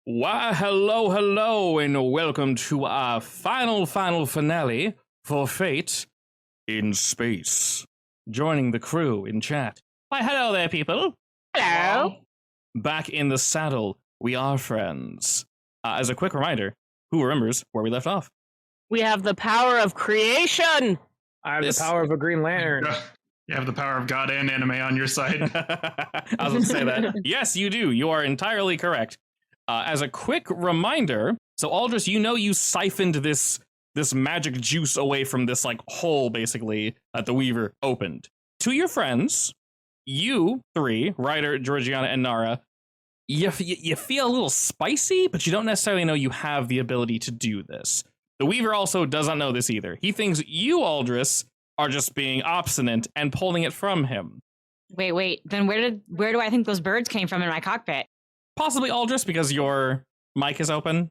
Why, hello, and welcome to our final finale for Fate in Space. Joining the crew in chat. Why, hello there, people. Hello. Back in the saddle, we are friends. As a quick reminder, who remembers where we left off? We have the power of creation. I have the power of a Green Lantern. You have the power of God and anime on your side. I was going to say that. Yes, you do. You are entirely correct. As a quick reminder, so Aldris, you siphoned this magic juice away from this hole basically that the Weaver opened. To your friends, you three, Ryder, Georgiana, and Nara, you feel a little spicy, but you don't necessarily know you have the ability to do this. The Weaver also doesn't know this either. He thinks you, Aldris, are just being obstinate and pulling it from him. Wait. Then where do I think those birds came from in my cockpit? Possibly Aldris, because your mic is open.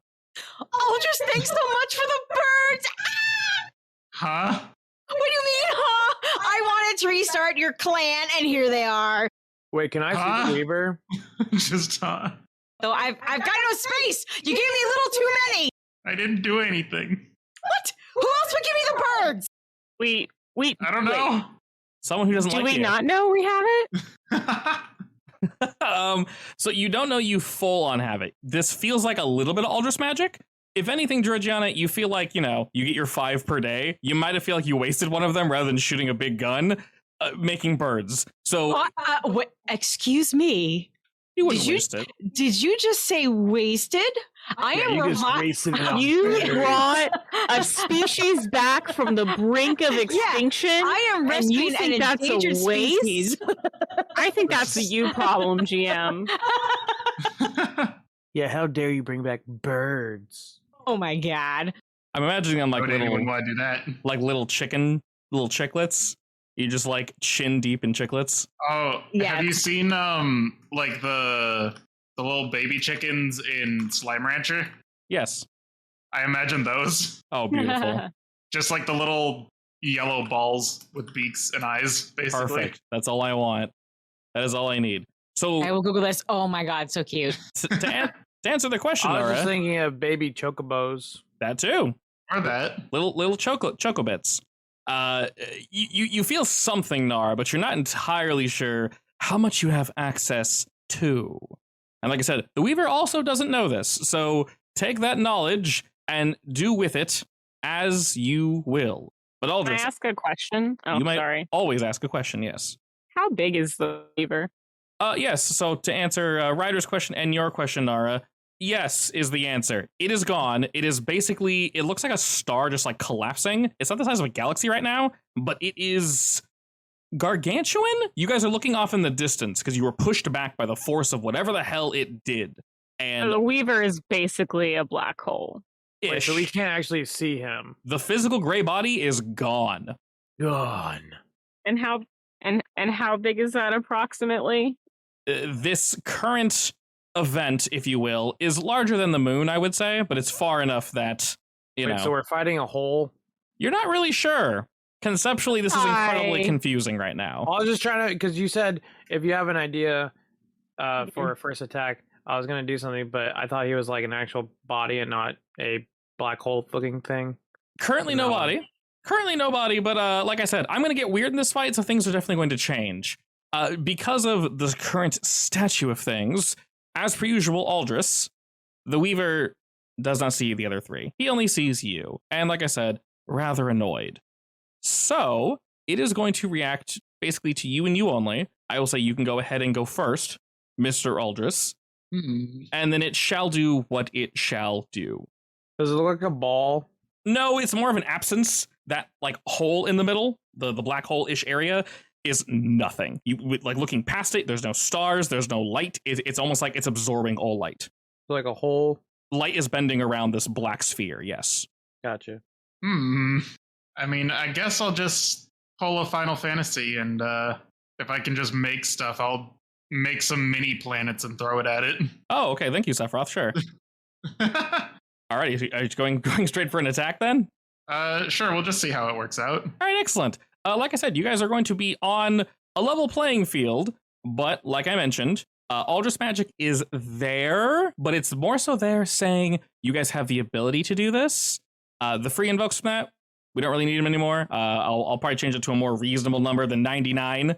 Aldris, thanks so much for the birds! Ah! Huh? What do you mean, huh? I wanted to restart your clan, and here they are. Wait, can I see the Weaver? Just So I've got no space! You gave me a little too many! I didn't do anything. What? Who else would give me the birds? We I don't know. Someone who doesn't do like we you. not know we have it? So you don't know you full on have it. This feels like a little bit of Aldris magic. If anything, Georgiana, you feel like, you get your 5 per day. You might have feel like you wasted one of them rather than shooting a big gun, making birds. So What? Excuse me. you wouldn't waste it. Did you just say wasted? I am you just wasted it on You birds. brought a species back from the brink of extinction. I am and you rescuing think an that's a endangered waste? species. I think that's a you problem, GM. Yeah, how dare you bring back birds? Oh my god. I'm imagining them Why would anyone want to do that? little chicklets. You just chin deep in chicklets. Oh, Yes. have you seen the little baby chickens in Slime Rancher? Yes. I imagine those. Oh, beautiful. Just like the little yellow balls with beaks and eyes, basically. Perfect. That's all I want. That is all I need. So I will Google this. Oh my god, so cute. to answer the question, I was Nara, just thinking of baby chocobos. that too. Or that. Little choco bits. You feel something, Nara, but you're not entirely sure how much you have access to. And like I said, the Weaver also doesn't know this, so take that knowledge and do with it as you will. But Can I Aldris, ask a question? Oh, you might sorry. always ask a question, yes. How big is the Weaver? Yes, so to answer Ryder's question and your question, Nara, yes is the answer. It is gone. It is basically, it looks like a star just collapsing. It's not the size of a galaxy right now, but it is gargantuan. You guys are looking off in the distance because you were pushed back by the force of whatever the hell it did. And The Weaver is basically a black hole. Wait, so we can't actually see him. the physical gray body is gone. Gone. And how big is that approximately? This current event, if you will, is larger than the moon, I would say, but it's far enough that, Wait, so we're fighting a hole? you're not really sure. Conceptually, this is incredibly Hi. confusing right now. I was just trying to, because you said if you have an idea for a first attack, I was going to do something, but I thought he was like an actual body and not a black hole looking thing. Currently No. nobody, but like I said, I'm going to get weird in this fight, so things are definitely going to change. Because of the current statue of things, as per usual, Aldris, the Weaver does not see the other three. He only sees you, and like I said, rather annoyed. So, it is going to react basically to you and you only. I will say you can go ahead and go first, Mr. Aldris, and then it shall do what it shall do. Does it look like a ball? No, it's more of an absence. That hole in the middle, the black hole-ish area, is nothing. You looking past it, there's no stars, there's no light. It's almost like it's absorbing all light. Like a hole? Light is bending around this black sphere, yes. Gotcha. I mean, I guess I'll just pull a Final Fantasy, and if I can just make stuff, I'll make some mini planets and throw it at it. Oh, okay, thank you, Sephiroth, sure. Alright, are you going straight for an attack then? Sure, we'll just see how it works out. Alright, excellent. Like I said, you guys are going to be on a level playing field, but like I mentioned, Aldrich magic is there, but it's more so there saying you guys have the ability to do this. The free invokes from that, we don't really need them anymore. I'll probably change it to a more reasonable number than 99.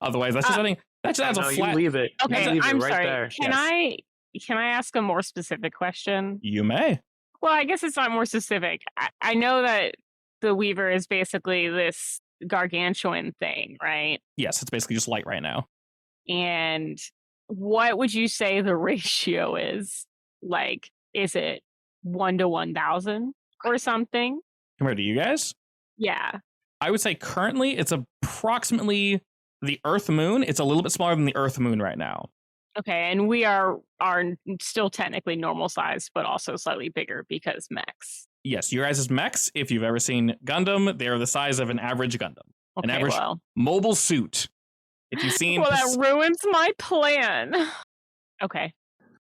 Otherwise, that's just something that just adds a flat. You leave it. Okay, You leave I'm it right sorry. there. Can I ask a more specific question? You may. Well, I guess it's not more specific. I know that the Weaver is basically this gargantuan thing, right? Yes, it's basically just light right now. And what would you say the ratio is? Like, is it 1 to 1,000 or something? Compared to you guys? Yeah. I would say currently it's approximately the Earth Moon. It's a little bit smaller than the Earth Moon right now. Okay, and we are still technically normal size, but also slightly bigger because mechs. Yes, your guys' mechs, if you've ever seen Gundam, they're the size of an average Gundam. Okay, An average mobile suit. If you've seen... Well, that ruins my plan. Okay.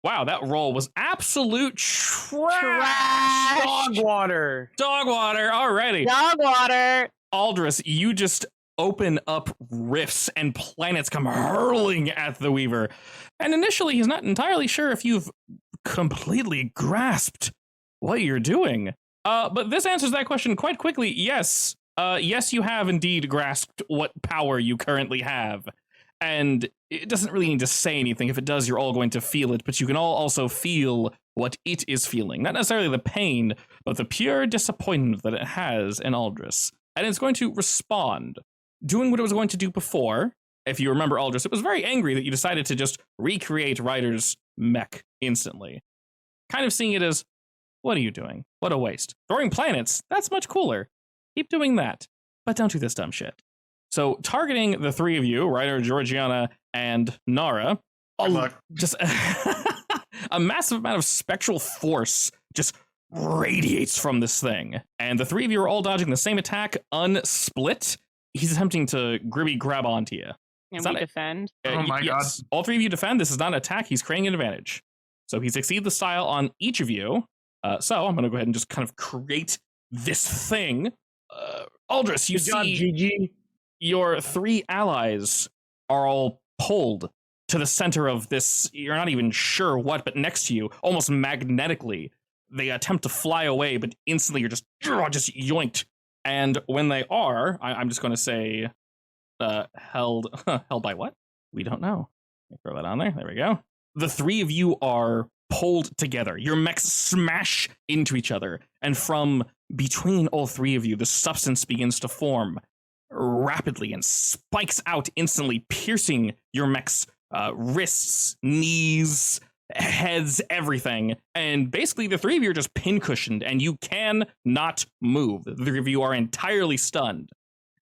Wow, that roll was absolute trash. Dog water. Dog water, already. Dog water. Aldris, you just open up rifts and planets come hurling at the Weaver. And initially, he's not entirely sure if you've completely grasped what you're doing. But this answers that question quite quickly. Yes. Yes, you have indeed grasped what power you currently have. And it doesn't really need to say anything. If it does, you're all going to feel it. But you can all also feel what it is feeling. Not necessarily the pain, but the pure disappointment that it has in Aldris. And it's going to respond, doing what it was going to do before. If you remember Aldris, it was very angry that you decided to just recreate Ryder's mech instantly. Kind of seeing it as, what are you doing? What a waste. Throwing planets, that's much cooler. Keep doing that. But don't do this dumb shit. So targeting the three of you, Ryder, Georgiana, and Nara, just a massive amount of spectral force just radiates from this thing. And the three of you are all dodging the same attack, unsplit. He's attempting to grab onto you. And we defend. Oh my god. All three of you defend. This is not an attack. He's creating an advantage. So he succeeds the style on each of you. So I'm going to go ahead and just kind of create this thing. Aldris, you see your three allies are all pulled to the center of this. You're not even sure what, but next to you, almost magnetically, they attempt to fly away, but instantly you're just yoinked. And when they are, I'm just going to say, held by what? We don't know. Throw that on there. There we go. The three of you are pulled together. Your mechs smash into each other. And from between all three of you, the substance begins to form rapidly and spikes out instantly, piercing your mech's wrists, knees, heads, everything. And basically the three of you are just pincushioned and you cannot move. The three of you are entirely stunned.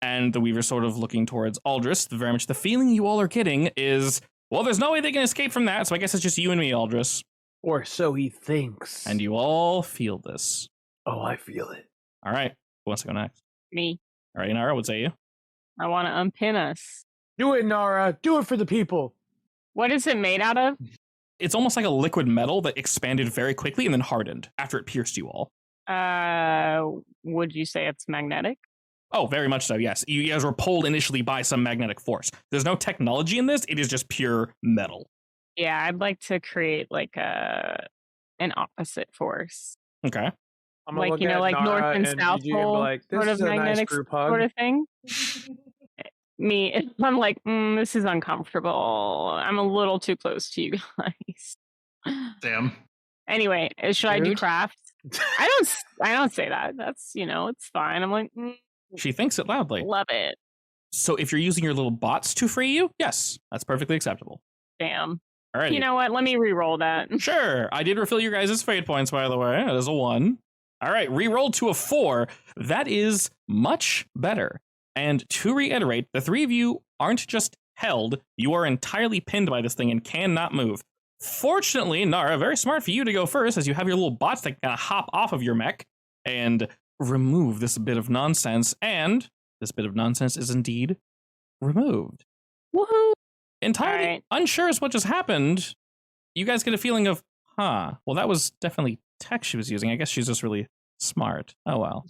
And the Weaver's sort of looking towards Aldris. Very much the feeling you all are getting is, well, there's no way they can escape from that, so I guess it's just you and me, Aldris. Or so he thinks. And you all feel this. Oh, I feel it. All right. Who wants to go next? Me. All right, Nara, what say you? I want to unpin us. Do it, Nara. Do it for the people. What is it made out of? It's almost like a liquid metal that expanded very quickly and then hardened after it pierced you all. Would you say it's magnetic? Oh, very much so, yes. You guys were pulled initially by some magnetic force. There's no technology in this. It is just pure metal. Yeah, I'd like to create like an opposite force. Okay. I'm like, you know, like Nara north and south pole like, sort of magnetic sort of thing. Me, I'm like, this is uncomfortable. I'm a little too close to you guys. Damn. Anyway, should I do craft? I don't say that. That's, you know, it's fine. I'm like, She thinks it loudly. Love it. So if you're using your little bots to free you, yes, that's perfectly acceptable. Damn. All right. You know what? Let me re-roll that. Sure. I did refill your guys' fate points, by the way. That is a 1. All right. Re-roll to a 4. That is much better. And to reiterate, the three of you aren't just held. You are entirely pinned by this thing and cannot move. Fortunately, Nara, very smart for you to go first, as you have your little bots that kind of hop off of your mech and remove this bit of nonsense. And this bit of nonsense is indeed removed. Woohoo! Entirely unsure as what just happened. You guys get a feeling of, well, that was definitely tech she was using. I guess she's just really smart. Oh, well.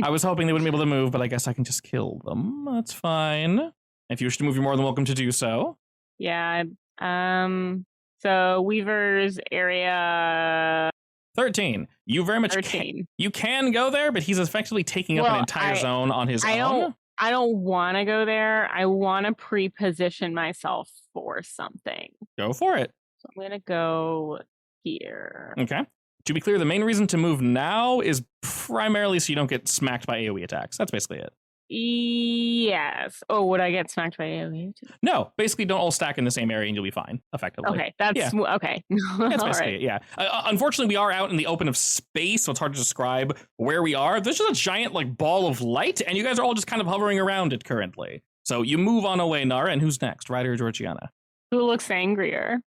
I was hoping they wouldn't be able to move, but I guess I can just kill them. That's fine. If you wish to move, you're more than welcome to do so. Yeah. So Weaver's area 13. You very much 13. you can go there, but he's effectively taking up an entire zone on his own. I don't want to go there. I want to pre-position myself for something. Go for it. So I'm going to go here. Okay. To be clear, the main reason to move now is primarily so you don't get smacked by AoE attacks. That's basically it. Yes. Oh, would I get smacked by AoE? No, basically don't all stack in the same area and you'll be fine, effectively. Okay, that's okay. That's All basically it, yeah. Unfortunately, we are out in the open of space, so it's hard to describe where we are. There's just a giant like ball of light, and you guys are all just kind of hovering around it currently. So you move on away, Nara, and who's next? Ryder or Georgiana? Who looks angrier?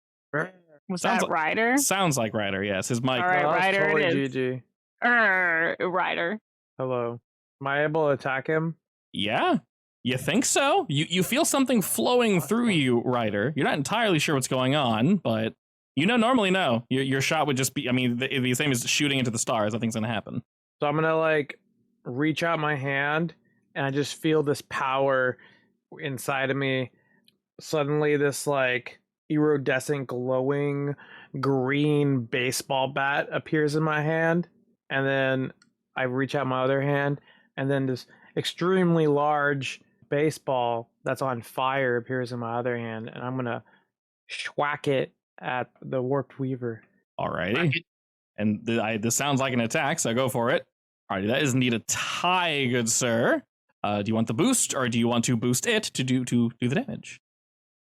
Was that Ryder? Sounds like Ryder, yes. His mic. All right, Ryder totally it is. GG. Ryder. Hello. Am I able to attack him? Yeah, you think so? You feel something flowing through you, Ryder. You're not entirely sure what's going on, but normally no. Your shot would just be, I mean, the same as shooting into the stars. Nothing's going to happen. So I'm going to like reach out my hand and I just feel this power inside of me. Suddenly this like iridescent glowing green baseball bat appears in my hand. And then I reach out my other hand and then this extremely large baseball that's on fire appears in my other hand, and I'm gonna schwack it at the Warped Weaver. Alrighty. And this sounds like an attack, so go for it. Alrighty, that is indeed a tie, good sir. Do you want the boost, or do you want to boost it to do the damage?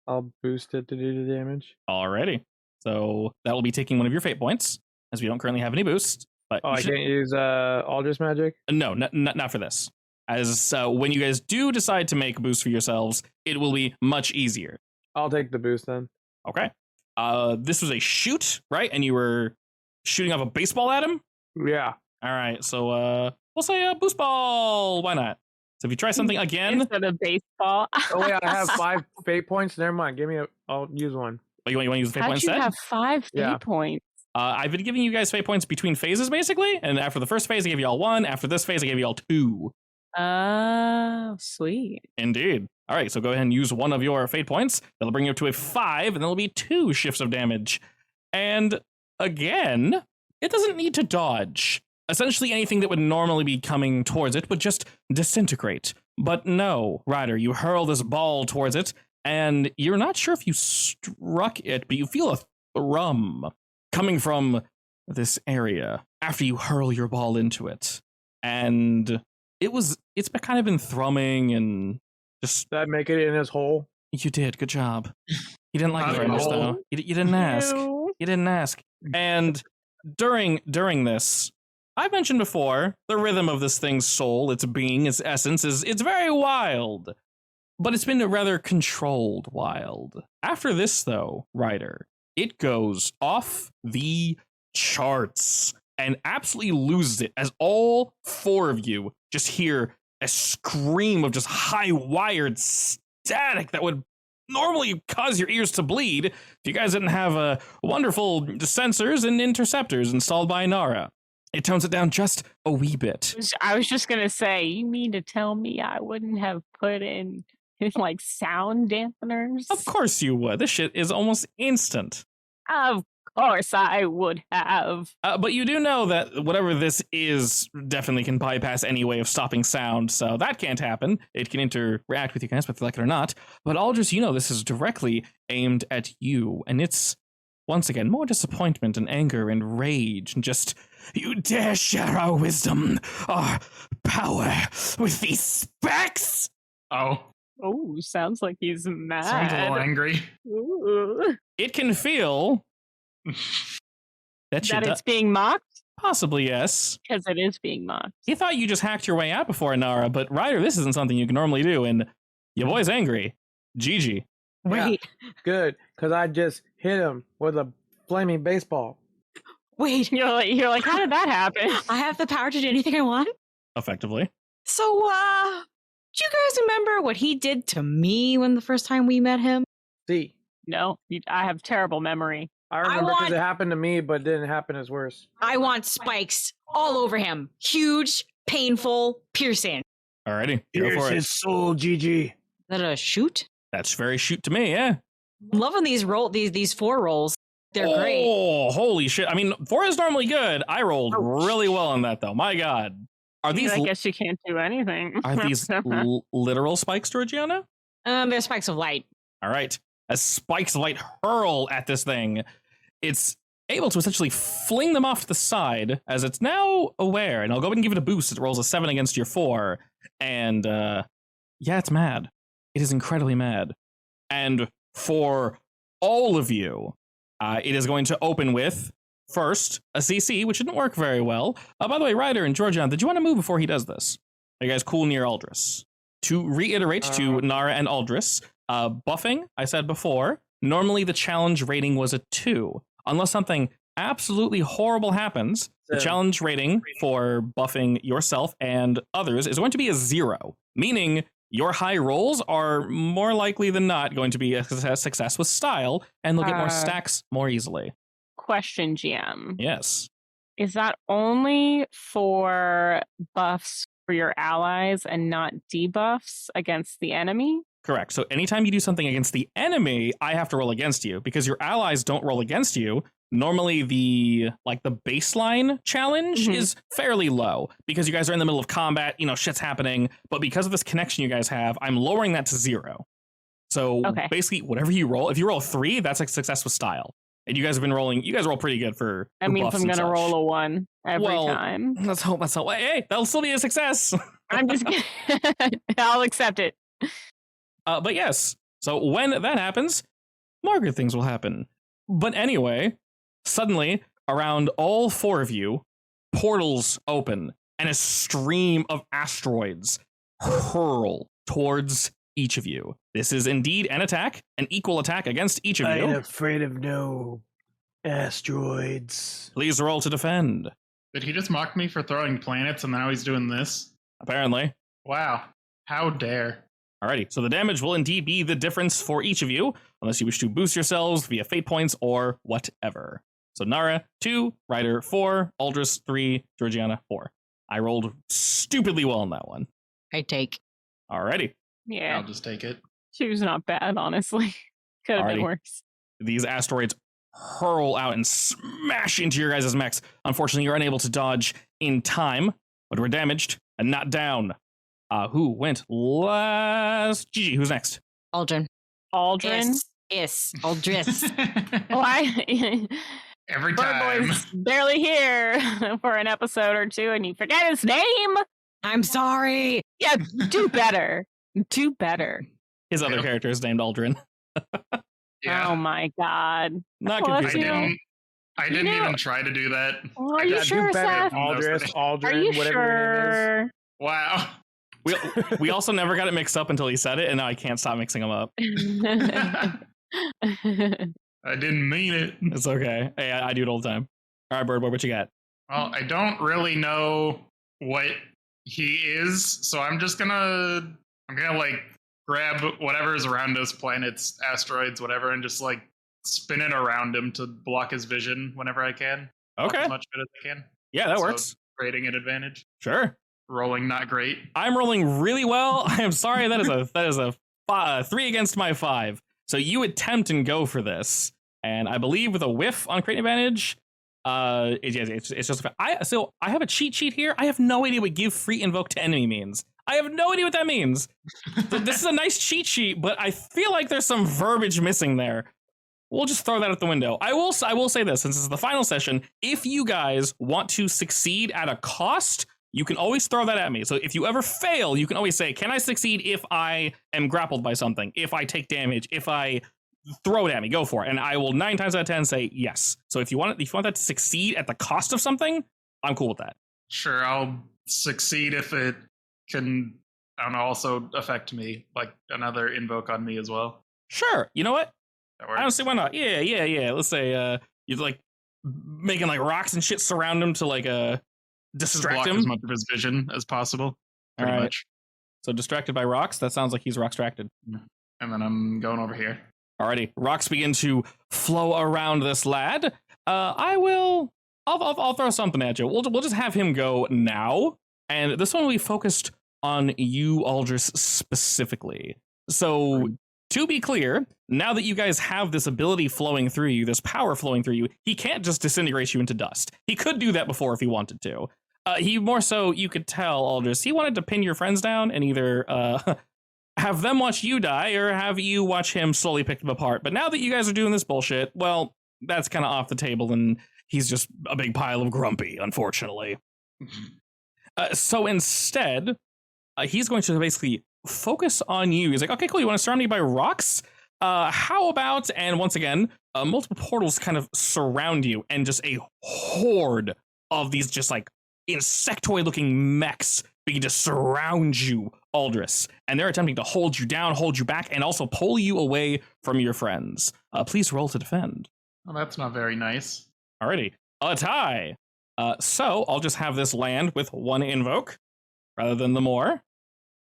I'll boost it to do the damage. Alrighty. So that will be taking one of your fate points, as we don't currently have any boost. But I can't use Aldrich Magic? No, not for this. As when you guys do decide to make a boost for yourselves, it will be much easier. I'll take the boost then. Okay. This was a shoot, right? And you were shooting off a baseball at him? Yeah. All right. So we'll say a boost ball. Why not? So if you try something again. Instead of baseball. Oh, wait, I have 5 fate points. Never mind. I'll use one. Oh, you want to use the fate point instead? How'd you have 5 fate points? I've been giving you guys fate points between phases, basically. And after the first phase, I gave you all 1. After this phase, I gave you all 2. Oh, sweet. Indeed. All right, so go ahead and use one of your fate points. That'll bring you up to a 5, and there'll be 2 shifts of damage. And again, it doesn't need to dodge. Essentially, anything that would normally be coming towards it would just disintegrate. But no, Ryder, you hurl this ball towards it, and you're not sure if you struck it, but you feel a thrum coming from this area after you hurl your ball into it. And it's kind of been thrumming and just... Did that make it in his hole? You did, good job. You didn't like it very much, though. You didn't ask. You didn't ask. And during this, I've mentioned before, the rhythm of this thing's soul, its being, its essence, it's very wild. But it's been rather controlled wild. After this, though, Ryder, it goes off the charts and absolutely loses it as all 4 of you just hear a scream of just high-wired static that would normally cause your ears to bleed if you guys didn't have wonderful sensors and interceptors installed by Nara. It tones it down just a wee bit. I was just going to say, you mean to tell me I wouldn't have put in like sound dampeners? Of course you would. This shit is almost instant. Of course I would have. But you do know that whatever this is definitely can bypass any way of stopping sound, so that can't happen. It can interact with you guys, whether you like it or not. But Aldous, this is directly aimed at you, and it's, once again, more disappointment and anger and rage, and just, you dare share our wisdom, our power with these specs? Oh. Oh, sounds like he's mad. Sounds a little angry. Ooh. It can feel... that it's being mocked? Possibly, yes. Because it is being mocked. He thought you just hacked your way out before, Nara, but Ryder, this isn't something you can normally do, and your boy's angry. GG. Wait, Yeah, good, because I just hit him with a flaming baseball. wait. You're like, how did that happen? I have the power to do anything I want. Effectively. So, do you guys remember what he did to me when the first time we met him? See, No, I have terrible memory. I remember because it happened to me, but it didn't happen as worse. I want spikes all over him. Huge, painful, piercing. Alrighty, go for it. his soul, GG. Is that a shoot? That's very shoot to me, yeah. Loving these 4 rolls. They're great. Oh, holy shit. I mean, 4 is normally good. I rolled Oh. really well on that, though. My God. Are these I guess you can't do anything. are these literal spikes, Georgiana? They're spikes of light. All right. As spikes of light hurl at this thing, it's able to essentially fling them off to the side as it's now aware. And I'll go ahead and give it a boost. It rolls a 7 against your 4. And yeah, it's mad. It is incredibly mad. And for all of you, it is going to open with, first, a CC, which didn't work very well. By the way, Ryder and Georgian, did you want to move before he does this? Are you guys cool near Aldris? To reiterate to Nara and Aldris, buffing, I said before, normally the challenge rating was a 2. Unless something absolutely horrible happens, the challenge rating for buffing yourself and others is going to be a 0, meaning your high rolls are more likely than not going to be a success with style, and they'll get more stacks more easily. Question, GM. Yes. Is that only for buffs for your allies and not debuffs against the enemy? Correct. So anytime you do something against the enemy, I have to roll against you because your allies don't roll against you. Normally the baseline challenge is fairly low because you guys are in the middle of combat, shit's happening. But because of this connection you guys have, I'm lowering that to 0. So basically whatever you roll, if you roll 3, that's a success with style. And you guys have been rolling, you guys roll pretty good for I mean, if buffs I'm and going to such. roll a 1 every time. Let's hope that's not. Hey, that'll still be a success. I'm just kidding. I'll accept it. But yes, so when that happens, more good things will happen. But anyway, suddenly, around all 4 of you, portals open, and a stream of asteroids hurl towards each of you. This is indeed an equal attack against each of you. I'm afraid of no asteroids. Please roll to defend. Did he just mock me for throwing planets and now he's doing this? Apparently. Wow. How dare. Alrighty, so the damage will indeed be the difference for each of you, unless you wish to boost yourselves via fate points or whatever. So Nara, 2, Ryder, 4, Aldris, 3, Georgiana, 4. I rolled stupidly well on that one. I take. Alrighty. Yeah. I'll just take it. 2's not bad, honestly. Could have been Alrighty. worse. These asteroids hurl out and smash into your guys' mechs. Unfortunately, you're unable to dodge in time, but we're damaged and not down. Who went last? Gigi, who's next? Aldrin. Aldrin? Yes. Aldris. Why? Every Bird time. Boy's barely here for an episode or 2 and you forget his name? I'm sorry. Yeah, do better. Do better. His other character is named Aldrin. Yeah. Oh my god. Not Well, confusing. I didn't even try to do that. Well, are you Yeah, sure, do better, Seth? Aldris, Are Aldrin, you whatever your name is. sure? Wow. We also never got it mixed up until he said it, and now I can't stop mixing them up. I didn't mean it. It's okay. Hey, I do it all the time. All right, Bird Boy, what you got? Well, I don't really know what he is, so I'm gonna like grab whatever is around us, planets, asteroids, whatever, and just like spin it around him to block his vision whenever I can. Block Okay. as much of it as I can. Yeah, that So, works. Creating an advantage. Sure. Rolling not great. I'm rolling really well. I am sorry. That is a 3 against my 5. So you attempt and go for this, and I believe with a whiff on creating advantage, it's just. I have a cheat sheet here. I have no idea what give free invoke to enemy means. I have no idea what that means. This is a nice cheat sheet, but I feel like there's some verbiage missing there. We'll just throw that out the window. I will say this, since this is the final session, if you guys want to succeed at a cost, you can always throw that at me. So if you ever fail, you can always say, can I succeed if I am grappled by something, if I take damage, if I throw it at me, go for it. And I will 9 times out of 10 say yes. So if you want that to succeed at the cost of something, I'm cool with that. Sure, I'll succeed if it can, I don't know, also affect me, like another invoke on me as well. Sure. You know what? That works. I don't see why not. Yeah. Let's say you're like making like rocks and shit surround him to like Just distract block him. as much of his vision as possible. Pretty All right. much. So distracted by rocks. That sounds like he's rock-stracted. And then I'm going over here. Alrighty, rocks begin to flow around this lad. I'll throw something at you. We'll just have him go now, and this one will be focused on you, Aldris, specifically. So to be clear, now that you guys have this ability flowing through you, this power flowing through you, he can't just disintegrate you into dust. He could do that before if he wanted to. He more so, you could tell, Aldous, he wanted to pin your friends down and either have them watch you die or have you watch him slowly pick them apart. But now that you guys are doing this bullshit, well, that's kind of off the table, and he's just a big pile of grumpy, unfortunately. So instead, he's going to basically focus on you. He's like, okay, cool, you want to surround me by rocks? How about, and once again, multiple portals kind of surround you, and just a horde of these just like insectoid-looking mechs begin to surround you, Aldous. And they're attempting to hold you down, hold you back, and also pull you away from your friends. Please roll to defend. Well, that's not very nice. Alrighty, a tie. So I'll just have this land with one invoke rather than the more.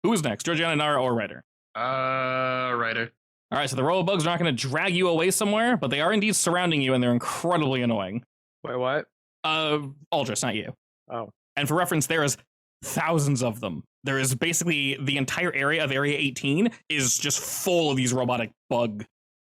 Who's next? Georgiana, Nara, or Ryder? Ryder. All right, so the robo bugs are not going to drag you away somewhere, but they are indeed surrounding you, and they're incredibly annoying. Wait, what? Aldous, not you. Oh. And for reference, there is thousands of them. There is basically the entire area of Area 18 is just full of these robotic bug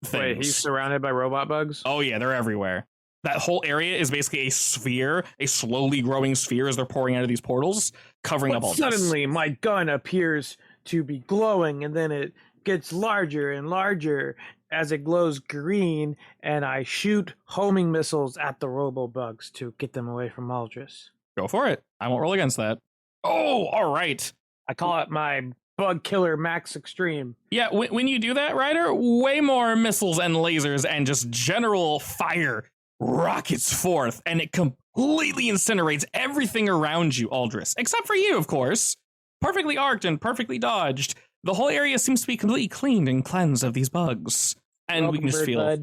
things. Wait, he's surrounded by robot bugs? Oh yeah, they're everywhere. That whole area is basically a sphere, a slowly growing sphere as they're pouring out of these portals, covering up all this. Suddenly, my gun appears to be glowing, and then it gets larger and larger as it glows green, and I shoot homing missiles at the robo bugs to get them away from Aldous. Go for it. I won't roll against that. Oh, all right. I call it my Bug Killer Max Extreme. Yeah, when you do that, Ryder, way more missiles and lasers and just general fire rockets forth, and it completely incinerates everything around you, Aldous, except for you, of course. Perfectly arced and perfectly dodged. The whole area seems to be completely cleaned and cleansed of these bugs. And we can just feel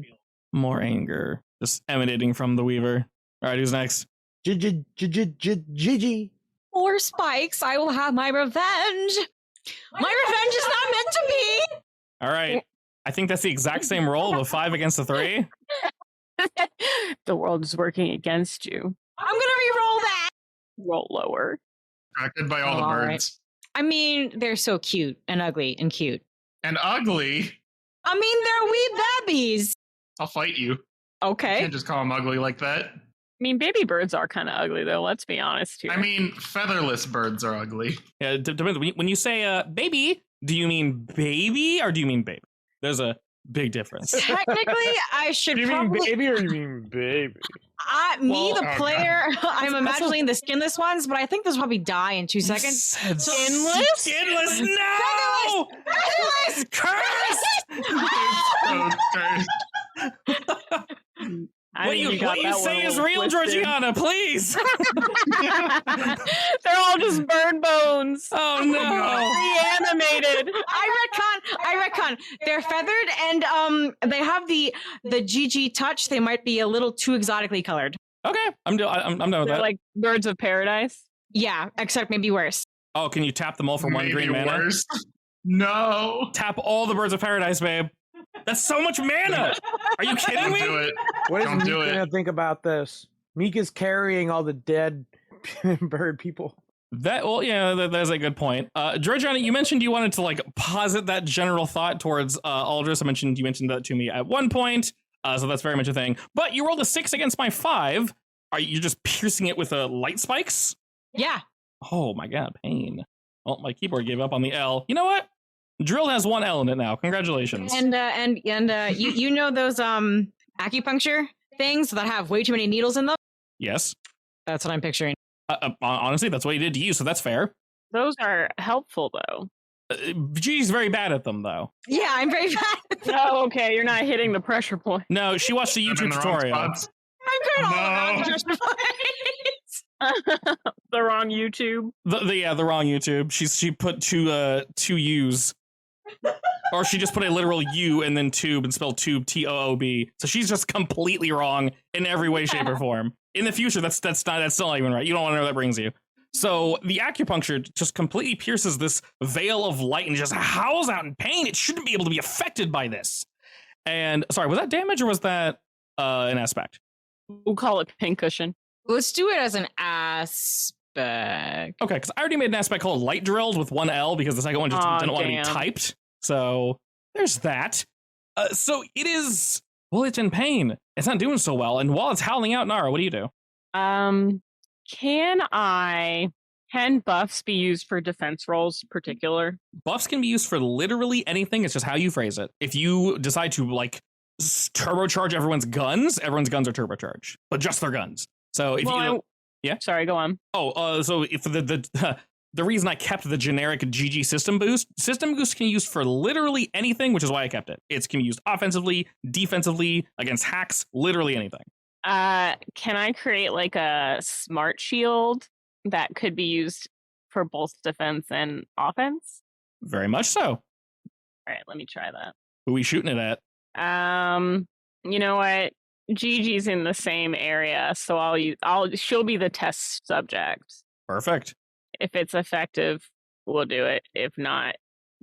more anger just emanating from the Weaver. All right, who's next? Gigi. Or spikes, I will have my revenge. My revenge is not meant to be. All right. I think that's the exact same roll of a 5 against a 3. The world is working against you. I'm gonna re-roll that. Roll lower. Attracted by all the All right. birds. I mean, they're so cute and ugly and cute. And ugly. I mean, they're wee babies. I'll fight you. Okay. Can't just call them ugly like that. I mean, baby birds are kind of ugly, though. Let's be honest here. I mean, featherless birds are ugly. Yeah, depends. When you say baby, do you mean baby or do you mean baby? There's a big difference. Technically, I should Do you probably... mean baby or you mean baby? Me, the oh, player, I'm imagining the skinless ones, but I think those probably die in 2 seconds. Skinless? Skinless? No! Featherless! Cursed! I What think you got that say one a is little real, twisted. Georgiana, please. They're all just bird bones. Oh no. Reanimated. I retcon. They're feathered and they have the GG touch. They might be a little too exotically colored. Okay, I'm done with They're that. like birds of paradise. Yeah, except maybe worse. Oh, can you tap them all for one Maybe green mana? worse. No. Tap all the birds of paradise, babe. That's so much mana. Are you kidding Don't me? do it. What is Don't Meek do it. gonna think about this? Meek is carrying all the dead bird people. That's a good point. Georgiana, you mentioned you wanted to like posit that general thought towards Aldous. You mentioned that to me at one point, so that's very much a thing. But you rolled a 6 against my 5. Are you just piercing it with light spikes? Yeah. Oh my god, pain. Oh, my keyboard gave up on the L. You know what? Drill has 1 L in it now. Congratulations. And you know those acupuncture things that have way too many needles in them? Yes. That's what I'm picturing. Honestly, that's what he did to you, so that's fair. Those are helpful, though. Gigi's very bad at them, though. Yeah, I'm very bad. Oh, okay. You're not hitting the pressure point. No, she watched the I'm in YouTube the wrong tutorial. spots. I'm good all around No. just The wrong YouTube. The wrong YouTube. She put two U's. Or she just put a literal U and then tube and spelled tube TOOB. So she's just completely wrong in every way, shape, or form. In the future, that's still not even right. You don't want to know where that brings you. So the acupuncture just completely pierces this veil of light and just howls out in pain. It shouldn't be able to be affected by this. And sorry, was that damage or was that an aspect? We'll call it pincushion. Let's do it as an aspect. Okay, because I already made an aspect called light drilled with 1 L because the second one just didn't want to be damn. typed. So there's that. So it is, well, it's in pain. It's not doing so well. And while it's howling out, Nara, what do you do? Can buffs be used for defense rolls in particular? Buffs can be used for literally anything. It's just how you phrase it. If you decide to like turbocharge everyone's guns are turbocharged, but just their guns. So if yeah, sorry, go on. So if the reason I kept the generic GG system boost can be used for literally anything, which is why I kept it. It can be used offensively, defensively, against hacks, literally anything. Can I create like a smart shield that could be used for both defense and offense? Very much so. All right, let me try that. Who are we shooting it at? You know what? Gigi's in the same area, so she'll be the test subject. Perfect. If it's effective, we'll do it. If not,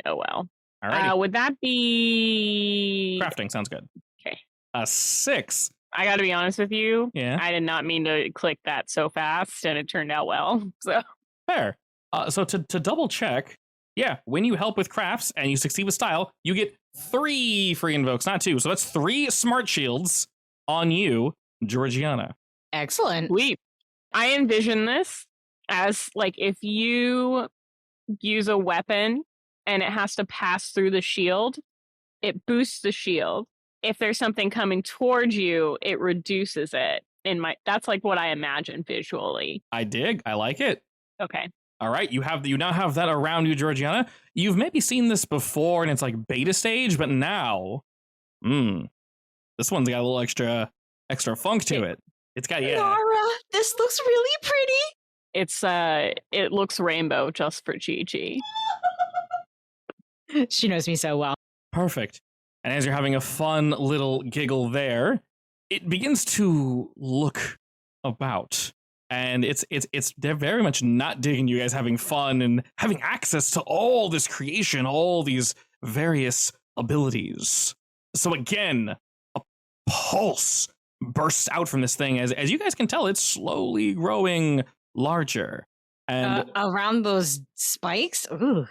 oh well. All right. Would that be crafting? Sounds good. Okay. A 6. I got to be honest with you. Yeah. I did not mean to click that so fast, and it turned out well. So fair. So to double check, yeah, when you help with crafts and you succeed with style, you get 3 free invokes, not 2. So that's 3 smart shields on you, Georgiana. Excellent. Sweet. I envision this as like if you use a weapon and it has to pass through the shield, it boosts the shield. If there's something coming towards you, it reduces it. That's like what I imagine visually. I dig. I like it. Okay. All right. You now have that around you, Georgiana. You've maybe seen this before and it's like beta stage, but now, this one's got a little extra funk to it. It's got, yeah. Nara, this looks really pretty. It looks rainbow just for Gigi. She knows me so well. Perfect. And as you're having a fun little giggle there, it begins to look about. And they're very much not digging you guys having fun and having access to all this creation, all these various abilities. So again, a pulse bursts out from this thing. As you guys can tell, it's slowly growing larger. And around those spikes? Ooh.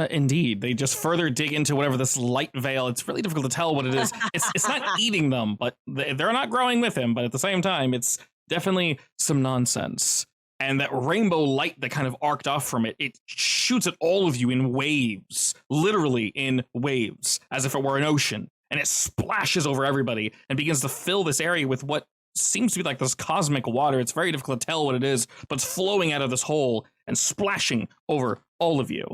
Indeed, they just further dig into whatever this light veil. It's really difficult to tell what it is. It's not eating them, but they're not growing with him. But at the same time, it's definitely some nonsense. And that rainbow light that kind of arced off from it shoots at all of you in waves, literally in waves, as if it were an ocean. And it splashes over everybody and begins to fill this area with what seems to be like this cosmic water. It's very difficult to tell what it is, but it's flowing out of this hole and splashing over all of you.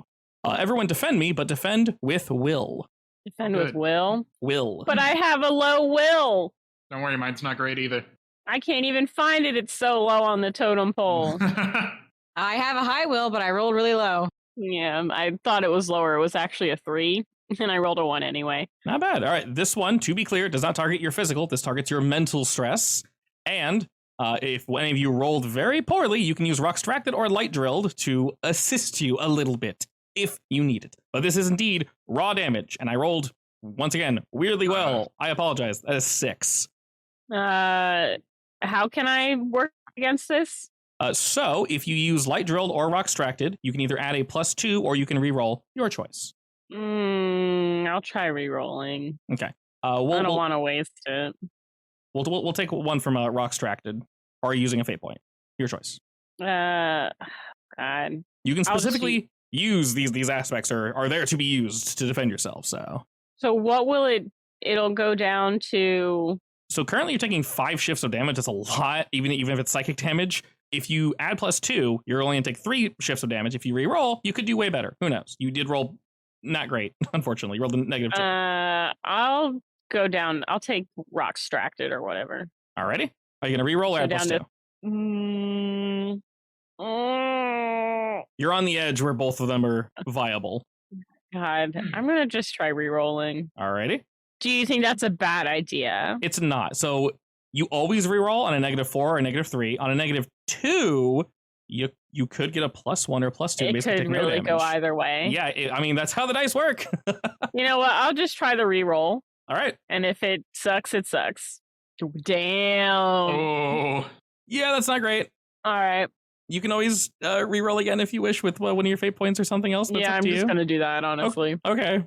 Everyone defend me, but defend with will. Defend with will? Will. But I have a low will. Don't worry, mine's not great either. I can't even find it. It's so low on the totem pole. I have a high will, but I rolled really low. Yeah, I thought it was lower. It was actually a 3, and I rolled a 1 anyway. Not bad. All right, this one, to be clear, does not target your physical. This targets your mental stress. And if any of you rolled very poorly, you can use Rock Extracted or Light Drilled to assist you a little bit, if you need it. But this is indeed raw damage, and I rolled, once again, weirdly well. I apologize. That is 6. How can I work against this? So, if you use Light Drilled or Rock Extracted, you can either add a +2 or you can re-roll, your choice. I'll try re-rolling. Okay. I don't want to waste it. We'll take one from Rock Extracted, or using a fate point. Your choice. God. You can specifically use these aspects are there to be used to defend yourself. So what will it'll go down to? So currently you're taking 5 shifts of damage. That's a lot, even if it's psychic damage. If you add +2, you're only gonna take 3 shifts of damage. If you re-roll, you could do way better. Who knows? You did roll not great, unfortunately. You rolled a -2. I'll go down. I'll take Rock Extracted or whatever. Alrighty. Are you gonna re-roll or add +2? You're on the edge where both of them are viable. God, I'm gonna just try re-rolling. Alrighty. Do you think that's a bad idea? It's not. So you always re-roll on a -4 or a -3. On a -2, you could get a +1 or +2. It could really go either way. Yeah, I mean, that's how the dice work. You know what? I'll just try the re-roll. All right. And if it sucks, it sucks. Damn. Oh. Yeah, that's not great. All right. You can always re-roll again if you wish with one of your fate points or something else. That's yeah, up I'm to just you. going to do that, honestly. Okay.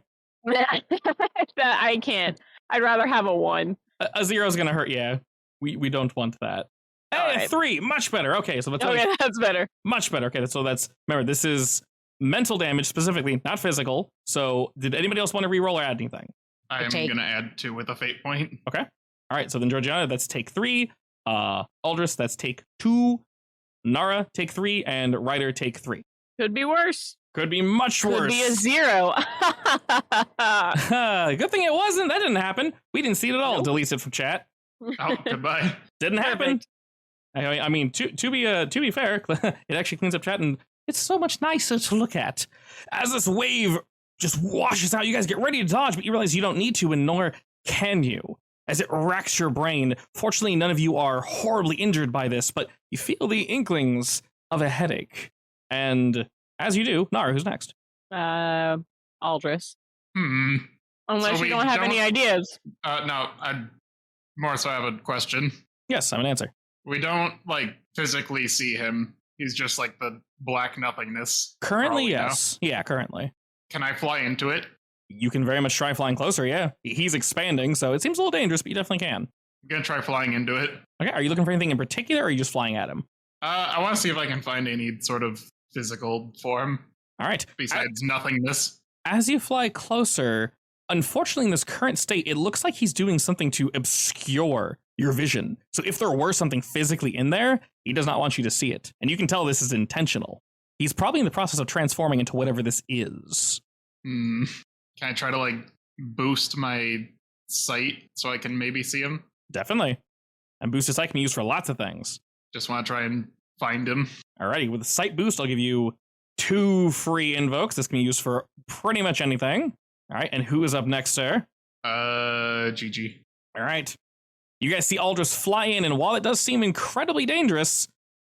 I can't. I'd rather have a 1. A 0 is going to hurt. Yeah, we don't want that. Hey, Alright. a 3, much better. Okay, so that's Okay, that's better. much better. Okay, so that's, remember, this is mental damage specifically, not physical. So did anybody else want to reroll or add anything? I am Take. going to add 2 with a fate point. Okay. All right, so then Georgiana, that's take 3. Aldris, that's take 2. Nara, take 3. And Ryder, take 3. Could be worse. Could be much Could worse. be a 0. Good thing it wasn't. That didn't happen. We didn't see it at all. Nope. Deletes it from chat. Oh, goodbye. Didn't happen. I mean, to be fair, it actually cleans up chat, and it's so much nicer to look at. As this wave just washes out, you guys get ready to dodge, but you realize you don't need to, and nor can you, as it racks your brain. Fortunately, none of you are horribly injured by this, but you feel the inklings of a headache. And as you do, Nara, who's next? Aldris. Unless So you we don't have any ideas. No, I more so have a question. Yes, I'm an answer. We don't, like, physically see him. He's just, like, the black nothingness. Currently, for all we know. yes. Yeah, currently. Can I fly into it? You can very much try flying closer, yeah. He's expanding, so it seems a little dangerous, but you definitely can. I'm going to try flying into it. Okay, are you looking for anything in particular, or are you just flying at him? I want to see if I can find any sort of physical form All right. besides nothingness. As you fly closer, unfortunately, in this current state, it looks like he's doing something to obscure your vision. So if there were something physically in there, he does not want you to see it. And you can tell this is intentional. He's probably in the process of transforming into whatever this is. Can I try to, like, boost my sight so I can maybe see him? Definitely. And boosted sight can be used for lots of things. Just want to try and find him. Alrighty, with the sight boost, I'll give you 2 free invokes. This can be used for pretty much anything. All right, and who is up next, sir? GG. All right. You guys see Aldris fly in, and while it does seem incredibly dangerous,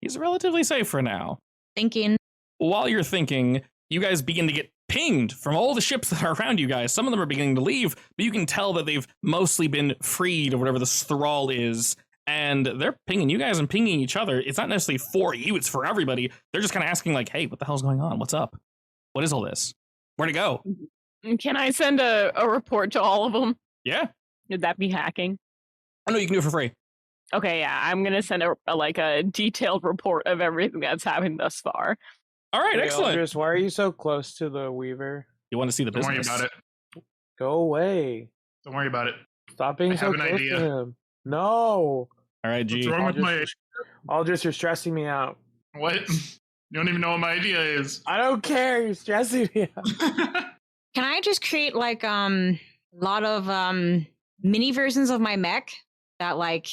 he's relatively safe for now. Thinking. While you're thinking, you guys begin to get pinged from all the ships that are around you guys. Some of them are beginning to leave, but you can tell that they've mostly been freed, or whatever the thrall is, and they're pinging you guys and pinging each other. It's not necessarily for you, it's for everybody. They're just kind of asking, like, hey, what the hell's going on? What's up? What is all this? Where'd it go? Can I send a report to all of them? Yeah. Would that be hacking? Oh, no, you can do it for free. Okay, yeah, I'm gonna send a detailed report of everything that's happened thus far. All right, Hey, excellent. Aldris, why are you so close to the Weaver? You want to see the Don't business? worry about it. Go away. Don't worry about it. Stop being I so have an close idea. to him. No. All right, What's G. wrong with my... Aldris, you're stressing me out. What? You don't even know what my idea is. I don't care. You're stressing me out. Can I just create like a lot of mini versions of my mech that, like,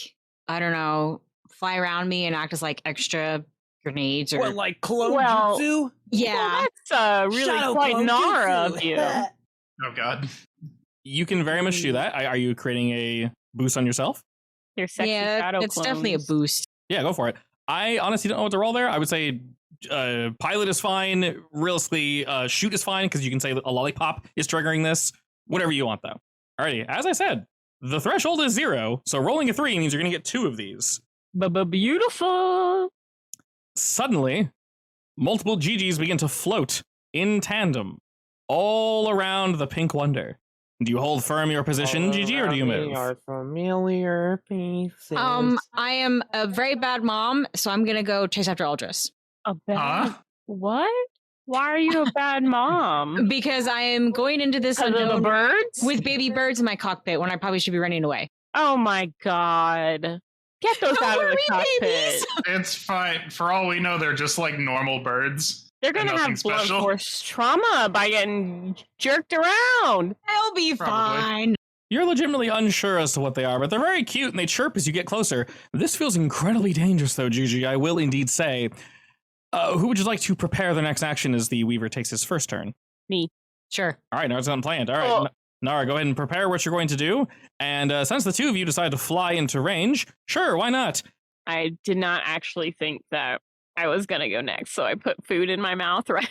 I don't know, fly around me and act as like extra grenades or What, like clone Well- jutsu? yeah. Well, that's really Shadow quite clone Nara jutsu. of you. Oh, God. You can very much do that. Are you creating a boost on yourself? Your sexy Yeah, shadow it's definitely a clones. boost. Yeah, go for it. I honestly don't know what to roll there. I would say pilot is fine. Realistically, shoot is fine because you can say that a lollipop is triggering this. Whatever you want, though. Alrighty, as I said, the threshold is 0, so rolling a 3 means you're going to get 2 of these. Beautiful. Suddenly, multiple GGs begin to float in tandem all around the Pink Wonder. Do you hold firm your position, GG, or do you move? Are familiar pieces. I am a very bad mom, so I'm gonna go chase after Aldris A bad Huh? what? Why are you a bad mom? because I am going into this Because of the unknown birds? with baby birds in my cockpit when I probably should be running away. Oh my god. Get those Don't out of worry, the cockpit. babies. It's fine. For all we know, they're just like normal birds. They're gonna Nothing have blood special. force trauma by getting jerked around. I'll be Probably. fine. You're legitimately unsure as to what they are, but they're very cute and they chirp as you get closer. This feels incredibly dangerous, though, Gigi. I will indeed say. Who would you like to prepare the next action as the Weaver takes his first turn? Sure. All right, Nara's unplanned. All right, Oh. Nara, go ahead and prepare what you're going to do. And since the two of you decide to fly into range, sure, why not? I did not actually think that I was gonna go next, so I put food in my mouth right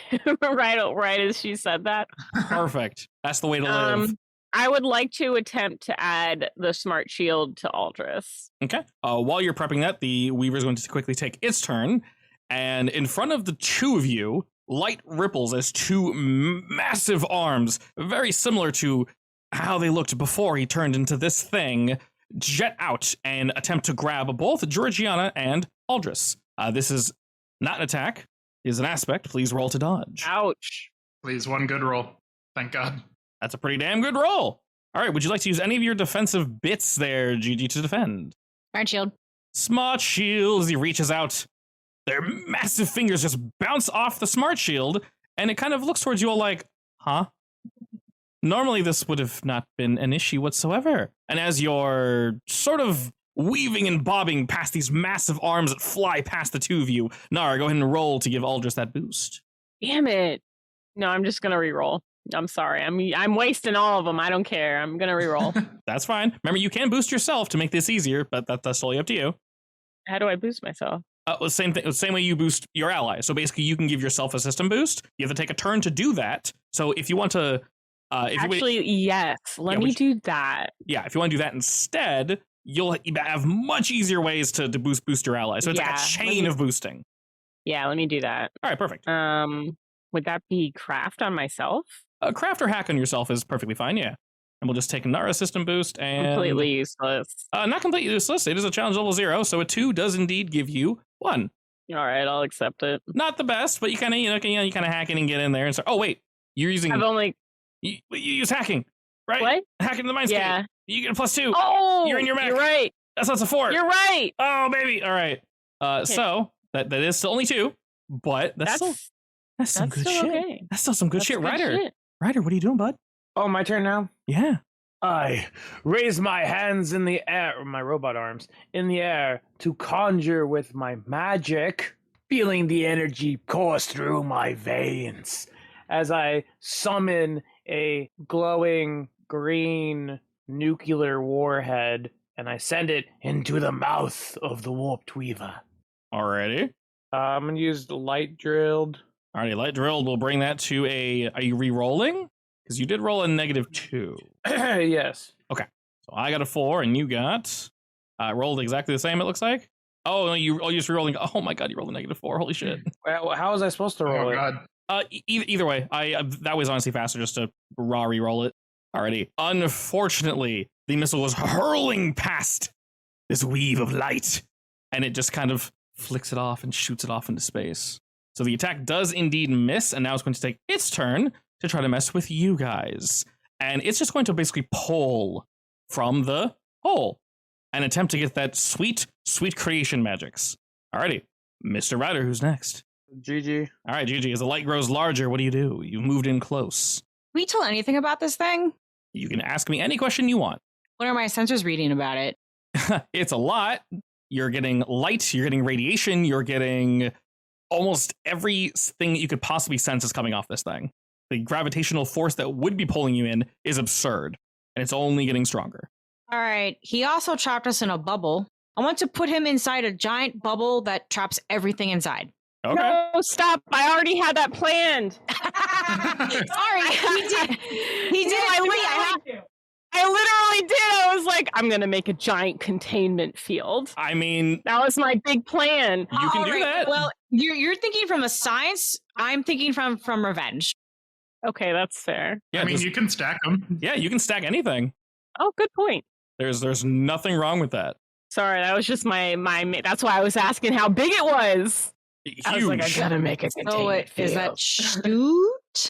right as she said that. Perfect. That's the way to live. I would like to attempt to add the smart shield to Aldris. Okay. While you're prepping that, the Weaver is going to quickly take its turn. And in front of the two of you, light ripples as two massive arms, very similar to how they looked before he turned into this thing, jet out and attempt to grab both Georgiana and Aldris. This is not an attack. It is an aspect. Please roll to dodge. Ouch. Please, one good roll. Thank God. That's a pretty damn good roll. All right, would you like to use any of your defensive bits there, Gigi, to defend? Smart shield. Smart shield, as he reaches out. Their massive fingers just bounce off the smart shield, and it kind of looks towards you all like, huh? Normally this would have not been an issue whatsoever. And as you're sort of weaving and bobbing past these massive arms that fly past the two of you, Nara, go ahead and roll to give Aldris that boost. Damn it. No, I'm just gonna reroll. I'm sorry. I'm wasting all of them. I don't care. I'm gonna reroll. That's fine. Remember, you can boost yourself to make this easier, but that's totally up to you. How do I boost myself? Same thing. Same way you boost your ally. So basically, you can give yourself a system boost. You have to take a turn to do that. So if you want to, yes, let me do that. Yeah, if you want to do that instead, you'll have much easier ways to boost your ally. So it's like a chain of boosting. Yeah, let me do that. All right, perfect. Would that be craft on myself? Craft or hack on yourself is perfectly fine. Yeah. And we'll just take Nara system boost and completely useless. Not completely useless. It is a challenge level 0, so a 2 does indeed give you 1. All right, I'll accept it. Not the best, but you kind of you kind of hack in and get in there and start. Oh wait, you're using. You use hacking, right? What? Hacking the mindscape. Yeah. You get a +2. Oh, you're in your mech. You're right. That's a 4. You're right. Oh baby. All right. So that is still only 2, but that's some good shit. Okay. That's still some good shit, Ryder. Shit. Ryder, what are you doing, bud? Oh, my turn now? Yeah. I raise my hands in the air, or my robot arms, in the air to conjure with my magic, feeling the energy course through my veins as I summon a glowing green nuclear warhead and I send it into the mouth of the Warped Weaver. Alrighty. I'm going to use the light drilled. Alrighty, light drilled. We'll bring that to a... Are you re-rolling? Because you did roll a -2. Yes. Okay. So I got a 4 and you got... rolled exactly the same, it looks like. Oh, no, you're just re-rolling. Oh my god, you rolled a -4. Holy shit. Well, how was I supposed to roll Oh it? God. Either way, that was honestly faster just to raw re-roll it. Alrighty. Unfortunately, the missile was hurling past this weave of light, and it just kind of flicks it off and shoots it off into space. So the attack does indeed miss, and now it's going to take its turn to try to mess with you guys. And it's just going to basically pull from the hole and attempt to get that sweet, sweet creation magics. Alrighty. Mr. Ryder, who's next? GG. All right, Gigi, as the light grows larger, what do? You've moved in close. Can we tell anything about this thing? You can ask me any question you want. What are my sensors reading about it? It's a lot. You're getting light, you're getting radiation, you're getting almost everything you could possibly sense is coming off this thing. The gravitational force that would be pulling you in is absurd, and it's only getting stronger. All right. He also trapped us in a bubble. I want to put him inside a giant bubble that traps everything inside. Okay. No, stop. I already had that planned. Sorry, he did. He did. I literally did. I was like, I'm going to make a giant containment field. I mean, that was my big plan. You can do that. Well, you're thinking from a science. I'm thinking from revenge. Okay, that's fair. Yeah, I mean, you can stack them. Yeah, you can stack anything. Oh, good point. There's nothing wrong with that. Sorry, that was just my. That's why I was asking how big it was. Huge. I was like, I gotta make a containment field. Is that shoot?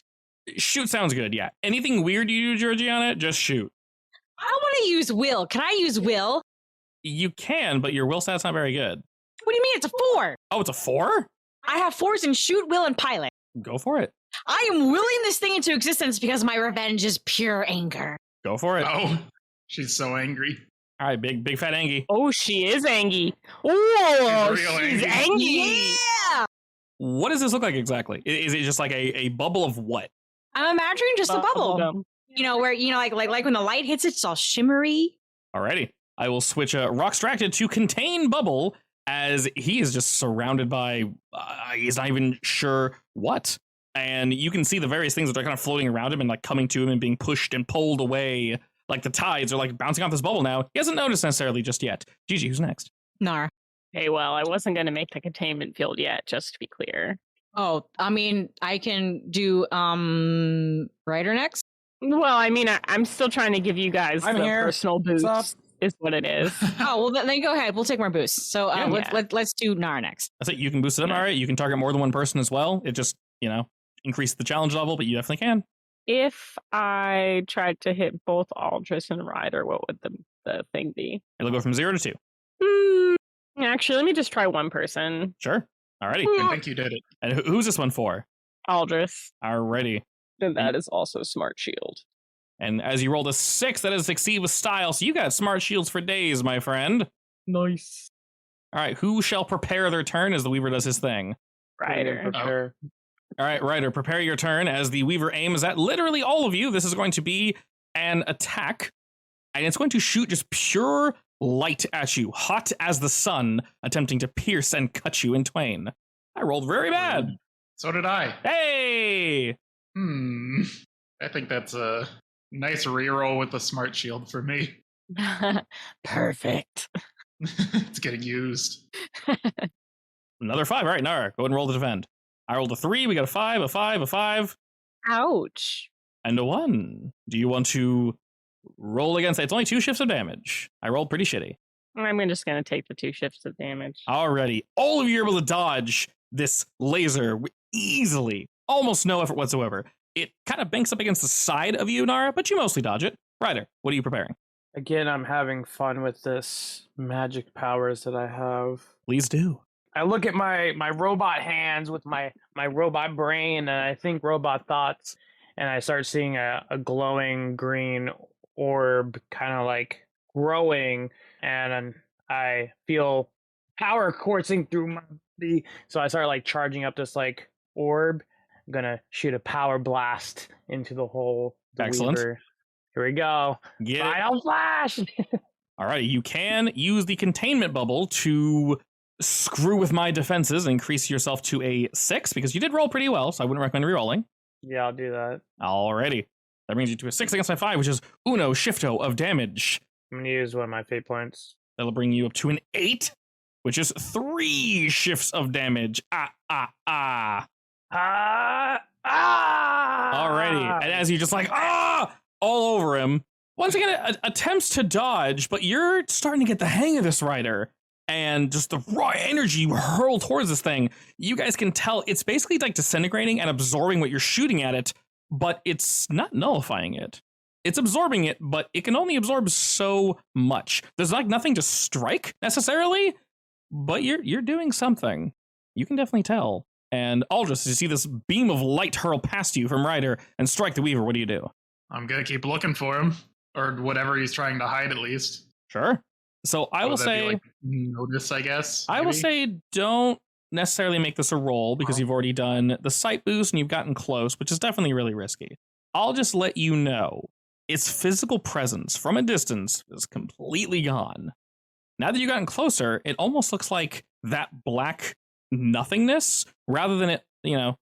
Shoot sounds good, yeah. Anything weird you do, Georgiana, just shoot. I want to use will. Can I use will? You can, but your will stat's not very good. What do you mean? It's a 4. Oh, it's a 4? I have 4s in shoot, will, and pilot. Go for it. I am willing this thing into existence because my revenge is pure anger. Go for it. Oh, she's so angry. All right, big fat Angie. Oh, she is Angie. Oh, She's she's real Angie. Yeah. What does this look like exactly? Is it just like a bubble of what? I'm imagining just a bubble. Gum. You know, where, you know, like when the light hits it, it's all shimmery. Alrighty. I will switch Rockstracted to contain bubble as he is just surrounded by, he's not even sure what. And you can see the various things that are kind of floating around him and like coming to him and being pushed and pulled away. Like the tides are like bouncing off this bubble now. He hasn't noticed necessarily just yet. Gigi, who's next? Nar. Hey, well, I wasn't going to make the containment field yet, just to be clear. Oh, I mean, I can do Ryder next. Well, I mean, I'm still trying to give you guys I'm the here. personal What's up? boost, is what it is. Oh, well, then go ahead. We'll take more boosts. So Yeah. let's do Nara next. I think you can boost it up. All right, you can target more than one person as well. It just, increase the challenge level, but you definitely can. If I tried to hit both Aldris and Ryder, what would the thing be? It'll go from 0 to 2. Actually, let me just try one person. Sure. Alrighty. I think you did it. And who's this one for? Aldris. Alrighty. And that is also Smart Shield. And as you rolled a 6, that is succeed with style. So you got smart shields for days, my friend. Nice. All right, who shall prepare their turn as the Weaver does his thing? Ryder. Prepare. All right, Ryder, prepare your turn as the Weaver aims at literally all of you. This is going to be an attack, and it's going to shoot just pure light at you, hot as the sun, attempting to pierce and cut you in twain. I rolled very bad. So did I. Hey! I think that's a nice reroll with the smart shield for me. Perfect. It's getting used. Another 5. All right, Nara, go ahead and roll to defend. I rolled a 3. We got a 5, a 5, a 5, Ouch. and a 1. Do you want to roll against? It's only 2 shifts of damage. I rolled pretty shitty. I'm just going to take the 2 shifts of damage. Alrighty, all of you are able to dodge this laser easily, almost no effort whatsoever. It kind of banks up against the side of you, Nara, but you mostly dodge it. Ryder, what are you preparing? Again, I'm having fun with this magic powers that I have. Please do. I look at my robot hands with my robot brain, and I think robot thoughts, and I start seeing a glowing green orb kind of like growing, and I feel power coursing through my body. So I start like charging up this like orb. I'm gonna shoot a power blast into the hole. Excellent. Weaver. Here we go. Get it. Final flash. Alrighty, you can use the containment bubble to screw with my defenses and increase yourself to a 6, because you did roll pretty well, so I wouldn't recommend rerolling. Yeah, I'll do that. Alrighty. That brings you to a 6 against my 5, which is uno shifto of damage. I'm gonna use one of my fate points. That'll bring you up to an 8, which is 3 shifts of damage. Alrighty. And as you just like, all over him, once again, attempts to dodge, but you're starting to get the hang of this, Ryder. And just the raw energy you hurl towards this thing, you guys can tell it's basically like disintegrating and absorbing what you're shooting at it, but it's not nullifying it. It's absorbing it, but it can only absorb so much. There's like nothing to strike necessarily, but you're doing something. You can definitely tell. And Aldris, you see this beam of light hurl past you from Ryder and strike the Weaver. What do you do? I'm gonna keep looking for him, or whatever he's trying to hide at least. Sure. So I will Would that be, say, like, notice, I guess. I will maybe? say don't necessarily make this a roll because you've already done the sight boost and you've gotten close, which is definitely really risky. I'll just let you know its physical presence from a distance is completely gone. Now that you've gotten closer, it almost looks like that black nothingness rather than it,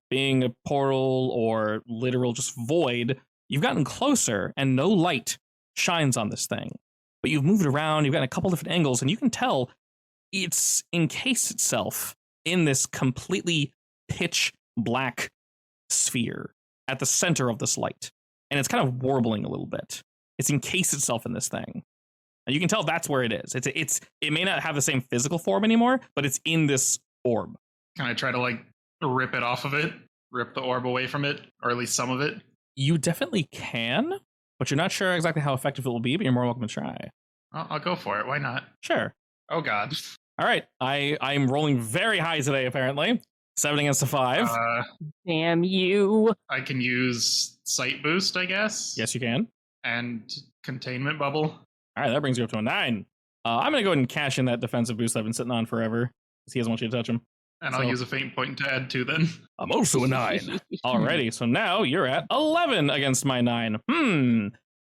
being a portal or literal just void. You've gotten closer and no light shines on this thing. But you've moved around, you've got a couple different angles, and you can tell it's encased itself in this completely pitch black sphere at the center of this light. And it's kind of warbling a little bit. It's encased itself in this thing. And you can tell that's where it is. It may not have the same physical form anymore, but it's in this orb. Can I try to like rip it off of it? Rip the orb away from it? Or at least some of it? You definitely can, but you're not sure exactly how effective it will be, but you're more welcome to try. I'll go for it. Why not? Sure. Oh, God. All right. I'm rolling very high today, apparently. 7 against a 5. Damn you. I can use sight boost, I guess. Yes, you can. And containment bubble. All right, that brings you up to a 9. I'm going to go ahead and cash in that defensive boost I've been sitting on forever, because he doesn't want you to touch him. And I'll use a faint point to add 2 then. I'm also a 9. Alrighty, so now you're at 11 against my 9.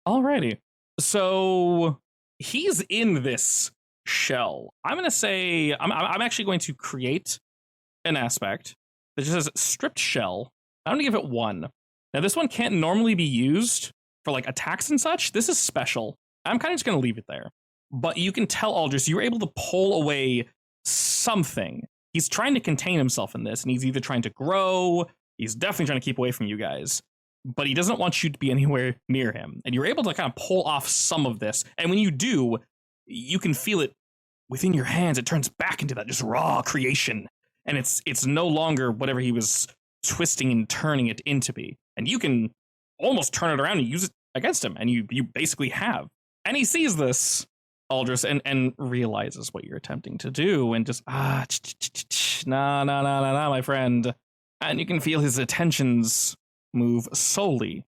Alrighty. So he's in this shell. I'm going to say, I'm actually going to create an aspect that just says stripped shell. I'm going to give it 1. Now, this one can't normally be used for like attacks and such. This is special. I'm kind of just going to leave it there. But you can tell, Aldris, you were able to pull away something. he's trying to contain himself in this, and he's either trying to grow, he's definitely trying to keep away from you guys, but he doesn't want you to be anywhere near him. And you're able to kind of pull off some of this, and when you do, you can feel it within your hands. It turns back into that just raw creation, and it's no longer whatever he was twisting and turning it into be. And you can almost turn it around and use it against him, and you basically have. And he sees this, Aldris, and realizes what you're attempting to do, and just nah, my friend. And you can feel his attentions move solely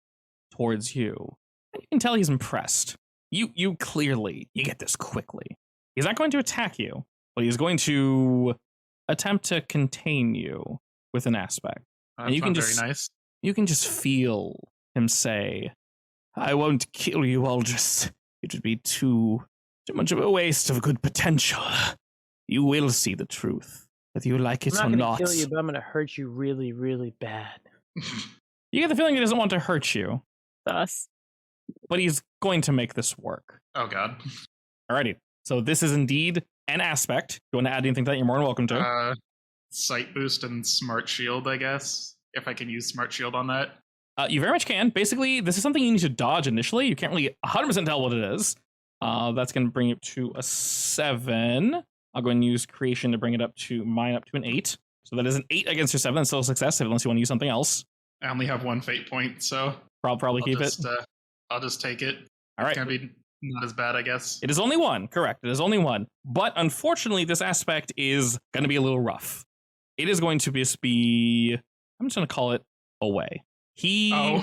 towards you. And you can tell he's impressed. You clearly, you get this quickly. He's not going to attack you, but he's going to attempt to contain you with an aspect. That's and you can not just very nice. You can just feel him say, "I won't kill you, Aldris. It would be too much of a waste of good potential. You will see the truth, whether you like it I'm or not not." gonna kill you, but I'm gonna hurt you really, really bad. You get the feeling he doesn't want to hurt you, Thus. but he's going to make this work. Oh god. Alrighty. So this is indeed an aspect. If you want to add anything to that, you're more than welcome to. Sight boost and smart shield, I guess. If I can use smart shield on that. You very much can. Basically, this is something you need to dodge initially. You can't really 100% tell what it is. That's going to bring it to a 7. I'll go and use creation to bring it up to an 8. So that is an 8 against your 7. That's still a success, unless you want to use something else. I only have 1 fate point, so Probably keep it. I'll just take it. All right. It's gonna be not as bad, I guess. It is only 1. Correct. It is only 1. But unfortunately, this aspect is going to be a little rough. It is going to just be, I'm just going to call it away. He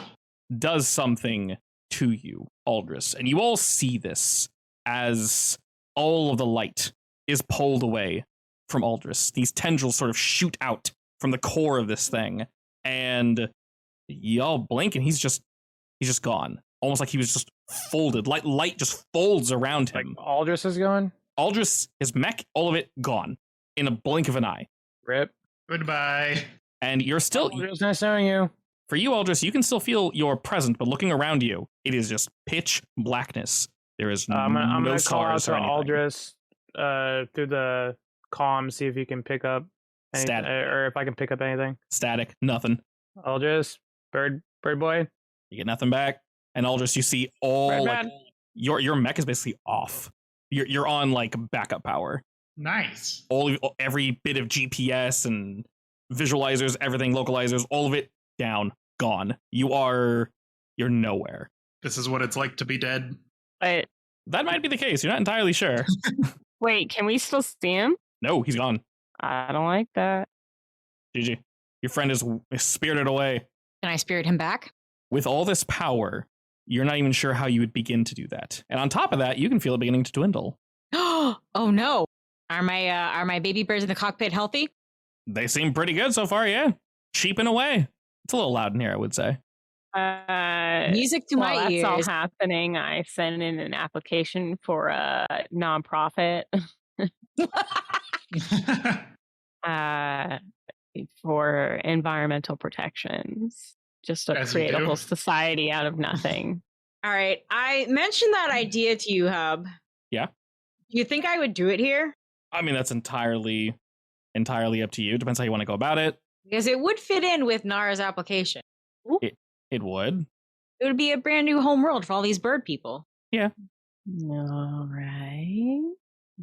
does something to you, Aldris, and you all see this as all of the light is pulled away from Aldris. These tendrils sort of shoot out from the core of this thing, and y'all blink, and he's just gone. Almost like he was just folded. Light just folds around him. Like Aldris is going? Aldris, his mech, all of it gone in a blink of an eye. Rip. Goodbye. And you're still, Aldris, nice knowing you. for you, Aldris, you can still feel you're present, but looking around you, it is just pitch blackness. There is I'm no gonna call out stars to or anything. Aldris through the comm, see if he can pick up anything, Static. or if I can pick up anything. Static, nothing. Aldris, bird boy. You get nothing back. And Aldris, you see all Bird like, man. your mech is basically off. You're on like backup power. Nice. Every bit of GPS and visualizers, everything, localizers, all of it down, gone. You're nowhere. This is what it's like to be dead. But That might be the case. You're not entirely sure. wait, can we still see him? No, he's gone. I don't like that. GG. Your friend is spirited away. Can I spirit him back? With all this power, you're not even sure how you would begin to do that. And on top of that, you can feel it beginning to dwindle. Oh no. Are my baby birds in the cockpit healthy? They seem pretty good so far, yeah. Cheaping away. It's a little loud in here, I would say. Music to While my that's all ears. happening, I sent in an application for a nonprofit for environmental protections, just to As you create a do. whole society out of nothing. All right. I mentioned that idea to you, Hub. Yeah? Do you think I would do it here? I mean, that's entirely up to you. Depends how you want to go about it. Because it would fit in with Nara's application. It would. It would be a brand new home world for all these bird people. All right.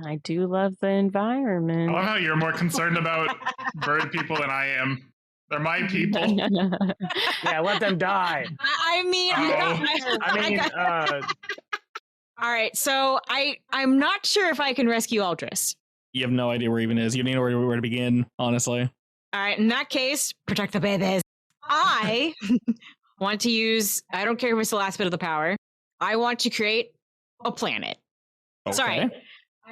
I do love the I environment. love how you're more concerned about bird people than I am. They're my people. Yeah, let them die. I mean, all right. So I'm not sure if I can rescue Aldris. You have no idea where he even is. You don't know where to begin, honestly. All right. In that case, protect the babies. I want to use, I don't care if it's the last bit of the power. I want to create a planet. Okay. Sorry.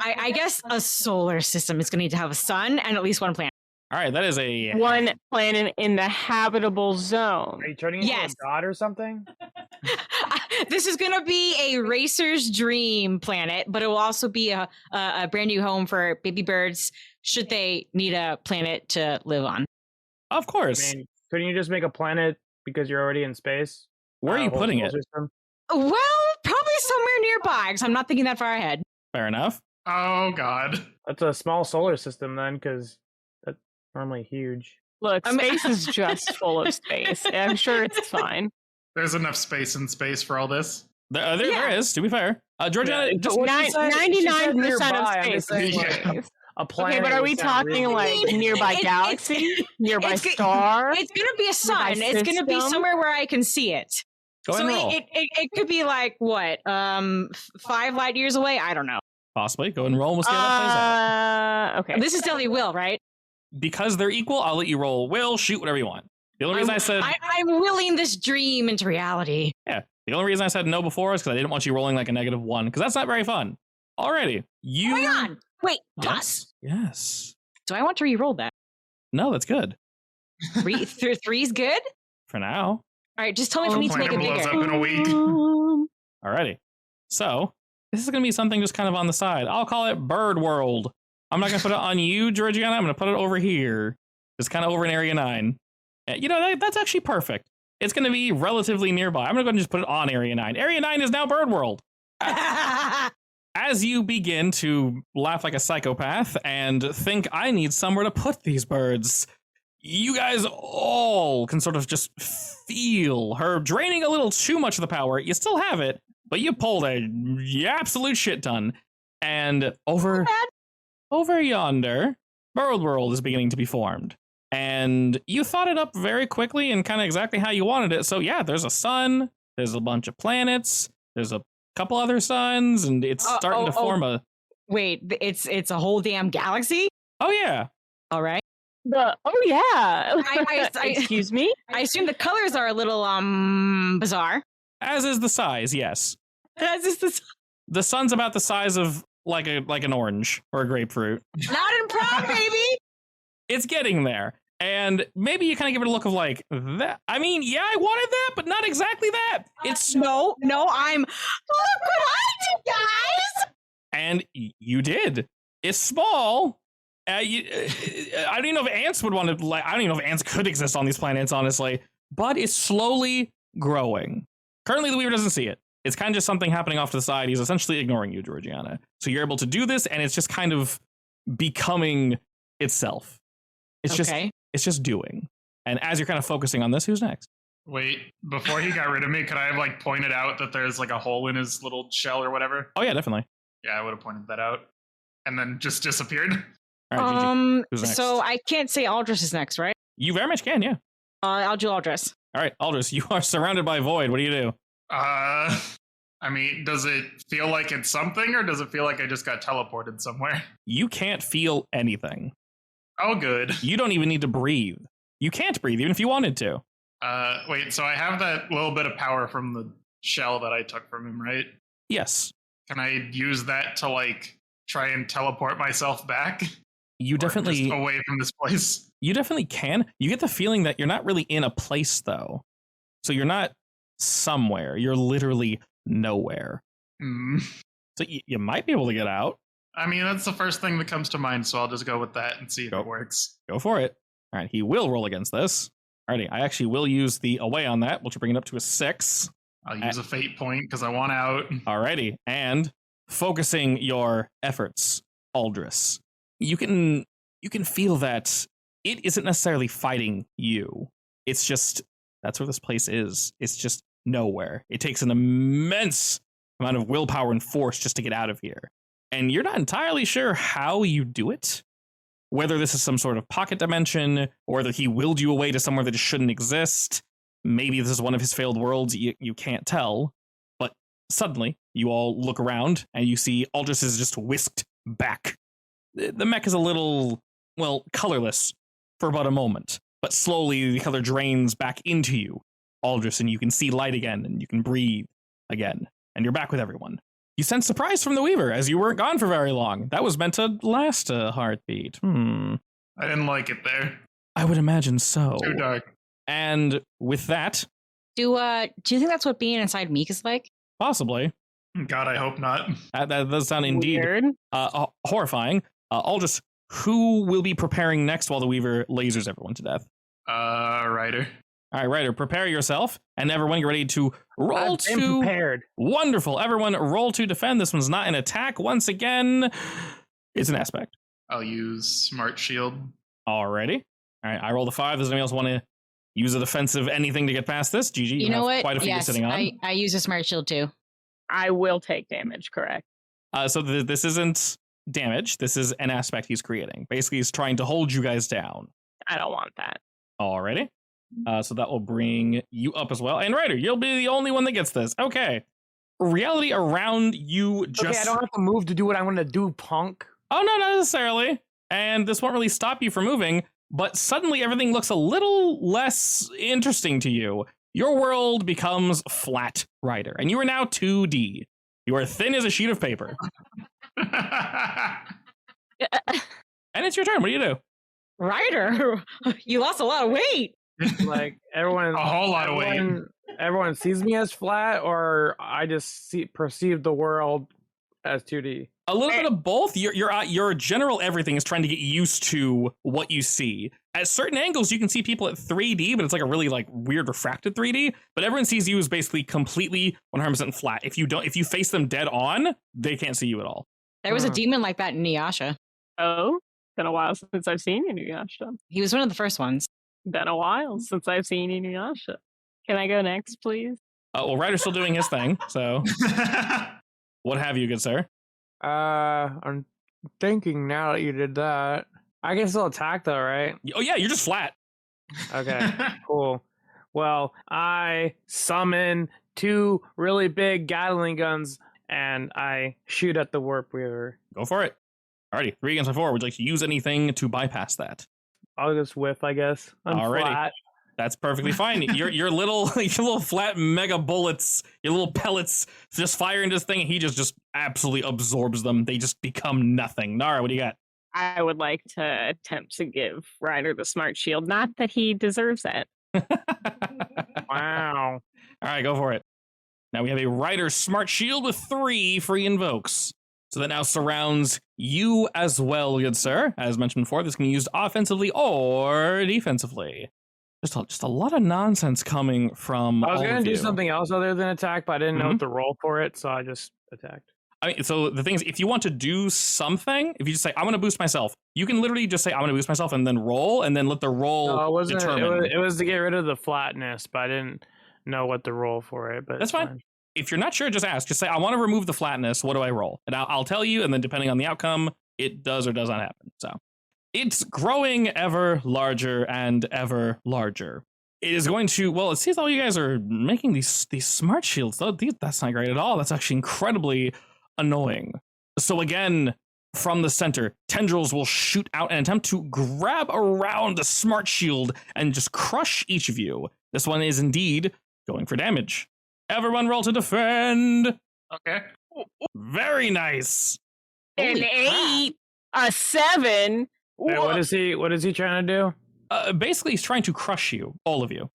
I guess a solar system is going to need to have a sun and at least one planet. All right, that is a... One planet in the habitable zone. Are you turning into Yes. a god or something? This is going to be a racer's dream planet, but it will also be a brand new home for baby birds should they need a planet to live on. Of I course. mean, couldn't you just make a planet because you're already in space? Where are you Whole putting solar it? system? Well, probably somewhere nearby because I'm not thinking that far ahead. Fair enough. Oh god. That's a small solar system then, because normally huge. Look, space is just full of space. I'm sure it's fine. There's enough space in space for all this. There is, to be fair. Georgiana, Yeah, just but what she said- she said 99% nearby, of I'm just space. saying, Yeah. like, a planet. Okay, but are we would sound talking really- like nearby galaxy, nearby it's- star? It's gonna be a sun. It's gonna be system? somewhere where I can see it. go ahead So and roll. it could be like what 5 light years away. I don't know. Possibly. Go ahead and roll. We'll see how that plays out. Okay. This is definitely will, right? Because they're equal, I'll let you roll will, shoot, whatever you want. The only reason I said I'm willing this dream into reality. the only reason I said no before is because I didn't want you rolling like a -1, because that's not very fun. Alrighty. You Hang on. Wait, plus. Yes. Do I want to re-roll that? No, that's good. Three's good? For now. All right, just tell me if we need to make Planet it blows bigger. up in a week. Alrighty. So this is gonna be something just kind of on the side. I'll call it Bird World. I'm not gonna put it on you, Georgiana. I'm gonna put it over here. It's kind of over in Area 9. You know, that's actually perfect. It's gonna be relatively nearby. I'm gonna go ahead and just put it on Area 9. Area 9 is now Bird World. As you begin to laugh like a psychopath and think, I need somewhere to put these birds, you guys all can sort of just feel her draining a little too much of the power. You still have it, but you pulled a absolute shit ton. And over yonder, Bird World is beginning to be formed. And you thought it up very quickly and kind of exactly how you wanted it. So yeah, there's a sun, there's a bunch of planets, there's a couple other suns, and it's starting to form a... Wait, it's a whole damn galaxy? Oh yeah. All right. Oh yeah. I- Excuse me. I assume the colors are a little bizarre. As is the size, yes. That's just the The sun's about the size of like an orange or a grapefruit. not in prom, baby. It's getting there. And maybe you kind of give it a look of like that. I mean, yeah, I wanted that, but not exactly that. It's No, I'm. Look what I did, guys. and you did. It's small. I don't even know if ants would want to. Like, I don't even know if ants could exist on these planets, honestly. But it's slowly growing. Currently, the Weaver doesn't see it. It's kind of just something happening off to the side. He's essentially ignoring you, Georgiana. So you're able to do this, and it's just kind of becoming itself. It's just doing. And as you're kind of focusing on this, who's next? Wait, before he got rid of me, could I have like pointed out that there's like a hole in his little shell or whatever? Oh yeah, definitely. Yeah, I would have pointed that out. And then just disappeared. All right, Gigi. Who's next? So I can't say Aldris is next, right? You very much can, yeah. I'll do Aldris. All right, Aldous, you are surrounded by void. What do you do? I mean, does it feel like it's something, or does it feel like I just got teleported somewhere? You can't feel anything. Oh, good. You don't even need to breathe. You can't breathe, even if you wanted to. Wait, so I have that little bit of power from the shell that I took from him, right? Yes, Can I use that to like try and teleport myself back? you Or definitely just away from this place. you definitely can. You get the feeling that you're not really in a place though. So you're not somewhere. You're literally nowhere. Hmm. So you might be able to get out. I mean, that's the first thing that comes to mind, so I'll just go with that and see if Go. it works. Go for it. All right, he will roll against this. Alrighty, I actually will use the away on that, which will bring it up to a 6. I'll use a fate point because I want out. Alrighty, and focusing your efforts, Aldris, you can feel that it isn't necessarily fighting you. It's just that's where this place is. It's just nowhere. It takes an immense amount of willpower and force just to get out of here. And you're not entirely sure how you do it. Whether this is some sort of pocket dimension, or whether he willed you away to somewhere that just shouldn't exist. Maybe this is one of his failed worlds, you can't tell. But suddenly, you all look around, and you see Aldris is just whisked back. The mech is a little, well, colorless for about a moment. But slowly, the color drains back into you, Aldris, and you can see light again, and you can breathe again. And you're back with everyone. You sense surprise from the Weaver, as you weren't gone for very long. That was meant to last a heartbeat. I didn't like it there. I would imagine so. Too dark. And with that, Do you think that's what being inside Meek is like? possibly, God, I hope not. that does sound indeed Weird. horrifying. Aldris, who will be preparing next while the Weaver lasers everyone to death? Ryder. All right, Ryder, prepare yourself, and everyone get ready to roll I've been to... prepared. Wonderful. Everyone roll to defend. This one's not an attack. Once again, it's an aspect. I'll use Smart Shield. Alrighty. All right, I rolled a 5. Does anyone else want to use a defensive anything to get past this? GG, You know have what? quite a few Yes, sitting on. I use a smart shield too. I will take damage, correct? So this isn't damage. This is an aspect he's creating. Basically, he's trying to hold you guys down. I don't want that. Alrighty. So that will bring you up as well. And Ryder, you'll be the only one that gets this. Okay. Reality around you just... Okay, I don't have to move to do what I want to do, punk. Oh, no, not necessarily. And this won't really stop you from moving, but suddenly everything looks a little less interesting to you. Your world becomes flat, Ryder, and you are now 2D. You are thin as a sheet of paper. And it's your turn. What do you do? Ryder, you lost a lot of weight. Like everyone, A whole lot of weight. Everyone sees me as flat, or I just perceive the world as 2D. A little bit of both. Your general everything is trying to get used to what you see. At certain angles, you can see people at 3D, but it's like a really like weird refracted 3D. But everyone sees you as basically completely 100% flat. If you face them dead on, they can't see you at all. There was a demon like that in Niyasha. Oh, been a while since I've seen Inuyasha. He was one of the first ones. Been a while since I've seen Inuyasha. Can I go next, please? Well, Ryder's still doing his thing. So, what have you, good sir? I'm thinking now that you did that, I can still attack though, right? Oh yeah, you're just flat. Okay, cool. Well, I summon 2 really big Gatling guns and I shoot at the Warp Weaver. Go for it. Alrighty, 3 against my 4. Would you like to use anything to bypass that? I'll just whiff, I guess. I'm Alrighty. flat. That's perfectly fine. your little flat mega bullets, your little pellets just fire into this thing, and he just absolutely absorbs them. They just become nothing. Nara, what do you got? I would like to attempt to give Ryder the smart shield. Not that he deserves it. Wow. All right, go for it. Now we have a Ryder smart shield with 3 free invokes. So that now surrounds you as well, good sir. As mentioned before, this can be used offensively or defensively. Just a lot of nonsense coming from I was going going to to do something else other than attack, but I didn't know what to roll for it, so I just attacked. I mean, so the thing is, if you want to do something, if you just say, I'm going to boost myself, you can literally just say, I'm going to boost myself and then roll, and then let the roll No, it wasn't. determine. It was to get rid of the flatness, but I didn't know what to roll for it. But That's fine. If you're not sure, just ask. Just say, I want to remove the flatness. What do I roll? And I'll tell you, and then depending on the outcome, it does or does not happen. So it's growing ever larger and ever larger. It is going to, well, it seems all you guys are making these smart shields. That's not great at all. That's actually incredibly annoying. So again, from the center, tendrils will shoot out and attempt to grab around the smart shield and just crush each of you. This one is indeed going for damage. Everyone roll to defend. Okay. Very nice. An Holy crap. 8, a 7. Wait, what is he trying to do? Basically, he's trying to crush you, all of you.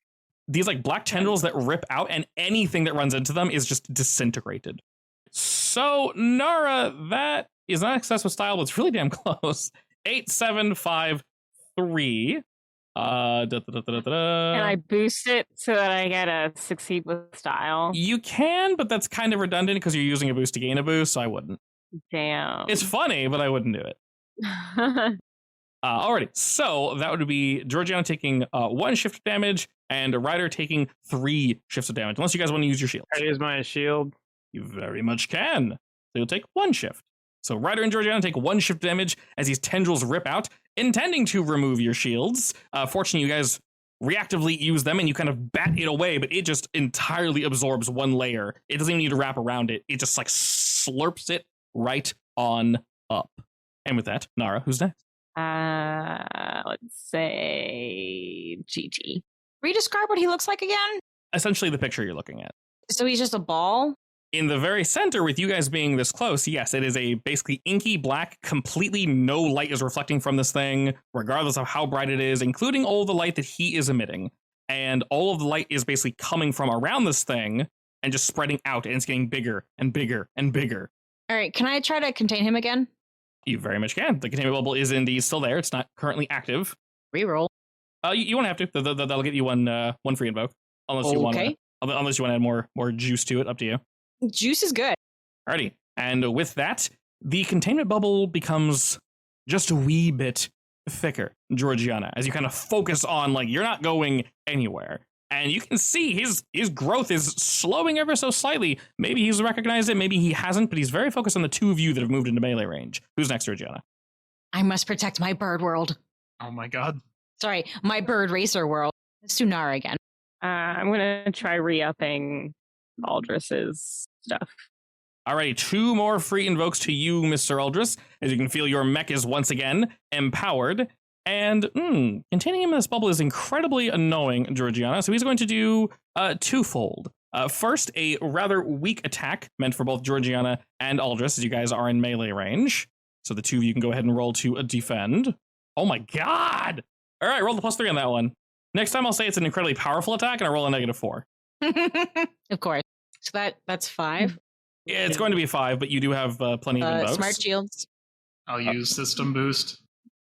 These like black tendrils that rip out, and anything that runs into them is just disintegrated. So, Nara, that is not excess with style, but it's really damn close. 8, 7, 5, 3. Can I boost it so that I get a succeed with style? You can, but that's kind of redundant because you're using a boost to gain a boost, so I wouldn't. Damn. It's funny, but I wouldn't do it. Alrighty, so that would be Georgiana taking 1 shift of damage and Ryder taking 3 shifts of damage, unless you guys want to use your shield. I use my shield. You very much can. So you'll take 1 shift. So Ryder and Georgiana take 1 shift damage as these tendrils rip out, intending to remove your shields. Fortunately, you guys reactively use them and you kind of bat it away, but it just entirely absorbs 1 layer. It doesn't even need to wrap around it. It just like slurps it right on up. And with that, Nara, who's next? Let's say GT. Redescribe what he looks like again. Essentially the picture you're looking at. So he's just a ball. In the very center, with you guys being this close, yes, it is a basically inky black, completely no light is reflecting from this thing, regardless of how bright it is, including all the light that he is emitting. And all of the light is basically coming from around this thing and just spreading out, and it's getting bigger and bigger and bigger. All right, can I try to contain him again? You very much can. The containment bubble is indeed still there. It's not currently active. Reroll. You won't have to. That'll get you one free invoke, unless you want to. Unless you want to add more juice to it. Up to you. Juice is good. Alrighty. And with that, the containment bubble becomes just a wee bit thicker, Georgiana, as you kind of focus on, like, you're not going anywhere. And you can see his growth is slowing ever so slightly. Maybe he's recognized it, maybe he hasn't, but he's very focused on the two of you that have moved into melee range. Who's next, Georgiana? I must protect my bird world. Oh my god. Sorry, my bird racer world. It's Sunara again. I'm gonna try re-upping Aldris's stuff. Alrighty, 2 more free invokes to you, Mr. Aldris, as you can feel your mech is once again empowered. And containing him in this bubble is incredibly annoying, Georgiana, so he's going to do twofold. First, a rather weak attack meant for both Georgiana and Aldris, as you guys are in melee range. So the two of you can go ahead and roll to defend. Oh my god! Alright, roll the +3 on that one. Next time I'll say it's an incredibly powerful attack, and I roll a -4. Of course. So that's 5. Yeah, it's going to be 5, but you do have plenty of invokes. Smart shields. I'll use system boost.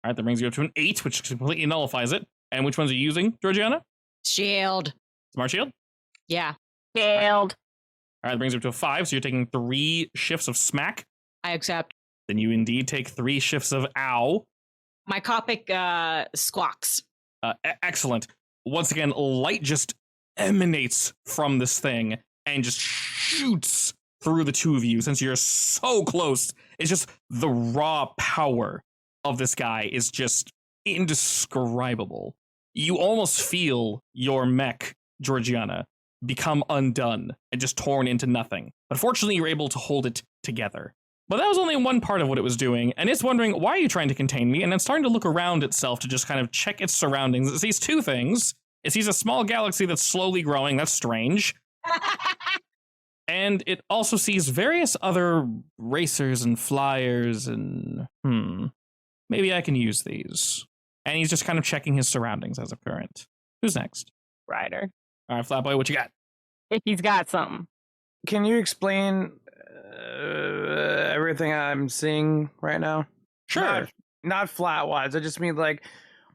All right, that brings you up to an 8, which completely nullifies it. And which ones are you using, Georgiana? Shield. Smart shield? Yeah, Failed. All right, that brings you up to a 5, so you're taking 3 shifts of smack. I accept. Then you indeed take 3 shifts of ow. My Copic squawks. Excellent. Once again, light just emanates from this thing and just shoots through the two of you since you're so close. It's just the raw power of this guy is just indescribable. You almost feel your mech, Georgiana, become undone and just torn into nothing. But fortunately, you're able to hold it together. But that was only one part of what it was doing, and it's wondering, why are you trying to contain me? And then starting to look around itself to just kind of check its surroundings. It sees 2 things. It sees a small galaxy that's slowly growing. That's strange. And it also sees various other racers and flyers and, maybe I can use these. And he's just kind of checking his surroundings as of current. Who's next? Ryder. All right, Flatboy, what you got? If he's got something. Can you explain everything I'm seeing right now? Sure. Not flat wise. I just mean like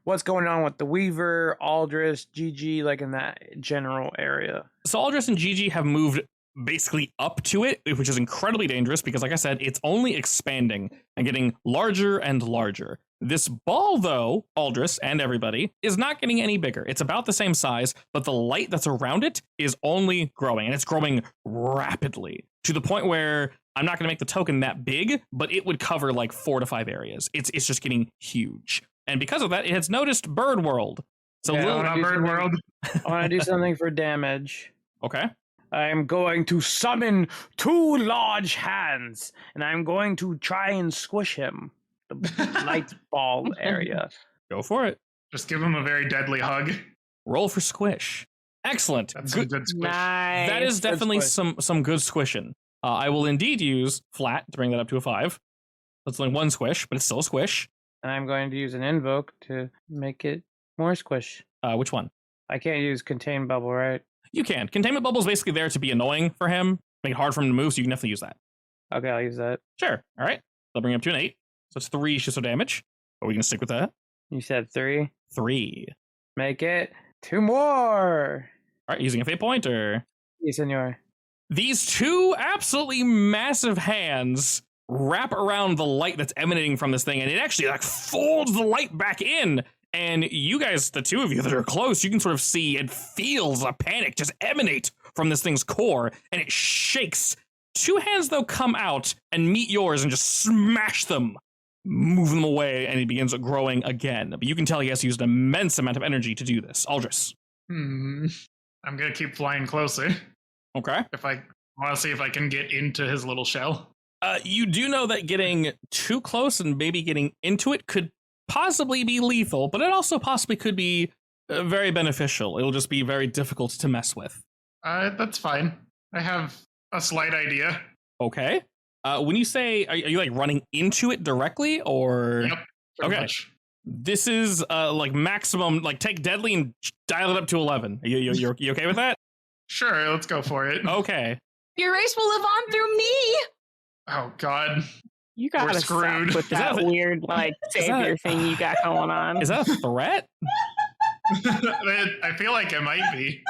what's going on with the Weaver, Aldris, GG, like in that general area. So Aldris and Gigi have moved basically up to it, which is incredibly dangerous because, like I said, it's only expanding and getting larger and larger. This ball, though, Aldris and everybody, is not getting any bigger. It's about the same size, but the light that's around it is only growing, and it's growing rapidly to the point where I'm not going to make the token that big, but it would cover like 4 to 5 areas. It's just getting huge. And because of that, it has noticed Bird World. So Yeah, Lil- Not Bird World. I want to do something for damage. okay. I'm going to summon 2 large hands, and I'm going to try and squish him. The light ball area. Go for it. Just give him a very deadly hug. Roll for squish. Excellent. That's some Good. good squish. Nice. That is Good definitely squish. some good squishing. I will indeed use flat to bring that up to a 5. That's only 1 squish, but it's still a squish. And I'm going to use an invoke to make it more squish. Which one? I can't use contain bubble, right? You can. Containment bubble is basically there to be annoying for him, make it hard for him to move, so you can definitely use that. Okay, I'll use that. Sure. All right. I'll bring it up to an 8. So it's 3 shifts of damage. Are we going to stick with that? You said 3. 3. Make it 2 more. All right. Using a fate point or... Yes, senor. These 2 absolutely massive hands wrap around the light that's emanating from this thing, and it actually like folds the light back in. And you guys, the 2 of you that are close, you can sort of see and feels a panic just emanate from this thing's core, and it shakes. 2 hands, though, come out and meet yours and just smash them, move them away, and it begins growing again. But you can tell he has used an immense amount of energy to do this. Aldris. I'm gonna keep flying closer. Okay. If I want to see if I can get into his little shell. You do know that getting too close and maybe getting into it could possibly be lethal, but it also possibly could be very beneficial. It'll just be very difficult to mess with. That's fine. I have a slight idea. Okay. When you say, are you like running into it directly or? Yep. pretty Okay. much. This is like maximum, like take deadly and dial it up to 11. You okay with that? Sure, let's go for it. Okay. Your race will live on through me. Oh God. You gotta We're screwed. stop with that that- weird like is that- savior thing you got going on. Is that a threat? I feel like it might be.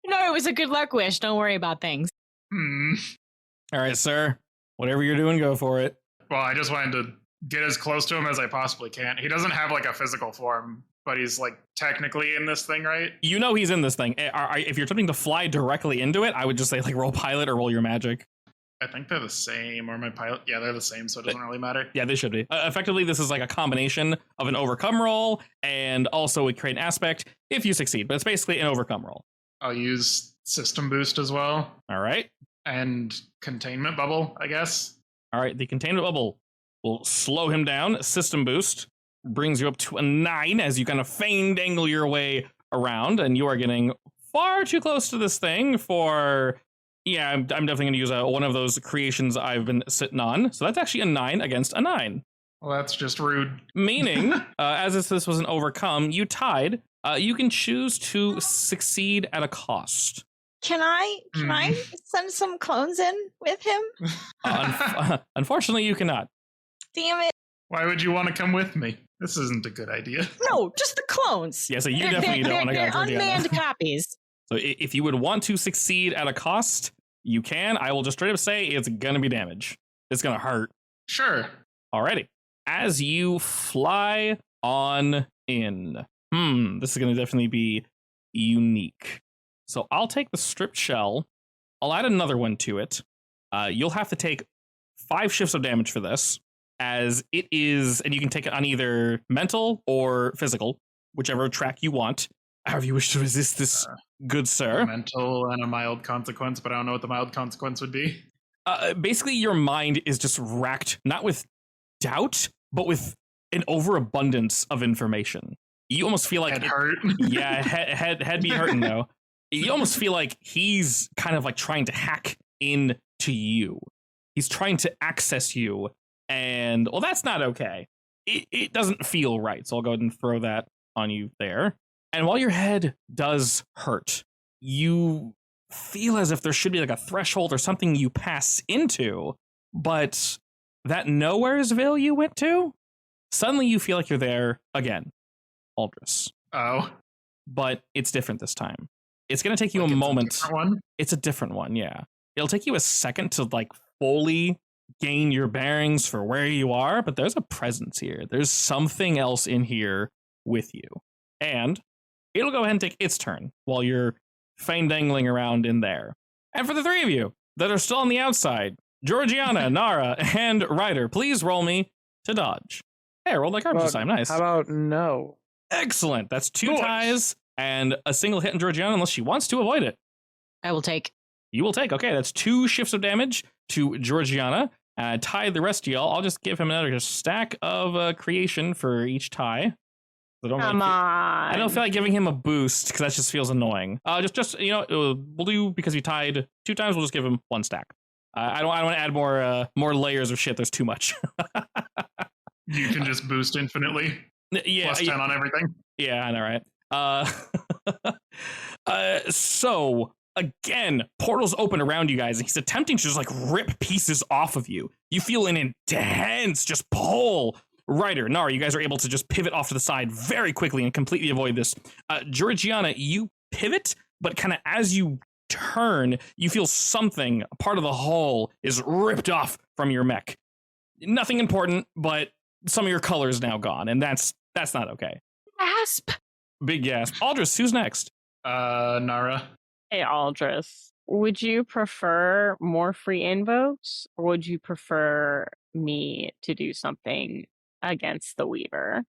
No, it was a good luck wish. Don't worry about things. All right, sir. Whatever you're doing, go for it. Well, I just wanted to get as close to him as I possibly can. He doesn't have like a physical form, but he's like technically in this thing, right? You know he's in this thing. If you're attempting to fly directly into it, I would just say like roll pilot or roll your magic. I think they're the same, or my pilot. Yeah, they're the same, so it doesn't really matter. Yeah, they should be. Effectively, this is like a combination of an overcome roll and also a create an aspect if you succeed, but it's basically an overcome roll. I'll use system boost as well. All right. And containment bubble, I guess. All right, the containment bubble will slow him down. System boost brings you up to a 9 as you kind of feign dangle your way around, and you are getting far too close to this thing for... Yeah, I'm definitely going to use one of those creations I've been sitting on. So that's actually a 9 against a 9. Well, that's just rude. Meaning, as if this was an overcome, you tied. You can choose to succeed at a cost. Can I send some clones in with him? Unfortunately, you cannot. Damn it. Why would you want to come with me? This isn't a good idea. No, just the clones. Yeah, so you definitely don't want to go. They're unmanned copies. So if you would want to succeed at a cost, you can. I will just straight up say it's going to be damage. It's going to hurt. Sure. Alrighty. As you fly on in. This is going to definitely be unique. So I'll take the stripped shell. I'll add another one to it. You'll have to take 5 shifts of damage for this, as it is, and you can take it on either mental or physical, whichever track you want. However you wish to resist this, good sir. Mental and a mild consequence, but I don't know what the mild consequence would be. Basically, your mind is just racked, not with doubt, but with an overabundance of information. You almost feel like... Head hurt? Yeah, head be hurting, though. You almost feel like he's kind of like trying to hack into you. He's trying to access you, and, well, that's not okay. It doesn't feel right, so I'll go ahead and throw that on you there. And while your head does hurt, you feel as if there should be like a threshold or something you pass into, but that Nowheresville you went to, suddenly you feel like you're there again, Aldris. Oh. But it's different this time. It's going to take you like a moment. A different one? It's a different one, yeah. It'll take you a second to like fully gain your bearings for where you are, but there's a presence here. There's something else in here with you. And it'll go ahead and take its turn while you're feign dangling around in there. And for the 3 of you that are still on the outside, Georgiana, Nara, and Ryder, please roll me to dodge. Hey, I rolled like garbage this time. Nice. How about no? Excellent. That's 2 ties and a single hit in Georgiana unless she wants to avoid it. I will take. You will take. Okay, that's 2 shifts of damage to Georgiana. Tie the rest of y'all. I'll just give him another stack of creation for each tie. Come on. I don't feel like giving him a boost because that just feels annoying. Just you know, we'll do, because he tied 2 times. We'll just give him 1 stack. I don't want to add more layers of shit. There's too much. You can just boost infinitely. Yeah, plus 10 on everything. Yeah, I know, right? So again, portals open around you guys, and he's attempting to just like rip pieces off of you. You feel an intense just pull. Ryder, Nara, you guys are able to just pivot off to the side very quickly and completely avoid this. Georgiana, you pivot, but kind of as you turn, you feel something, a part of the hull, is ripped off from your mech. Nothing important, but some of your color is now gone, and that's not okay. Gasp. Big gasp. Aldris, who's next? Nara. Hey, Aldris, would you prefer more free invokes, or would you prefer me to do something against the Weaver?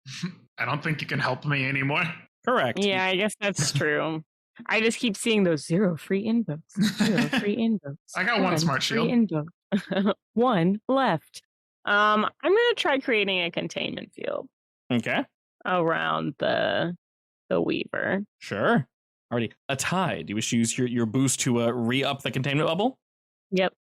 I don't think you can help me anymore. Correct. Yeah, I guess that's true. I just keep seeing those 0 free invokes. 0 free invokes. I got 1 smart shield. Free invoke. 1 left. I'm gonna try creating a containment field. Okay. Around the Weaver. Sure. Alrighty. A tie. Do you wish to use your boost to re-up the containment bubble? Yep.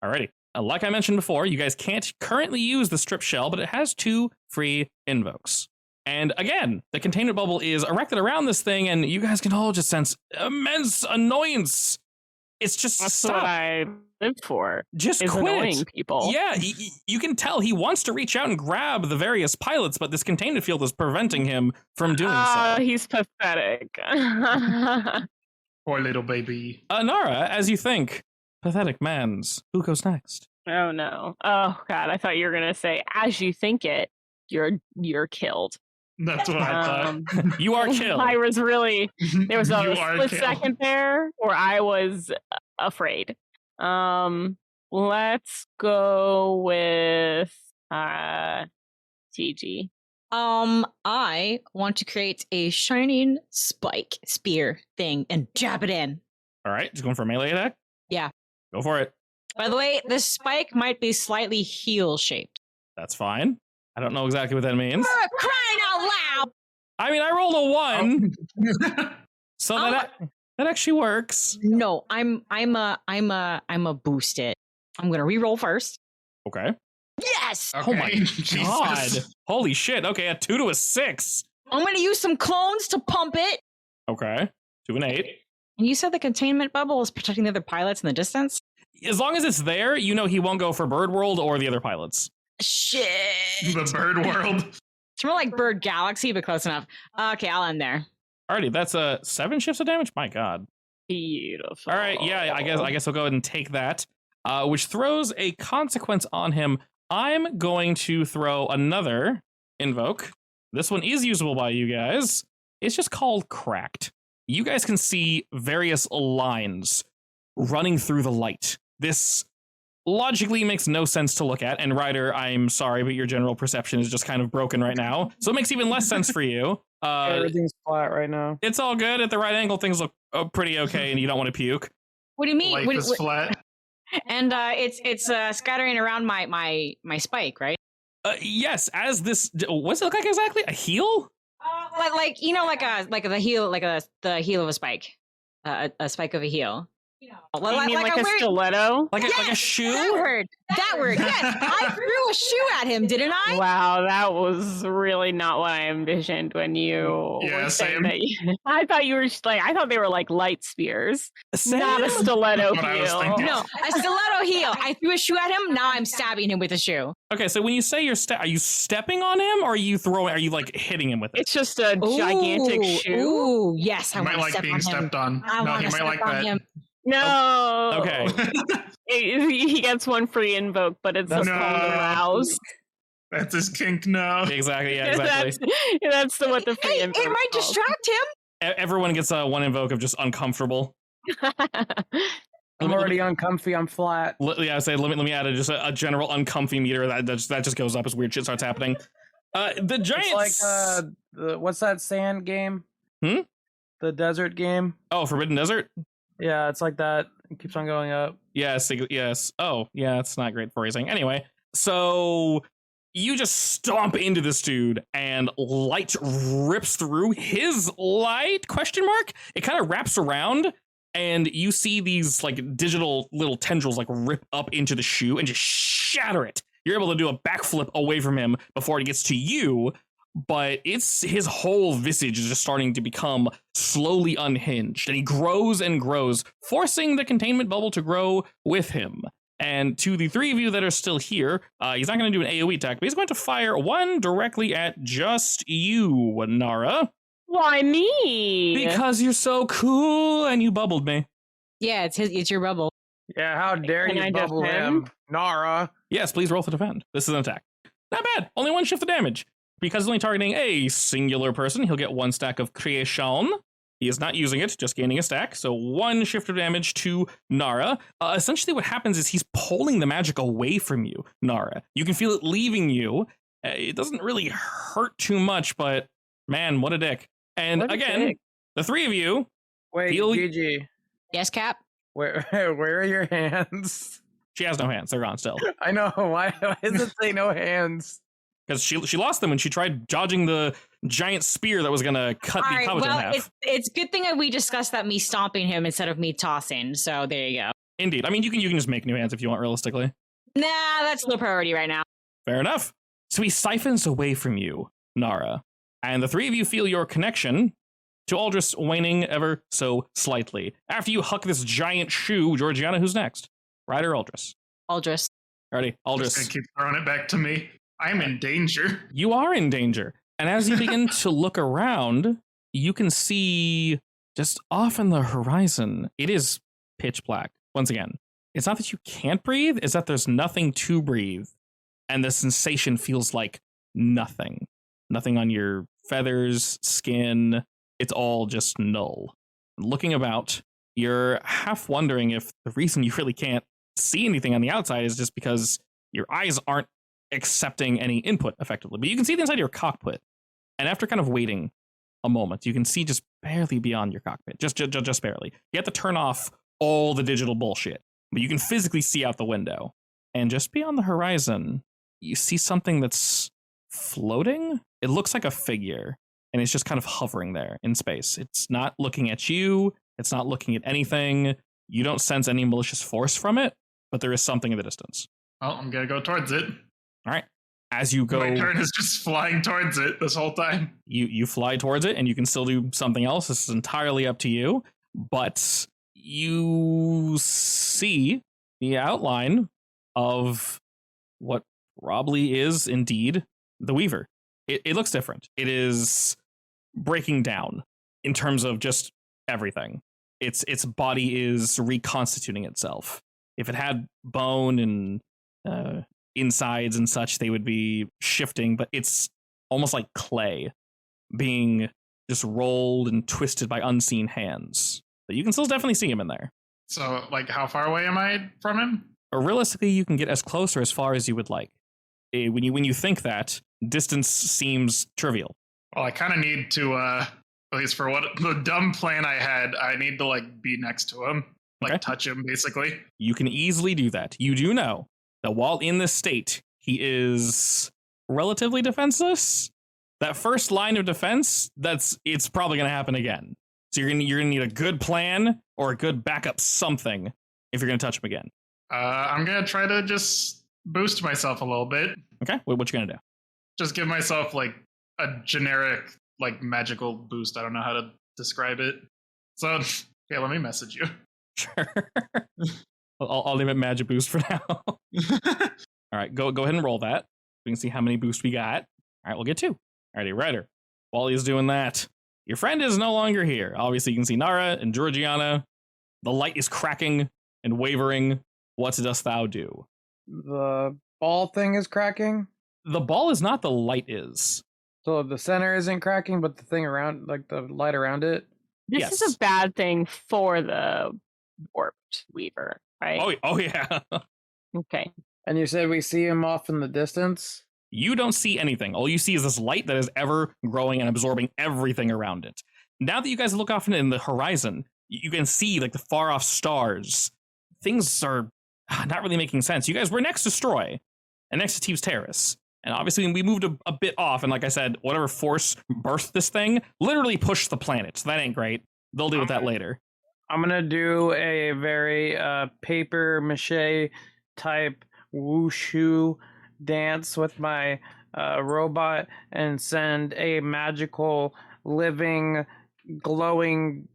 Alrighty. Like I mentioned before, you guys can't currently use the strip shell, but it has 2 free invokes. And again, the containment bubble is erected around this thing, and you guys can all just sense immense annoyance. It's just That's stop. what I live for. Just is quit. Annoying people. Yeah, you can tell he wants to reach out and grab the various pilots, but this containment field is preventing him from doing so. He's pathetic. Poor little baby. Nara, as you think, pathetic mans, who goes next? Oh no. Oh god, I thought you were gonna say as you think it, you're killed. That's what I thought. You are killed. I was really there was You a are split killed. second there where I was afraid. Let's go with TG. I want to create a shining spike spear thing and jab it in. All right, just going for a melee attack? Yeah. Go for it. By the way, the spike might be slightly heel shaped. That's fine. I don't know exactly what that means. Crying out loud! I mean, I rolled a 1, so that actually works. No, I'm a boost it. I'm gonna re-roll first. Okay. Yes! Oh my Jesus. god. Holy shit. Okay, a 2 to a 6. I'm gonna use some clones to pump it. Okay. 2 and 8. And you said the containment bubble is protecting the other pilots in the distance? As long as it's there, you know he won't go for Bird World or the other pilots. Shit. The bird world. It's more like Bird Galaxy, but close enough. Okay, I'll end there. Alrighty, that's 7 shifts of damage? My god. Beautiful. All right, yeah, I guess I'll go ahead and take that, which throws a consequence on him. I'm going to throw another invoke. This one is usable by you guys. It's just called Cracked. You guys can see various lines running through the light. This logically makes no sense to look at, and Ryder, I'm sorry, but your general perception is just kind of broken right now, so it makes even less sense for you. Everything's flat right now. It's all good. At the right angle, things look pretty okay, and you don't want to puke. What do you mean? Life is flat. And it's scattering around my spike, right? Yes, as this, what's it look like exactly? A heel? Like you know, like the heel, the heel of a spike, a spike of a heel. You mean like a stiletto? Like a shoe? That word. Yes, I threw a shoe at him, didn't I? Wow, that was really not what I envisioned when you were saying same. that. I thought you were just like, I thought they were like light spears, Same. not a stiletto That's what I was heel. thinking. No, a stiletto heel. I threw a shoe at him. Now I'm stabbing him with a shoe. Okay, so when you say are you stepping on him, or are you like hitting him with it? It's just a gigantic shoe. Ooh, yes, I He might want to like step being on him. stepped on. I No, want he to might step like on that. him. No. Okay. He gets one free invoke, but it's That's called no. arouse. That's his kink now. Exactly, yeah, exactly. That's what the free Hey, invoke it might is called. distract him. Everyone gets one invoke of just uncomfortable. I'm already uncomfy. I'm flat. Yeah, I say let me add just a general uncomfy meter that just goes up as weird shit starts happening. The giants. It's like what's that sand game? The desert game. Oh, Forbidden Desert. Yeah, it's like that. It keeps on going up. Yes. Oh, yeah, it's not great phrasing. Anyway, so you just stomp into this dude, and light rips through his light? Question mark. It kind of wraps around, and you see these like digital little tendrils like rip up into the shoe and just shatter it. You're able to do a backflip away from him before it gets to you, but it's his whole visage is just starting to become slowly unhinged, and he grows and grows, forcing the containment bubble to grow with him. And to the three of you that are still here, he's not going to do an AoE attack, but he's going to fire one directly at just you, Nara. Why me? Because you're so cool and you bubbled me. Yeah, it's your bubble. Yeah, how dare Can you I bubble defend? him, Nara? Yes, please roll to defend. This is an attack. Not bad. Only one shift of damage. Because he's only targeting a singular person, he'll get one stack of creation. He is not using it, just gaining a stack. So one shift of damage to Nara. Essentially what happens is he's pulling the magic away from you, Nara. You can feel it leaving you. It doesn't really hurt too much, but man, what a dick. And What a again, dick. the three of you, Wait, Feel- Gigi, Yes, Cap. where are your hands? she has no hands. They're gone still. I know. Why does it say no hands? Because she lost them when she tried dodging the giant spear that was going to cut All the right, Coveton in well, half. it's good thing that we discussed that me stomping him instead of me tossing. So there you go. Indeed. I mean, you can just make new hands if you want, realistically. Nah, that's low priority right now. Fair enough. So he siphons away from you, Nara, and the three of you feel your connection to Aldris waning ever so slightly. After you huck this giant shoe, Georgiana, who's next? Ryder, Aldris. Aldris. Alrighty, Just gonna Aldris. keep throwing it back to me. I'm in danger. You are in danger. And as you begin to look around, you can see just off in the horizon, it is pitch black. Once again, it's not that you can't breathe, it's that there's nothing to breathe. And the sensation feels like nothing. Nothing on your feathers, skin. It's all just null. Looking about, you're half wondering if the reason you really can't see anything on the outside is just because your eyes aren't accepting any input effectively. But you can see the inside of your cockpit. And after kind of waiting a moment, you can see just barely beyond your cockpit. Just barely. You have to turn off all the digital bullshit. But you can physically see out the window. And just beyond the horizon, you see something that's floating. It looks like a figure. And it's just kind of hovering there in space. It's not looking at you. It's not looking at anything. You don't sense any malicious force from it. But there is something in the distance. Well, I'm going to go towards it. All right. As you go, my turn is just flying towards it this whole time. You fly towards it, and you can still do something else. This is entirely up to you. But you see the outline of what probably is indeed the Weaver. It looks different. It is breaking down in terms of just everything. Its body is reconstituting itself. If it had bone and insides and such, they would be shifting, but it's almost like clay being just rolled and twisted by unseen hands. But you can still definitely see him in there. So, like, how far away am I from him? Or realistically, you can get as close or as far as you would like. When you think that, distance seems trivial. Well, I kind of need to, at least for what the dumb plan I had, I need to, like, be next to him. Like, Okay. touch him, basically. You can easily do that. You do know that while in this state, he is relatively defenseless. That first line of defense, it's probably going to happen again. So you're gonna need a good plan or a good backup something if you're going to touch him again. I'm going to try to just boost myself a little bit. Okay, what you going to do? Just give myself, like, a generic, like, magical boost. I don't know how to describe it. So, okay, let me message you. Sure. I'll leave it magic boost for now. All right, go ahead and roll that. We can see how many boosts we got. All right, we'll get 2. Alrighty, Ryder. While he's doing that, your friend is no longer here. Obviously, you can see Nara and Georgiana. The light is cracking and wavering. What dost thou do? The ball thing is cracking. The ball is not, the light is. So the center isn't cracking, but the thing around, like the light around it. This Yes. is a bad thing for the warped Weaver, right? Oh yeah. Okay. And you said we see him off in the distance. You don't see anything. All you see is this light that is ever growing and absorbing everything around it. Now that you guys look off in the horizon, you can see like the far off stars. Things are not really making sense. You guys were next to Stroy and next to Teeb's Terrace. And obviously we moved a bit off. And like I said, whatever force birthed this thing literally pushed the planet. So that ain't great. They'll deal with that later. I'm gonna do a very paper mache type wushu dance with my robot and send a magical living glowing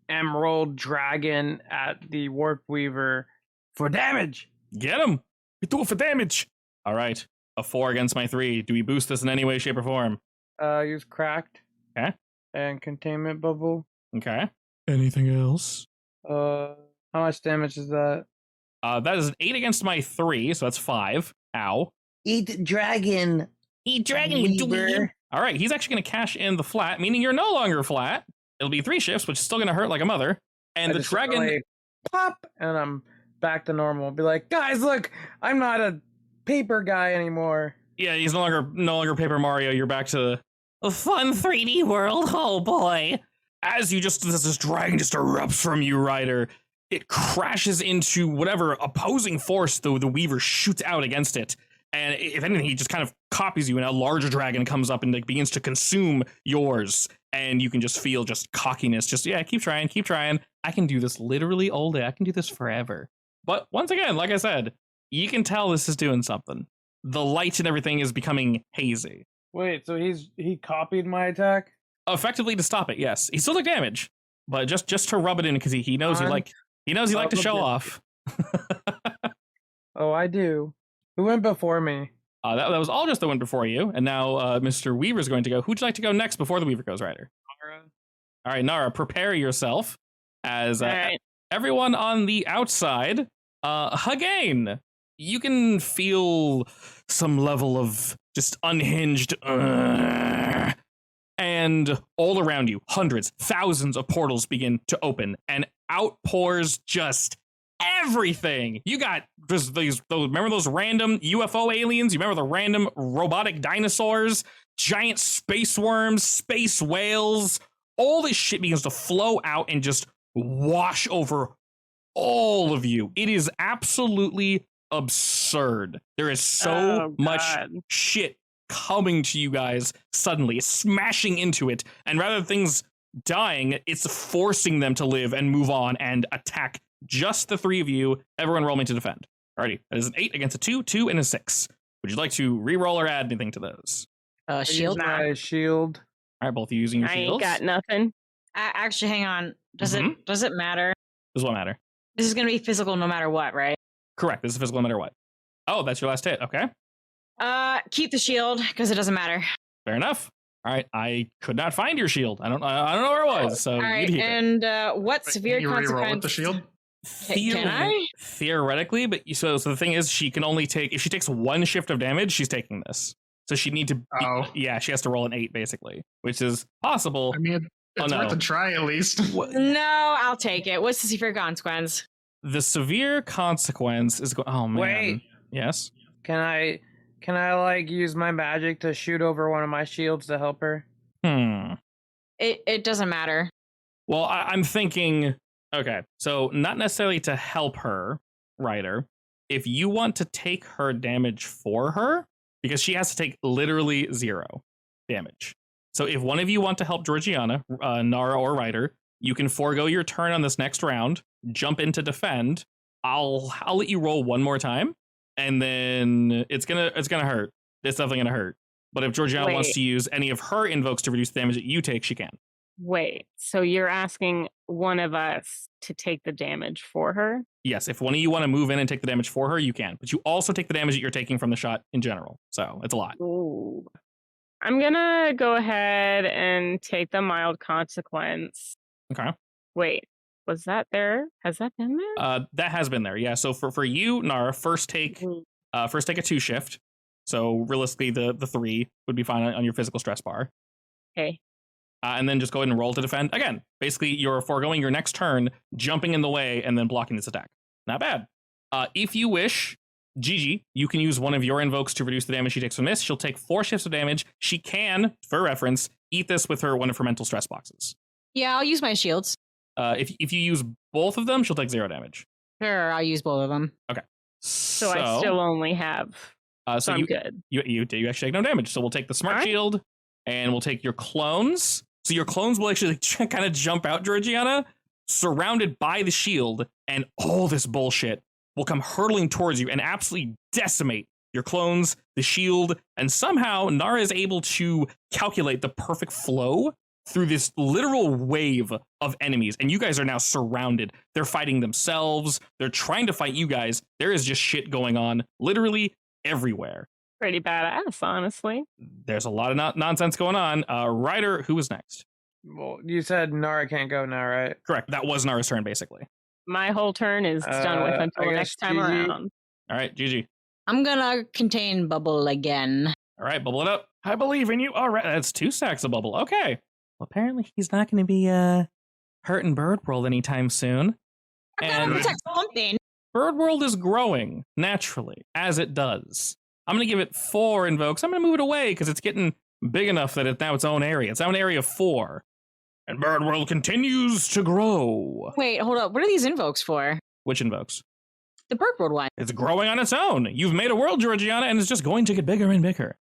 emerald dragon at the warp weaver for damage. Get him. We do it for damage. All right. A 4 against my 3. Do we boost this in any way, shape, or form? Use cracked. Okay. And containment bubble. Okay. Anything else? How much damage is that? That is an 8 against my 3, so that's 5. Ow. Eat dragon. Eat dragon, you dweeb. All right, he's actually going to cash in the flat, meaning you're no longer flat. It'll be 3 shifts, which is still going to hurt like a mother. And the dragon... Really pop! And I'm back to normal. Be like, guys, look! I'm not a paper guy anymore. Yeah, he's no longer Paper Mario. You're back to a fun 3D world. Oh, boy. As this dragon just erupts from you, Ryder, it crashes into whatever opposing force the Weaver shoots out against it. And if anything, he just kind of copies you, and a larger dragon comes up and like begins to consume yours. And you can just feel just cockiness. Just, yeah, keep trying. I can do this literally all day. I can do this forever. But once again, like I said, you can tell this is doing something. The light and everything is becoming hazy. Wait, so he copied my attack? Effectively to stop it, yes. He still took damage, but just to rub it in because he knows you like to show off. Oh, I do. Who went before me? That was all just the one before you, and now Mr. Weaver's going to go. Who'd you like to go next before the Weaver goes, Ryder? Nara. All right, Nara, prepare yourself as All right. everyone on the outside Again, you can feel some level of just unhinged, and all around you, hundreds, thousands of portals begin to open, and outpours just everything. You got just those remember those random UFO aliens? You remember the random robotic dinosaurs, giant space worms, space whales? All this shit begins to flow out and just wash over all of you. It is absolutely absurd. There is so much shit coming to you guys suddenly, smashing into it, and rather than things dying, it's forcing them to live and move on and attack just the three of you. Everyone roll me to defend. Alrighty, that is an 8 against a 2, 2, and a 6. Would you like to re-roll or add anything to those? Shield. Shield. Alright, both of you using your I shields. ain't got nothing. Actually, hang on. Does it matter? Does what matter? This is going to be physical no matter what, right? Correct. This is physical no matter what. Oh, that's your last hit. Okay. Keep the shield because it doesn't matter. Fair enough. All right. I could not find your shield. I don't know where it was. So all right. you And what severe Can you re-roll consequence? with the shield? Can I? Theoretically, but so the thing is, she can only take if she takes one shift of damage. She's taking this, so she need to. Yeah, she has to roll an 8 basically, which is possible. I mean, it's worth a try at least. No, I'll take it. What's the severe consequence? The severe consequence is going. Oh man. Wait. Yes. Can I like use my magic to shoot over one of my shields to help her? It doesn't matter. Well, I'm thinking. Okay, so not necessarily to help her, Ryder. If you want to take her damage for her, because she has to take literally 0 damage. So if one of you want to help Georgiana, Nara, or Ryder, you can forego your turn on this next round, jump in to defend. I'll let you roll one more time, and then it's gonna hurt. It's definitely gonna hurt. But if Georgiana wants to use any of her invokes to reduce the damage that you take, she can. Wait, so you're asking one of us to take the damage for her? Yes, if one of you want to move in and take the damage for her, you can. But you also take the damage that you're taking from the shot in general. So it's a lot. Ooh. I'm gonna go ahead and take the mild consequence. Okay. Wait, was that there? Has that been there? That has been there. Yeah. So for you, Nara, first take a 2 shift. So realistically, the 3 would be fine on your physical stress bar. Okay. And then just go ahead and roll to defend. Again, basically, you're foregoing your next turn, jumping in the way, and then blocking this attack. Not bad. If you wish, Gigi, you can use one of your invokes to reduce the damage she takes from this. She'll take 4 shifts of damage. She can, for reference, eat this with one of her mental stress boxes. Yeah, I'll use my shields. If you use both of them, she'll take 0 damage. Sure, I'll use both of them. Okay. So I still only have. So I'm good. You actually take no damage. So we'll take the smart shield, and we'll take your clones. So your clones will actually kind of jump out, Georgiana, surrounded by the shield, and all this bullshit will come hurtling towards you and absolutely decimate your clones, the shield, and somehow Nara is able to calculate the perfect flow through this literal wave of enemies, and you guys are now surrounded. They're fighting themselves. They're trying to fight you guys. There is just shit going on literally everywhere. Pretty badass, honestly. There's a lot of nonsense going on. Ryder, who was next? Well, you said Nara can't go now, right? Correct. That was Nara's turn, basically. My whole turn is done with until next time Gigi. around. All right, Gigi. I'm gonna contain bubble again. All right, bubble it up. I believe in you. All right, that's 2 stacks of bubble. Okay. Well, apparently he's not going to be hurting Bird World anytime soon. I gotta protect something. Bird World is growing naturally, as it does. I'm going to give it 4 invokes. I'm going to move it away because it's getting big enough that it's now its own area. It's now an area of 4. And Bird World continues to grow. Wait, hold up. What are these invokes for? Which invokes? The Bird World one. It's growing on its own. You've made a world, Georgiana, and it's just going to get bigger and bigger.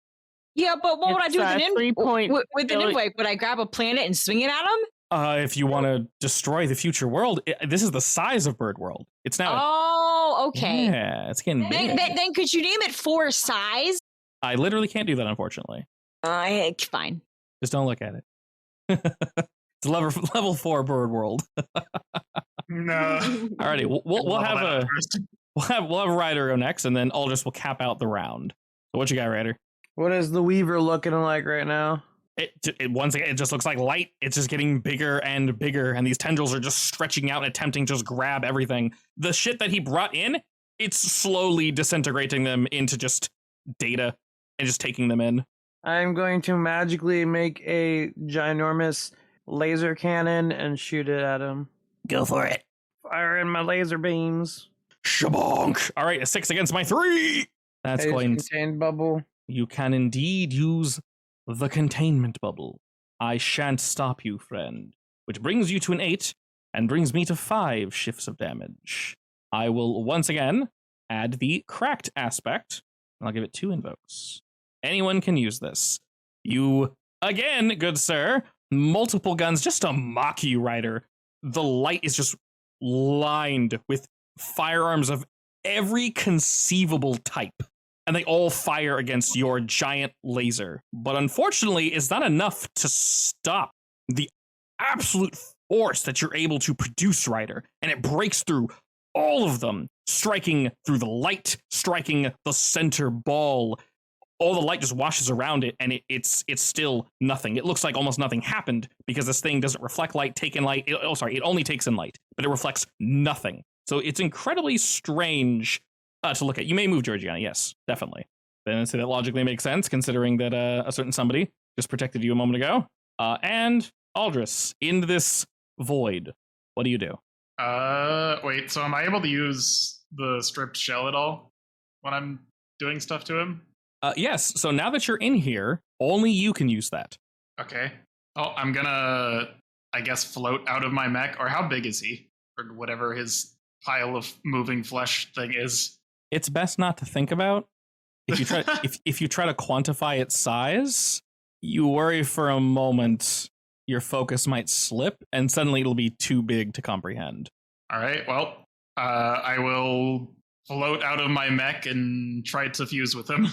Yeah, but what would I do with an invoke? With an billion- invoke, would I grab a planet and swing it at him? If you want to destroy the future world, this is the size of Bird World. It's now. Oh, okay. Yeah, it's getting big. Then could you name it for size? I literally can't do that, unfortunately. Fine. Just don't look at it. It's level 4 Bird World. No. Alrighty, we'll have Ryder go next, and then Aldous will cap out the round. So what you got, Ryder? What is the Weaver looking like right now? It once again, it just looks like light. It's just getting bigger and bigger, and these tendrils are just stretching out and attempting to just grab everything. The shit that he brought in, it's slowly disintegrating them into just data and just taking them in. I'm going to magically make a ginormous laser cannon and shoot it at him. Go for it. Fire in my laser beams. Shabonk. All right, a 6 against my 3. That's going. Contained bubble. You can indeed use the containment bubble. I shan't stop you, friend. Which brings you to an 8 and brings me to 5 shifts of damage. I will once again add the cracked aspect. I'll give it 2 invokes. Anyone can use this. You, again, good sir, multiple guns just to mock you, Ryder. The light is just lined with firearms of every conceivable type, and they all fire against your giant laser. But unfortunately, it's not enough to stop the absolute force that you're able to produce, Ryder, and it breaks through all of them, striking through the light, striking the center ball. All the light just washes around it, and it's still nothing. It looks like almost nothing happened because this thing doesn't reflect light, take in light. It only takes in light, but it reflects nothing. So it's incredibly strange to look at. You may move, Georgiana. Yes, definitely. Then so that logically makes sense, considering that a certain somebody just protected you a moment ago. And Aldris, in this void, what do you do? Wait, so am I able to use the stripped shell at all when I'm doing stuff to him? Yes, so now that you're in here, only you can use that. Okay. Oh, I'm gonna, I guess, float out of my mech, or how big is he? Or whatever his pile of moving flesh thing is. It's best not to think about. If you try if you try to quantify its size, you worry for a moment your focus might slip, and suddenly it'll be too big to comprehend. All right, well, I will float out of my mech and try to fuse with him.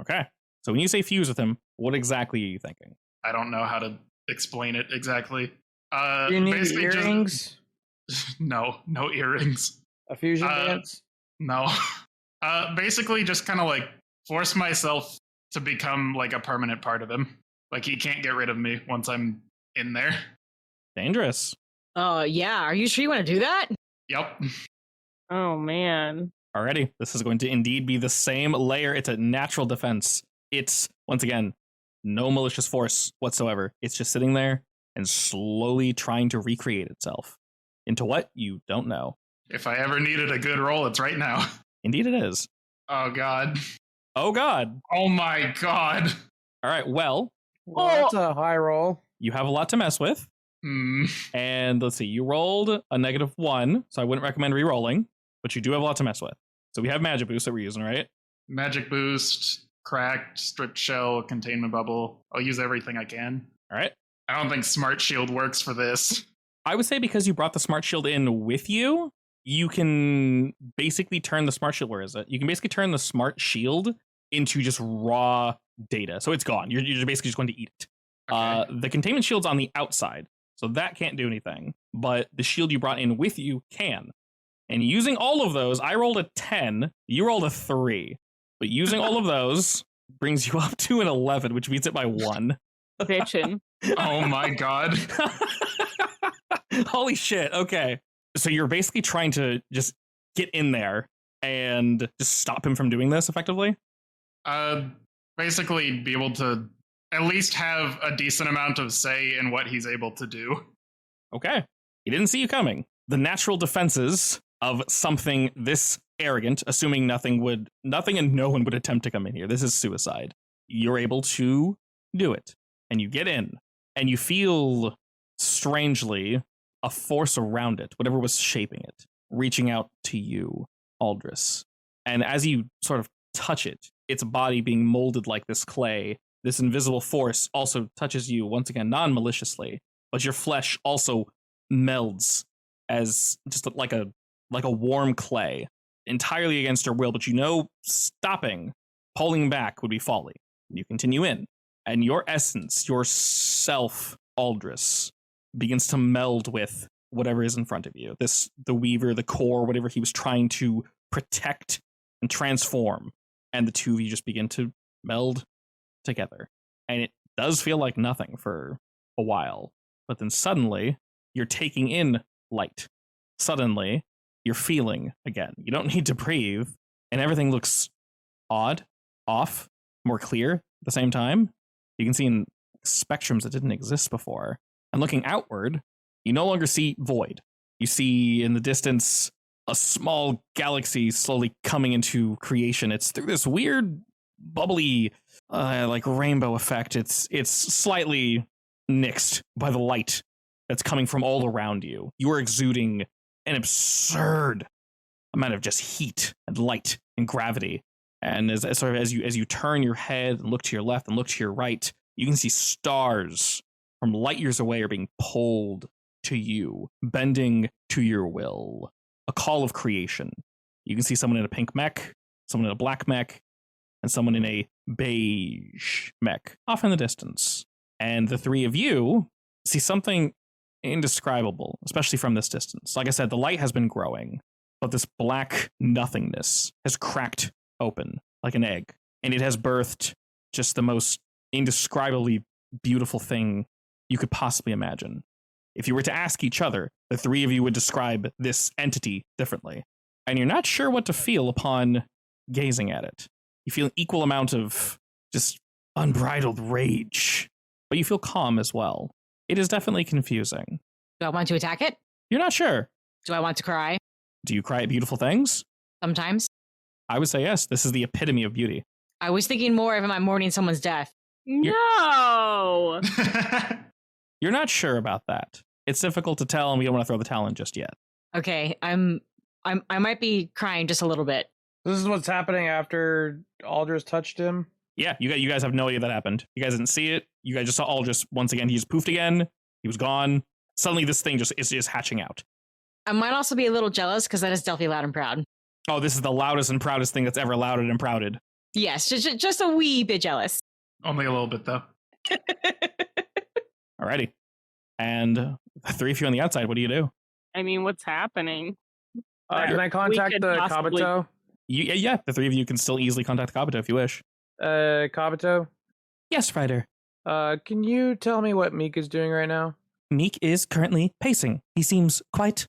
Okay. So when you say fuse with him, what exactly are you thinking? I don't know how to explain it exactly. Do you need earrings? No earrings. A fusion dance? No. Basically just kind of like force myself to become like a permanent part of him. Like he can't get rid of me once I'm in there. Dangerous. Yeah. Are you sure you want to do that? Yep. Oh, man. Alrighty, this is going to indeed be the same layer. It's a natural defense. It's, once again, no malicious force whatsoever. It's just sitting there and slowly trying to recreate itself. Into what? You don't know. If I ever needed a good roll, it's right now. Indeed it is. Oh, God. Oh, God. Oh, my God. All right, well, That's a high roll. you have a lot to mess with. And let's see, you rolled a -1, so I wouldn't recommend re-rolling, but you do have a lot to mess with. So we have magic boost that we're using, right? Magic boost, cracked, stripped shell, containment bubble. I'll use everything I can. All right. I don't think smart shield works for this. I would say because you brought the smart shield in with you, you can basically turn the smart shield. Where is it? You can basically turn the smart shield into just raw data. So it's gone. You're basically just going to eat it. Okay. The containment shield's on the outside, so that can't do anything. But the shield you brought in with you can. And using all of those, I rolled a 10. You rolled a 3. But using all of those brings you up to an 11, which beats it by 1. Bitchin'. Oh my God. Holy shit. Okay. So you're basically trying to just get in there and just stop him from doing this effectively? Basically be able to at least have a decent amount of say in what he's able to do. Okay. He didn't see you coming. The natural defenses of something this arrogant, assuming nothing and no one would attempt to come in here. This is suicide. You're able to do it. And you get in. And you feel, strangely, a force around it, whatever was shaping it, reaching out to you, Aldris. And as you sort of touch it, its body being molded like this clay, this invisible force also touches you, once again, non-maliciously, but your flesh also melds as just like a warm clay, entirely against your will, but you know stopping, pulling back would be folly. You continue in, and your essence, your self, Aldris, begins to meld with whatever is in front of you. The Weaver, the core, whatever he was trying to protect and transform, and the two of you just begin to meld together. And it does feel like nothing for a while. But then suddenly, you're taking in light. Suddenly, you're feeling again. You don't need to breathe, and everything looks odd, off, more clear at the same time. You can see in spectrums that didn't exist before. And looking outward, you no longer see void. You see in the distance a small galaxy slowly coming into creation. It's through this weird, bubbly, like rainbow effect. It's slightly nixed by the light that's coming from all around you. You are exuding an absurd amount of just heat and light and gravity. And as you turn your head and look to your left and look to your right, you can see stars from light years away are being pulled to you, bending to your will. A call of creation. You can see someone in a pink mech, someone in a black mech, and someone in a beige mech off in the distance. And the three of you see something indescribable, especially from this distance. Like I said, the light has been growing, but this black nothingness has cracked open like an egg, and it has birthed just the most indescribably beautiful thing you could possibly imagine. If you were to ask each other, the three of you would describe this entity differently, and you're not sure what to feel upon gazing at it. You feel an equal amount of just unbridled rage, but you feel calm as well. It is definitely confusing. Do I want to attack it? You're not sure. Do I want to cry? Do you cry at beautiful things? Sometimes. I would say yes. This is the epitome of beauty. I was thinking more of am I mourning someone's death? No. You're not sure about that. It's difficult to tell, and we don't want to throw the towel in just yet. Okay, I might be crying just a little bit. This is what's happening after Aldris touched him. Yeah, you guys have no idea that happened. You guys didn't see it. You guys just saw Aldris once again. He just poofed again. He was gone. Suddenly, this thing is just hatching out. I might also be a little jealous because that is Delphi loud and proud. Oh, this is the loudest and proudest thing that's ever louded and prouded. Yes, just a wee bit jealous. Only a little bit, though. Alrighty. And the three of you on the outside, what do you do? I mean, what's happening? Can I contact could the possibly- Kabuto? Yeah, the three of you can still easily contact the Kabuto if you wish. Kabuto, Yes, Ryder. can you tell me what Meek is doing right now? Meek is currently pacing. He seems quite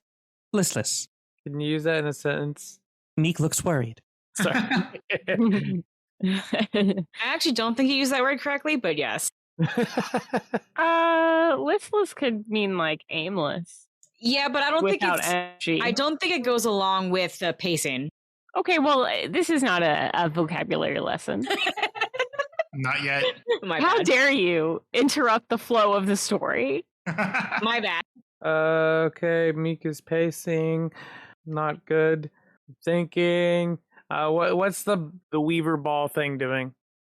listless. Can you use that in a sentence? Meek looks worried. Sorry. I actually don't think you used that word correctly, but yes. Listless could mean like aimless. Yeah, but I don't think Without it's. energy. I don't think it goes along with the pacing. Okay, well, this is not a vocabulary lesson. Not yet. My How bad. dare you interrupt the flow of the story? My bad. Okay, Meek is pacing. Not good. Thinking. What's the Weaver ball thing doing?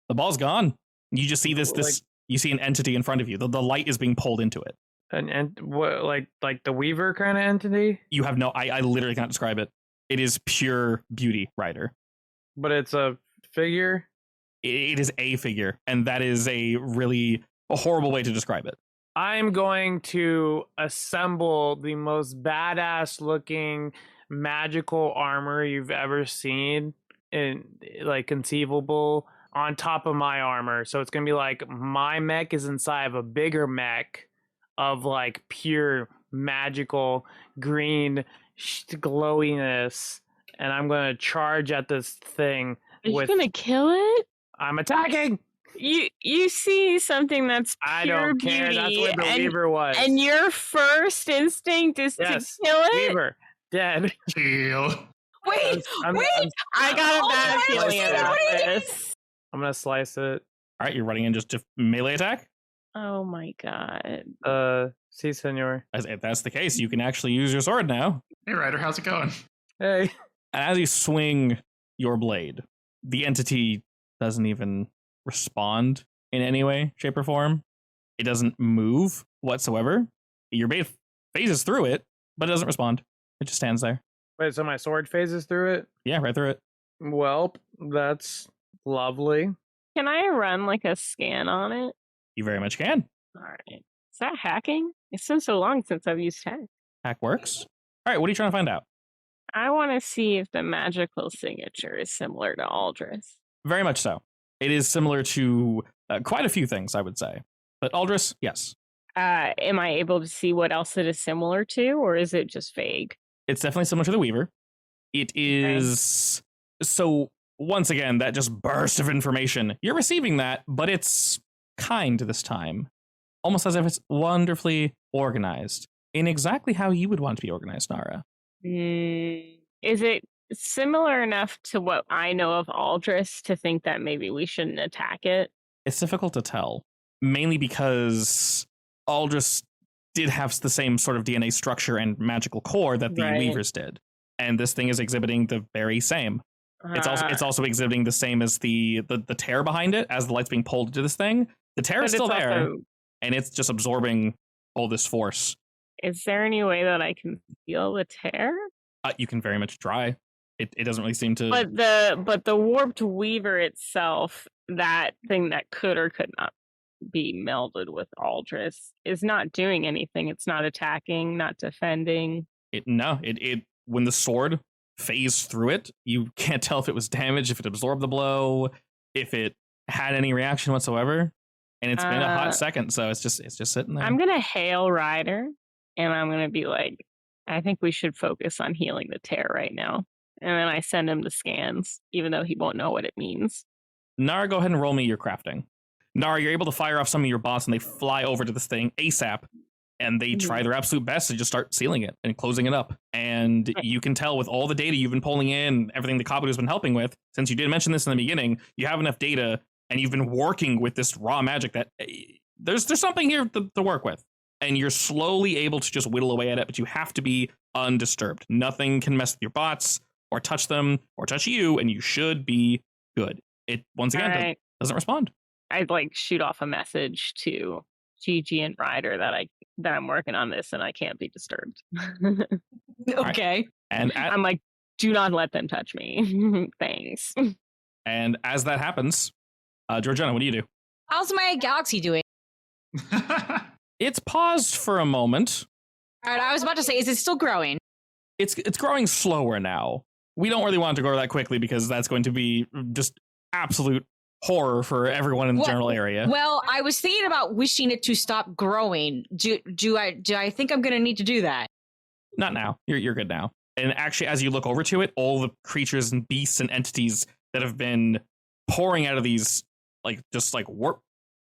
The ball's gone. You just see this Like- you see an entity in front of you. The light is being pulled into it. And what like the Weaver kind of entity? You have no I literally can't describe it. It is pure beauty, Ryder. But it's a figure. It is a figure, and that is a horrible way to describe it. I'm going to assemble the most badass looking magical armor you've ever seen in like conceivable on top of my armor. So it's going to be like my mech is inside of a bigger mech of like pure magical green glowiness, and I'm going to charge at this thing Are you with gonna kill it? I'm attacking. You see something that's pure I don't care. beauty, That's what the and, Weaver was. and your first instinct is Yes, to kill it. Weaver dead. Chill. Wait, I'm- wait. I'm- I got a bad Oh, feeling what about are you doing? this. I'm gonna slice it. All right, you're running in just to melee attack. Oh my god. Si, senor. If that's the case, you can actually use your sword now. Hey, Ryder, how's it going? Hey. And as you swing your blade, the entity doesn't even respond in any way, shape, or form. It doesn't move whatsoever. Your blade phases through it, but it doesn't respond. It just stands there. Wait, so my sword phases through it? Yeah, right through it. Well, that's lovely. Can I run like a scan on it? You very much can. All right. Is that hacking? It's been so long since I've used hack. Hack works. All right, what are you trying to find out? I want to see if the magical signature is similar to Aldris. Very much so. It is similar to Quite a few things, I would say. But Aldris, yes. Am I able to see what else it is similar to, or is it just vague? It's definitely similar to the Weaver. It is... So, once again, that just burst of information. You're receiving that, but it's kind this time. Almost as if it's wonderfully organized. In exactly how you would want to be organized, Nara. Is it similar enough to what I know of Aldris to think that maybe we shouldn't attack it? It's difficult to tell. Mainly because Aldris did have the same sort of DNA structure and magical core that the Weavers did. And this thing is exhibiting the very same. It's also exhibiting the same as the tear behind it as the light's being pulled into this thing. The tear is still there, and it's just absorbing all this force. Is there any way that I can feel the tear? You can very much try. It doesn't really seem to. But the warped Weaver itself, that thing that could or could not be melded with Aldris, is not doing anything. It's not attacking, not defending. It when the sword phased through it, you can't tell if it was damaged, if it absorbed the blow, if it had any reaction whatsoever. And it's been a hot second, so it's just sitting there. I'm gonna hail Ryder, and I'm gonna be like, I think we should focus on healing the tear right now. And then I send him the scans, even though he won't know what it means. Nara, go ahead and roll me your crafting. Nara, you're able to fire off some of your bots, and they fly over to this thing ASAP, and they try their absolute best to just start sealing it and closing it up. And you can tell with all the data you've been pulling in, everything the Kabuto's been helping with, since you did mention this in the beginning, you have enough data, and you've been working with this raw magic that there's something here to work with. And you're slowly able to just whittle away at it, but you have to be undisturbed. Nothing can mess with your bots, or touch them, or touch you, and you should be good. It, once again, doesn't respond. I'd like shoot off a message to Gigi and Ryder that I'm working on this and I can't be disturbed. Okay. Right. And I'm like, do not let them touch me. Thanks. And as that happens, Georgiana, what do you do? How's my galaxy doing? It's paused for a moment. All right, I was about to say, is it still growing? It's growing slower now. We don't really want to grow that quickly because that's going to be just absolute horror for everyone in the general area. Well, I was thinking about wishing it to stop growing. Do I think I'm going to need to do that? Not now. You're good now. And actually, as you look over to it, all the creatures and beasts and entities that have been pouring out of these just warp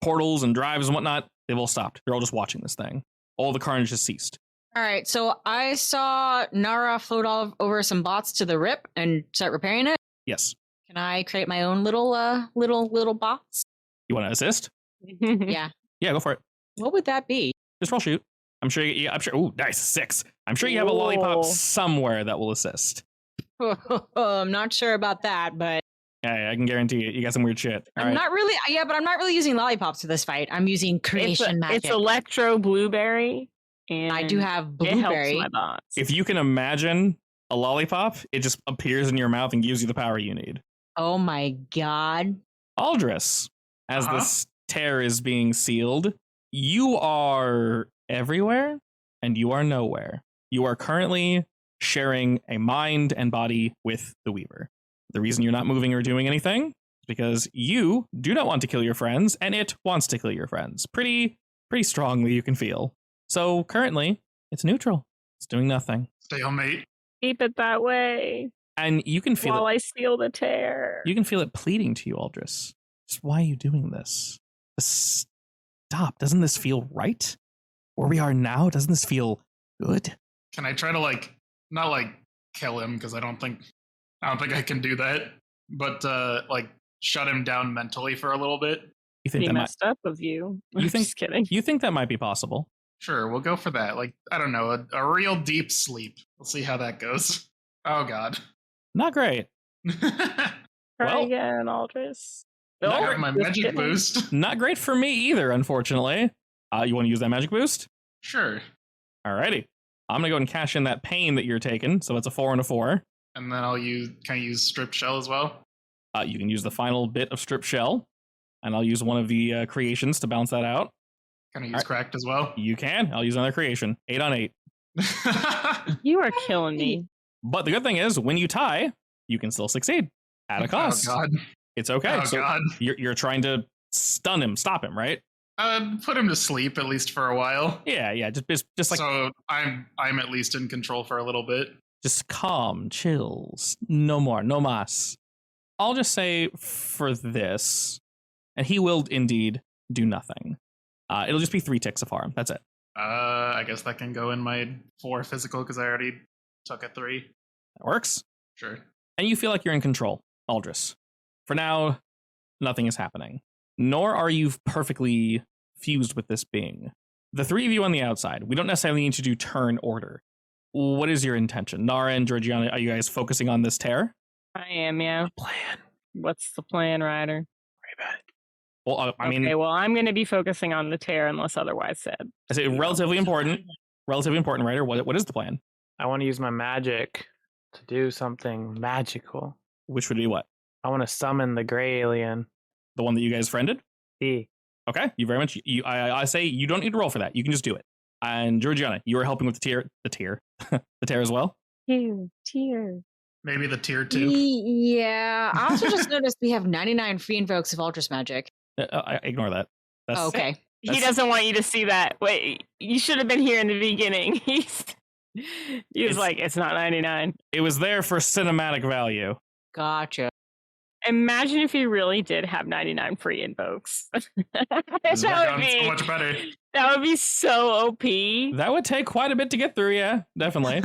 portals and drives and whatnot, they've all stopped. They're all just watching this thing. All the carnage has ceased. All right, so I saw Nara float all over some bots to the rip and start repairing it. Yes. Can I create my own little bots? You want to assist? Yeah. Yeah, go for it. What would that be? Just roll shoot. I'm sure. Ooh, nice 6. I'm sure you have a lollipop somewhere that will assist. I'm not sure about that, but yeah, I can guarantee you got some weird shit. But I'm not really using lollipops for this fight. I'm using creation magic. It's electro blueberry. And I do have blueberry. It helps my bots. If you can imagine a lollipop, it just appears in your mouth and gives you the power you need. Oh my god. Aldris, as this tear is being sealed, you are everywhere and you are nowhere. You are currently sharing a mind and body with the Weaver. The reason you're not moving or doing anything is because you do not want to kill your friends, and it wants to kill your friends. Pretty strongly, you can feel. So currently, it's neutral. It's doing nothing. Stalemate. Keep it that way. And you can feel while I seal the tear. You can feel it pleading to you, Aldris. Just why are you doing this? Stop. Doesn't this feel right? Where we are now, doesn't this feel good? Can I try to not kill him, because I don't think I can do that, but shut him down mentally for a little bit? You think that messed up of you? Just kidding. You think that might be possible? Sure, we'll go for that. I don't know, a real deep sleep. We'll see how that goes. Oh god. Not great. Try again, Aldris. I got my magic boost. Not great for me either, unfortunately. You want to use that magic boost? Sure. Alrighty. I'm gonna go and cash in that pain that you're taking, so it's a 4 and a 4. And then can I use stripped shell as well? You can use the final bit of stripped shell, and I'll use one of the creations to bounce that out. Can I use cracked as well? You can. I'll use another creation. 8 on 8. You are killing me. But the good thing is, when you tie, you can still succeed at a cost. Oh god. It's okay. Oh god. You're trying to stun him, stop him, right? Put him to sleep at least for a while. Yeah. Just like So I'm at least in control for a little bit. just calm, chills, no more, no mas. I'll just say for this, and he will indeed do nothing. It'll just be 3 ticks of harm. That's it. I guess that can go in my 4 physical because I already took a 3. That works. Sure. And you feel like you're in control, Aldris. For now, nothing is happening. Nor are you perfectly fused with this being. The 3 of you on the outside, we don't necessarily need to do turn order. What is your intention? Nara and Georgiana, are you guys focusing on this tear? I am, yeah. Plan. What's the plan, Ryder? Worry about it. Well, I mean, Okay, well, I'm going to be focusing on the tear unless otherwise said. I say relatively important. Relatively important, Ryder. What is the plan? I want to use my magic to do something magical. Which would be what? I want to summon the gray alien. The one that you guys friended? E. Okay, you very much. I say you don't need to roll for that. You can just do it. And Georgiana, you are helping with the tear as well. Tear. Maybe the tier 2. Yeah. I also just noticed we have 99 free invokes of Ultras magic. I ignore that. That's, Oh, okay. He doesn't want you to see that. Wait, you should have been here in the beginning. He was like, it's not 99. It was there for cinematic value. Gotcha. Imagine if you really did have 99 free invokes. This is so much better. That would be so OP. That would take quite a bit to get through. Yeah, definitely.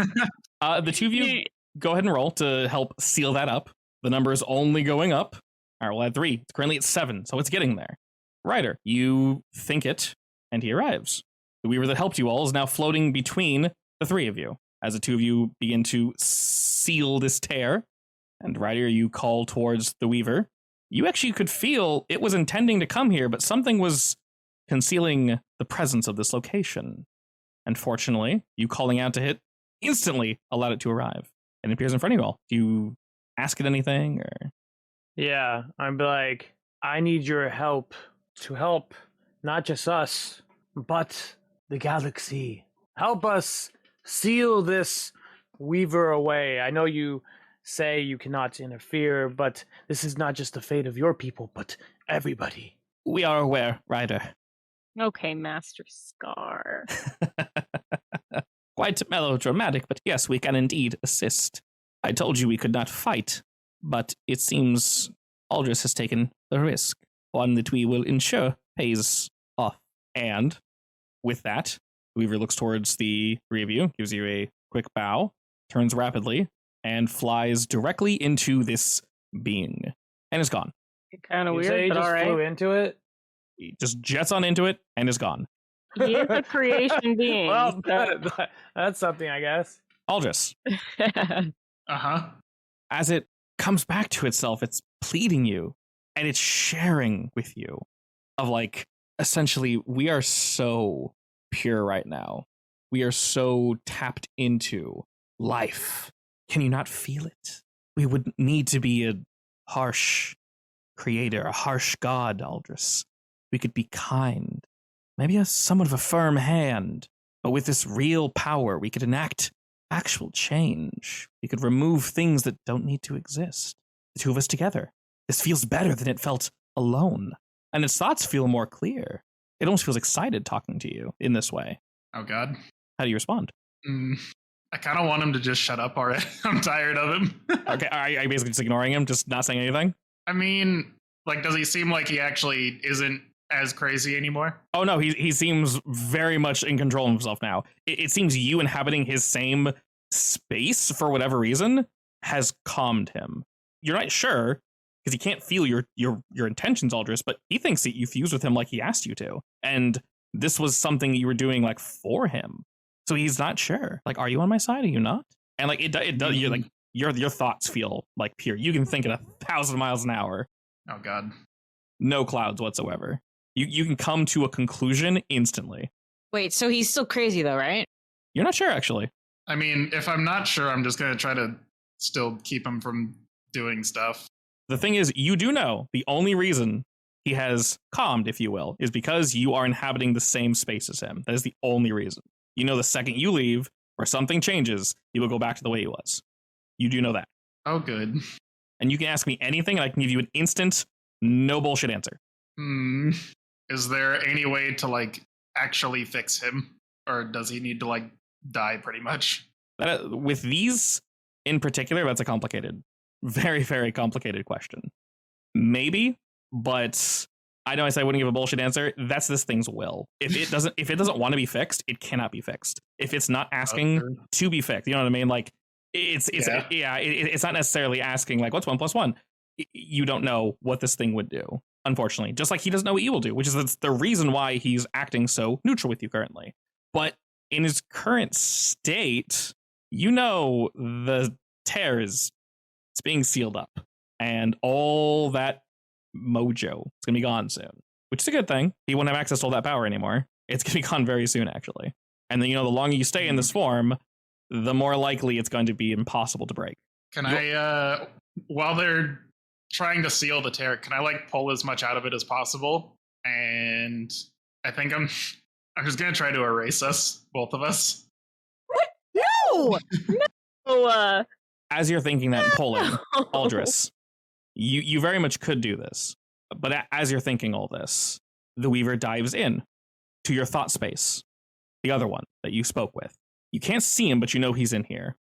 The 2 of you go ahead and roll to help seal that up. The number is only going up. All right, we'll add 3. It's currently at 7, so it's getting there. Ryder, you think it, and he arrives. The weaver that helped you all is now floating between the 3 of you. As the 2 of you begin to seal this tear, and Ryder, you call towards the weaver. You actually could feel it was intending to come here, but something was concealing the presence of this location. And fortunately, you calling out to hit instantly allowed it to arrive. And it appears in front of you all. Do you ask it anything, or? Yeah, I'd be like, I need your help to help not just us, but the galaxy. Help us seal this weaver away. I know you say you cannot interfere, but this is not just the fate of your people, but everybody. We are aware, Ryder. Okay, Master Scar. Quite melodramatic, but yes, we can indeed assist. I told you we could not fight, but it seems Aldris has taken the risk, one that we will ensure pays off. And with that, Weaver looks towards the 3 of you, gives you a quick bow, turns rapidly, and flies directly into this being, and is gone. Kind of You weird, say you but just all right. flew into it? He just jets on into it and is gone. He is a creation being. Well, so- that's something, I guess. Aldris, Uh-huh. as it comes back to itself, it's pleading you, and it's sharing with you of like, essentially, we are so pure right now. We are so tapped into life. Can you not feel it? We would need to be a harsh creator, a harsh god, Aldris. We could be kind, maybe somewhat of a firm hand, but with this real power, we could enact actual change. We could remove things that don't need to exist. The 2 of us together. This feels better than it felt alone. And its thoughts feel more clear. It almost feels excited talking to you in this way. Oh, God. How do you respond? I kind of want him to just shut up already. I'm tired of him. Okay, are you basically just ignoring him, just not saying anything? I mean, like, does he seem like he actually isn't as crazy anymore? Oh no, he seems very much in control of himself now. It seems you inhabiting his same space for whatever reason has calmed him. You're not sure because he can't feel your intentions, Aldris, but he thinks that you fused with him like he asked you to, and this was something you were doing like for him. So he's not sure. Like, are you on my side? Are you not? And like it does. You're like your thoughts feel like pure. You can think at 1,000 miles an hour. Oh, God. No clouds whatsoever. You can come to a conclusion instantly. Wait, so he's still crazy though, right? You're not sure, actually. I mean, if I'm not sure, I'm just going to try to still keep him from doing stuff. The thing is, you do know the only reason he has calmed, if you will, is because you are inhabiting the same space as him. That is the only reason. You know the second you leave or something changes, he will go back to the way he was. You do know that. Oh, good. And you can ask me anything and I can give you an instant, no bullshit answer. Is there any way to like actually fix him, or does he need to like die pretty much? With these in particular, that's a complicated, very, very complicated question. Maybe, but I know I said I wouldn't give a bullshit answer. That's this thing's will. If it doesn't want to be fixed, it cannot be fixed. If it's not asking to be fixed, you know what I mean? Like it's not necessarily asking like what's 1 + 1. You don't know what this thing would do. Unfortunately, just like he doesn't know what you will do, which is the reason why he's acting so neutral with you currently. But in his current state, you know the tear it's being sealed up, and all that mojo is going to be gone soon, which is a good thing. He won't have access to all that power anymore. It's going to be gone very soon, actually. And then, you know, the longer you stay in this form, the more likely it's going to be impossible to break. Can I, while they're trying to seal the tear, can I like pull as much out of it as possible? And I think I'm just going to try to erase us, both of us. No! Oh, As you're thinking that and pulling, Aldris, you very much could do this. But as you're thinking all this, the Weaver dives in to your thought space, the other one that you spoke with. You can't see him, but you know he's in here.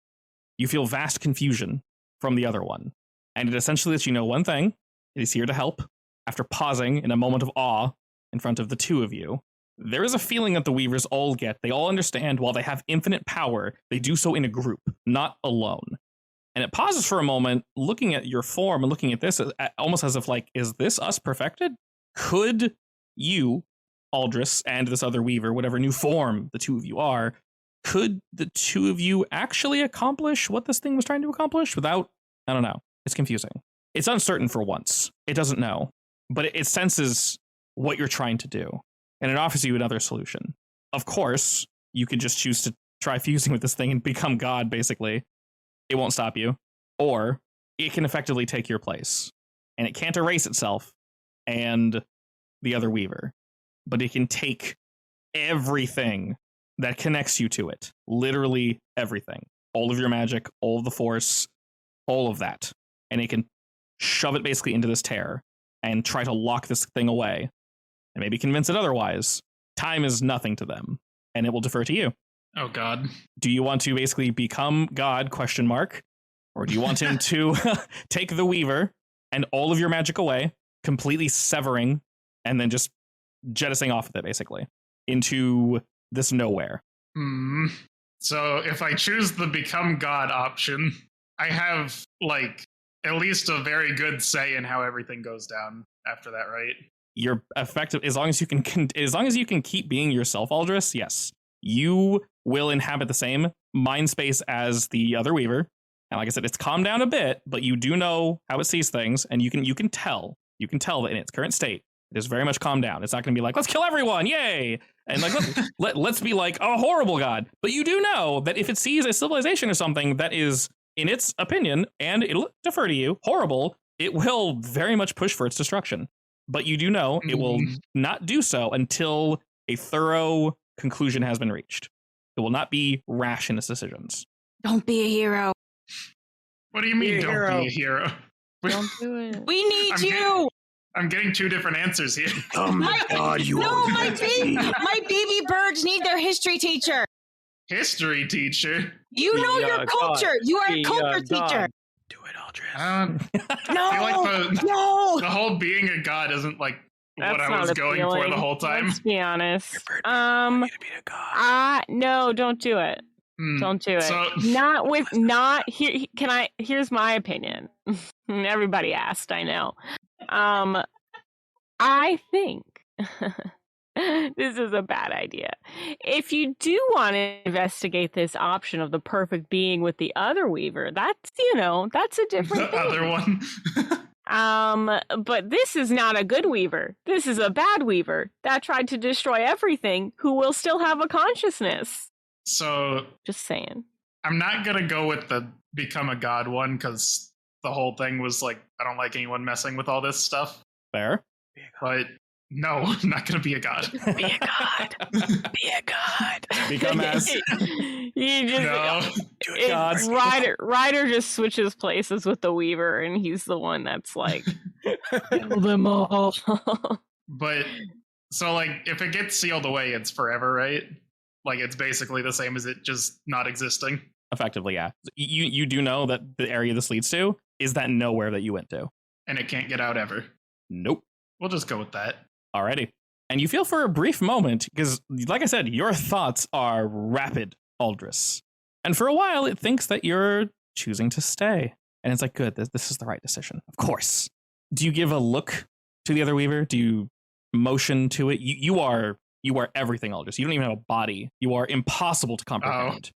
You feel vast confusion from the other one. And it essentially lets you know one thing. It is here to help. After pausing in a moment of awe in front of the two of you, there is a feeling that the Weavers all get. They all understand while they have infinite power, they do so in a group, not alone. And it pauses for a moment, looking at your form and looking at this, almost as if like, is this us perfected? Could you, Aldris, and this other Weaver, whatever new form the two of you are, could the two of you actually accomplish what this thing was trying to accomplish without, I don't know. It's confusing. It's uncertain for once. It doesn't know, but it senses what you're trying to do, and it offers you another solution. Of course, you could just choose to try fusing with this thing and become God, basically. It won't stop you. Or it can effectively take your place, and it can't erase itself and the other Weaver, but it can take everything that connects you to it. Literally everything. All of your magic, all of the force, all of that. And it can shove it basically into this tear and try to lock this thing away and maybe convince it otherwise. Time is nothing to them, and it will defer to you. Oh, God. Do you want to basically become God, ? Or do you want him to take the Weaver and all of your magic away, completely severing, and then just jettisoning off with it, basically, into this nowhere? So if I choose the become God option, I have, like, at least a very good say in how everything goes down after that, right? You're effective as long as you can keep being yourself, Aldris. Yes, you will inhabit the same mind space as the other Weaver. And like I said, it's calmed down a bit, but you do know how it sees things, and you can tell that in its current state, it is very much calmed down. It's not going to be like, let's kill everyone, yay! And like let's be like a horrible God. But you do know that if it sees a civilization or something that is, in its opinion, and it'll defer to you, horrible, it will very much push for its destruction. But you do know it will not do so until a thorough conclusion has been reached. It will not be rash in its decisions. Don't be a hero. What do you mean, don't be a hero? don't do it. We need you. I'm getting two different answers here. Oh my God, you my baby birds need their history teacher. History teacher? You know your culture. God. You are a culture teacher. Do it, Aldris. No, I feel like no. the whole being a god isn't like That's what I not was going for appealing. the whole time. Let's be honest. Your bird doesn't want you to be a god. No, don't do it. Don't do it. So- Here's my opinion. Everybody asked, I know. I think this is a bad idea. If you do want to investigate this option of the perfect being with the other Weaver, that's a different The thing. other one. But this is not a good Weaver. This is a bad Weaver that tried to destroy everything, who will still have a consciousness. So Just saying. I'm not gonna go with the become a god one because the whole thing was like, I don't like anyone messing with all this stuff. Fair. But no, I'm not gonna be a god. Be a god. Be a god. Become as You just No. Ryder just switches places with the Weaver, and he's the one that's like, kill them all. But so like if it gets sealed away, it's forever, right? Like it's basically the same as it just not existing. Effectively, yeah. You do know that the area this leads to is that nowhere that you went to. And it can't get out ever. Nope. We'll just go with that. Alrighty. And you feel for a brief moment, because like I said, your thoughts are rapid, Aldris. And for a while, it thinks that you're choosing to stay. And it's like, good, this is the right decision. Of course. Do you give a look to the other Weaver? Do you motion to it? You are everything, Aldris. You don't even have a body. You are impossible to comprehend.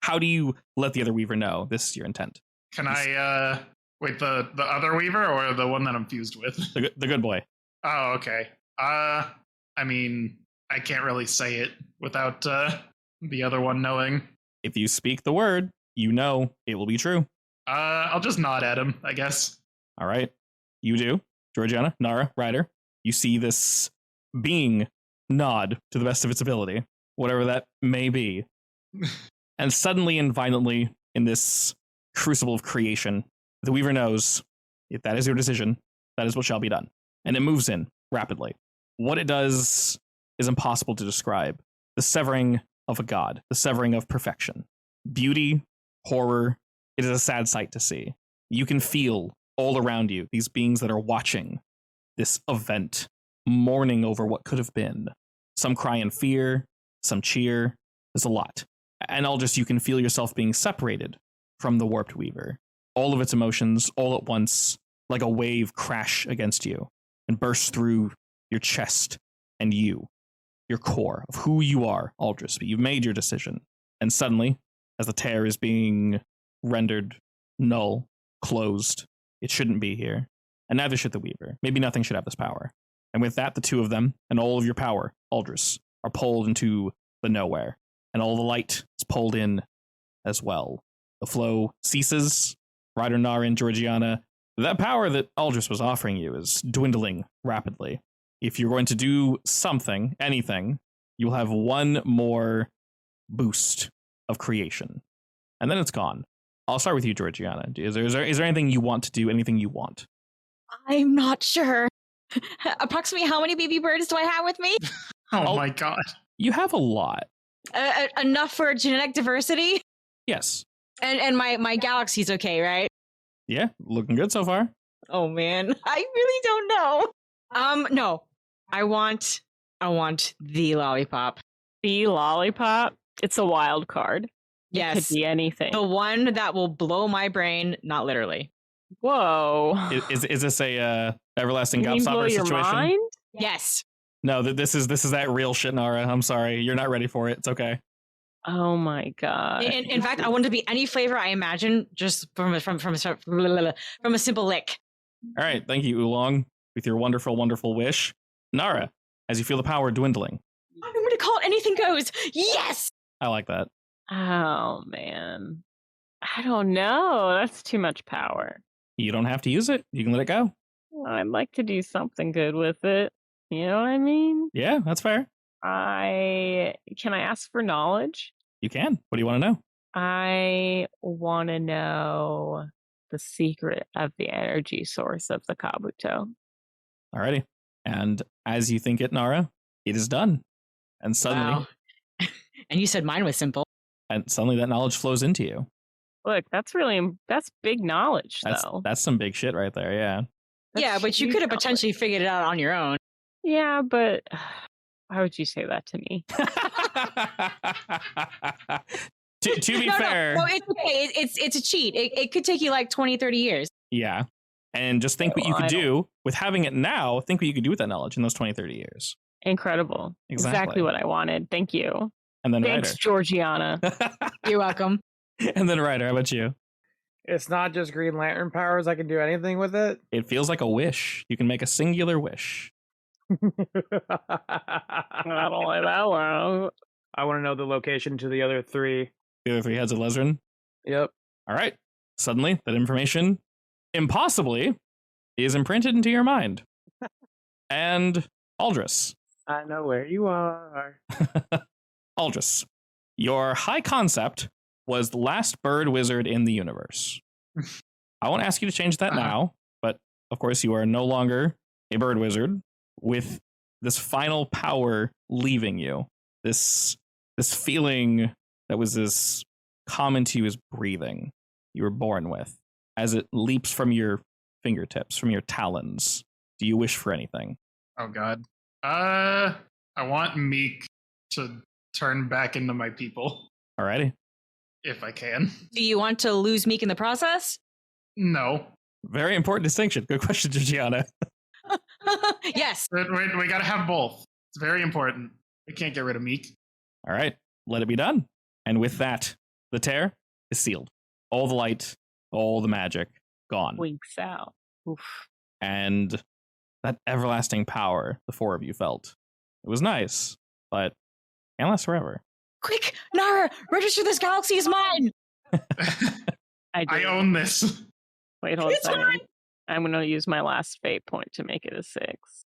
How do you let the other Weaver know this is your intent? Can I wait, the other Weaver or the one that I'm fused with? The good boy. Oh, okay. I mean, I can't really say it without the other one knowing. If you speak the word, you know it will be true. I'll just nod at him, I guess. All right. You do. Georgiana, Nara, Ryder. You see this being nod to the best of its ability, whatever that may be. And suddenly and violently, in this crucible of creation, the Weaver knows if that is your decision, that is what shall be done. And it moves in rapidly. What it does is impossible to describe. The severing of a god, the severing of perfection. Beauty, horror, it is a sad sight to see. You can feel all around you these beings that are watching this event, mourning over what could have been. Some cry in fear, some cheer. There's a lot. And you can feel yourself being separated from the Warped Weaver. All of its emotions, all at once, like a wave, crash against you and burst through your chest and your core of who you are, Aldris. But you've made your decision. And suddenly, as the tear is being rendered null, closed, it shouldn't be here. And neither should the Weaver. Maybe nothing should have this power. And with that, the two of them and all of your power, Aldris, are pulled into the nowhere. And all the light is pulled in as well. The flow ceases. Ryder, Nara, and Georgiana, that power that Aldris was offering you is dwindling rapidly. If you're going to do something, anything, you'll have one more boost of creation. And then it's gone. I'll start with you, Georgiana. Is there anything you want to do, anything you want? I'm not sure. Approximately how many baby birds do I have with me? Oh my god. You have a lot. Enough for genetic diversity? Yes. And my galaxy's okay, right? Yeah, looking good so far. Oh man, I really don't know. No. I want the lollipop. The lollipop? It's a wild card. Yes. It could be anything. The one that will blow my brain, not literally. Whoa. Is this a everlasting You mean blow gobstopper your situation? mind? Yes. No, this is that real shit, Nara. I'm sorry, you're not ready for it. It's okay. Oh my god. In fact, I want it to be any flavor I imagine, just from a simple lick. All right, thank you, Oolong, with your wonderful, wonderful wish. Nara, as you feel the power dwindling. I'm going to call it anything goes. Yes. I like that. Oh man. I don't know. That's too much power. You don't have to use it. You can let it go. I'd like to do something good with it. You know what I mean? Yeah, that's fair. Can I ask for knowledge? You can. What do you want to know? I want to know the secret of the energy source of the Kabuto. Alrighty. And as you think it, Nara, it is done. And suddenly, Wow. And you said mine was simple. and suddenly that knowledge flows into you. Look, that's big knowledge, though. That's some big shit right there. Yeah. Yeah, but you huge could have knowledge. potentially figured it out on your own. Yeah, but why would you say that to me? to be No, fair. no, it's okay. It's a cheat. It could take you like 20, 30 years. Yeah. And just think what you Oh, could I do with having it now. Think what you could do with that knowledge in those 20, 30 years. Incredible. Exactly. Exactly what I wanted. Thank you. And then Thanks, Georgiana. Ryder. You're welcome. And then Ryder, how about you? It's not just Green Lantern powers. I can do anything with it. It feels like a wish. You can make a singular wish. I don't like that one. I want to know the location to the other three. The other three heads of Lesrin. Yep. All right. Suddenly, that information, impossibly, is imprinted into your mind. And Aldris. I know where you are. Aldris, your high concept was the last bird wizard in the universe. I won't ask you to change that now, but of course you are no longer a bird wizard with this final power leaving you. This feeling that was as common to you as breathing you were born with. As it leaps from your fingertips, from your talons, do you wish for anything? Oh God. I want Meek to turn back into my people. Alrighty. If I can. Do you want to lose Meek in the process? No. Very important distinction. Good question, Georgiana. Yes. We gotta have both. It's very important. We can't get rid of Meek. All right, let it be done. And with that, the tear is sealed. All the light, all the magic, gone. Winks out. Oof. And that everlasting power the four of you felt. It was nice, but can't last forever. Quick, Nara, register this galaxy is mine. I own this. Wait, hold a It's second. mine. I'm going to use my last fate point to make it a 6.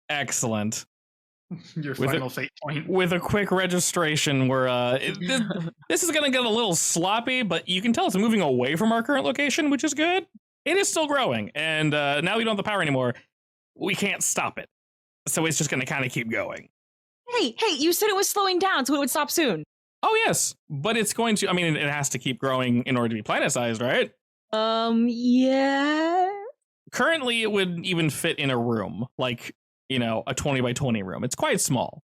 Excellent. Your With final fate point. With a quick registration, where this is going to get a little sloppy, but you can tell it's moving away from our current location, which is good. It is still growing, and now we don't have the power anymore. We can't stop it, so it's just going to kind of keep going. Hey, you said it was slowing down, so it would stop soon. Oh yes, but it's going to. I mean, it has to keep growing in order to be planet-sized, right? Yeah. Currently, it would even fit in a room, like, a 20 by 20 room. It's quite small.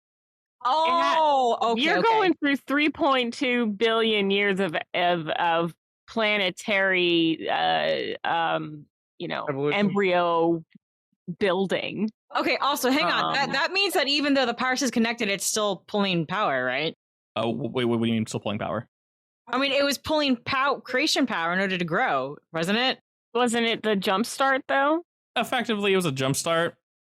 Oh, okay. You're okay. going through 3.2 billion years of planetary, Evolution. embryo building. Okay, also, hang on. That means that even though the power is connected, it's still pulling power, right? Oh, wait, what do you mean still pulling power? I mean, it was pulling creation power in order to grow, wasn't it? Wasn't it the jump start, though? Effectively, it was a jump start,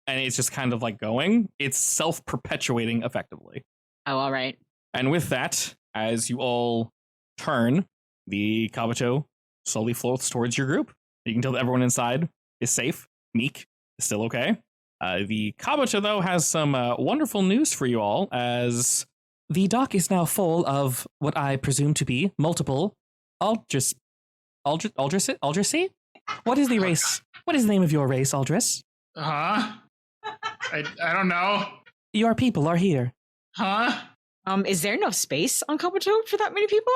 and it's just kind of like going. It's self-perpetuating effectively. Oh, all right. And with that, as you all turn, the Kabuto slowly floats towards your group. You can tell that everyone inside is safe. Meek is still okay. The Kabuto, though, has some wonderful news for you all, as the dock is now full of what I presume to be multiple Aldrisi? What is the race? What is the name of your race, Aldris? Huh? I don't know. Your people are here. Huh? Is there enough space on Kabuto for that many people?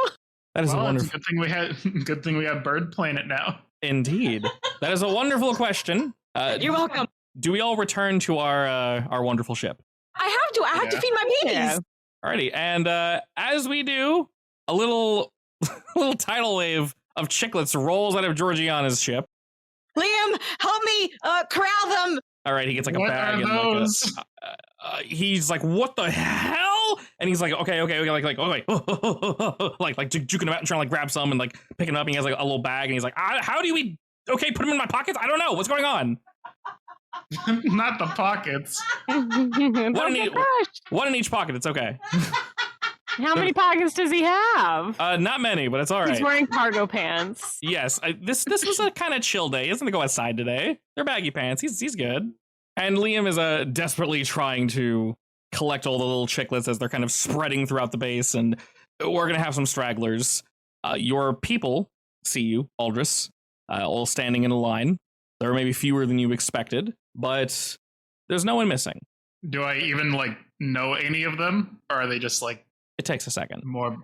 That is a It's wonderful. good thing we had. Good thing we have Bird Planet now. Indeed. That is a wonderful question. You're welcome. Do we all return to our wonderful ship? I have to Yeah. feed my babies. Yeah. Alrighty, and as we do, a little tidal wave of chiclets rolls out of Georgiana's ship. Liam, help me corral them. All right, he gets like a What bag are and those? he's like, "What the hell?" And he's like, "Okay, like like juking him out and trying to like grab some and like picking up. And he has like a little bag, and he's like, "How do we? Okay, put him in my pockets. I don't know what's going on." Not the pockets. One in each pocket. It's okay. How many pockets does he have? Not many, but it's all right. He's wearing cargo pants. Yes, this was a kind of chill day. He doesn't go outside today. They're baggy pants. He's good. And Liam is desperately trying to collect all the little chiclets as they're kind of spreading throughout the base, and we're gonna have some stragglers. Your people see you, Aldris, all standing in a line. There are maybe fewer than you expected, but there's no one missing. Do I even like know any of them, or are they just like It takes a second. more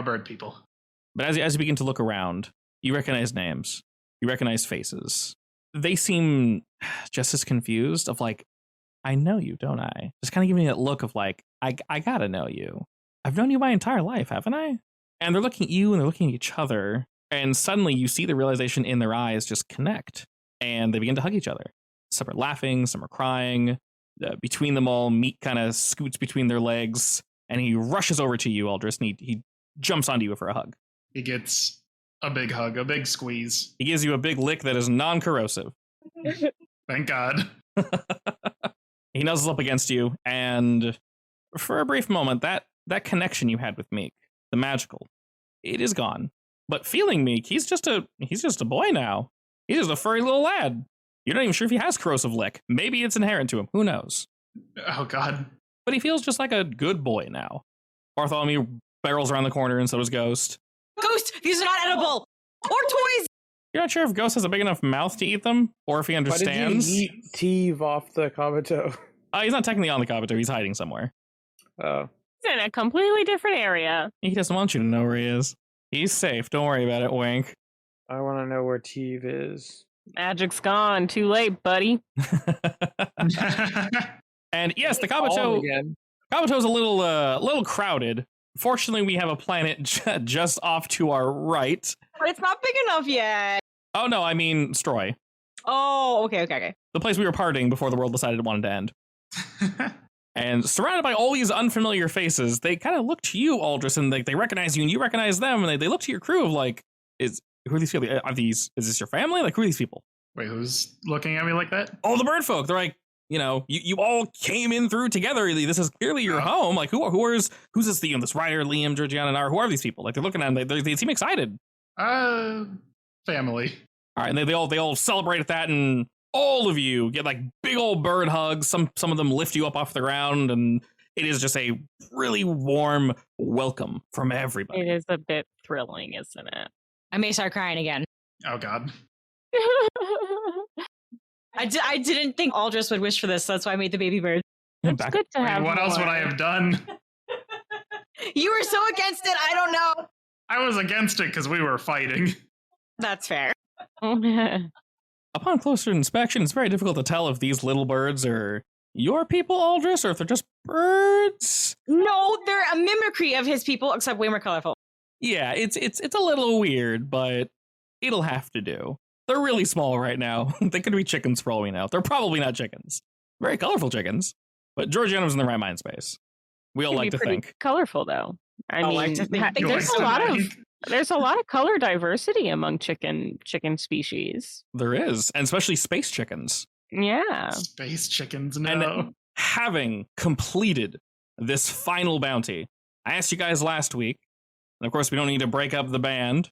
bird people? But as you begin to look around, you recognize names. You recognize faces. They seem just as confused of like, I know you, don't I? Just kind of giving me that look of like, I gotta know you. I've known you my entire life, haven't I? And they're looking at you and they're looking at each other. And suddenly you see the realization in their eyes just connect. And they begin to hug each other. Some are laughing, some are crying. Between them all, Meek kind of scoots between their legs. And he rushes over to you, Aldris, and he jumps onto you for a hug. He gets a big hug, a big squeeze. He gives you a big lick that is non-corrosive. Thank God. He nuzzles up against you, and for a brief moment, that connection you had with Meek, the magical, it is gone. But feeling Meek, he's just a boy now. He's just a furry little lad. You're not even sure if he has corrosive lick. Maybe it's inherent to him. Who knows? Oh God. But he feels just like a good boy now. Bartholomew barrels around the corner, and so does Ghost. Ghost, these are not edible. Or toys. You're not sure if Ghost has a big enough mouth to eat them, or if he Why did understands. you eat Teve off the Kabuto? He's not technically on the Kabuto. He's hiding somewhere. Oh. He's in a completely different area. He doesn't want you to know where he is. He's safe. Don't worry about it, Wink. I want to know where Teve is. Magic's gone. Too late, buddy. And yes, the Fallen Kabuto. again. Kabuto's a little crowded. Fortunately, we have a planet just off to our right. But it's not big enough yet. Oh no, I mean Stroy. Oh, okay. The place we were partying before the world decided it wanted to end. And surrounded by all these unfamiliar faces, they kind of look to you, Aldris, and they recognize you, and you recognize them, and they look to your crew of like, who are these people? Is this your family? Like, who are these people? Wait, who's looking at me like that? Oh, the bird folk. They're like, you all came in through together. This is clearly your home. Like, who's this? This Ryder, Liam, Georgiana, and Nara. Who are these people? Like, they're looking at them. They seem excited. Family. All right, and they all celebrate at that, and all of you get like big old bird hugs. Some of them lift you up off the ground, and it is just a really warm welcome from everybody. It is a bit thrilling, isn't it? I may start crying again. Oh God. I didn't think Aldris would wish for this, so that's why I made the baby bird. It's Back- good to Wait, have what else would I have done? You were so against it, I don't know. I was against it because we were fighting. That's fair. Upon closer inspection, it's very difficult to tell if these little birds are your people, Aldris, or if they're just birds. No, they're a mimicry of his people, except way more colorful. Yeah, it's a little weird, but it'll have to do. They're really small right now. They could be chickens for all we know. They're probably not chickens. Very colorful chickens. But Georgiana was in the right mind space. We all Can like be to pretty think. colorful, though. I I mean, like to think You there's like a to lot of think. there's a lot of color diversity among chicken species. There is, and especially space chickens. Yeah. Space chickens, And no. having completed this final bounty, I asked you guys last week, and of course we don't need to break up the band,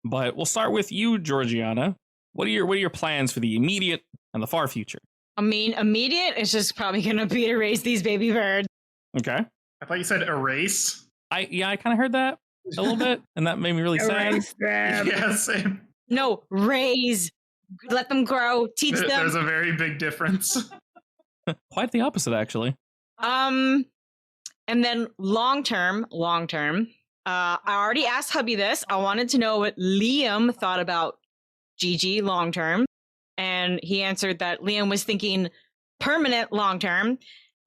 but we'll start with you, Georgiana. What are your plans for the immediate and the far future? I mean, immediate is just probably going to be to raise these baby birds. Okay. I thought you said erase. I kind of heard that a little bit, and that made me really sad. Yeah, same. No, raise. Let them grow. Teach them. There's a very big difference. Quite the opposite, actually. And then long term, I already asked hubby this. I wanted to know what Liam thought about Gigi long term. And he answered that Liam was thinking permanent long term.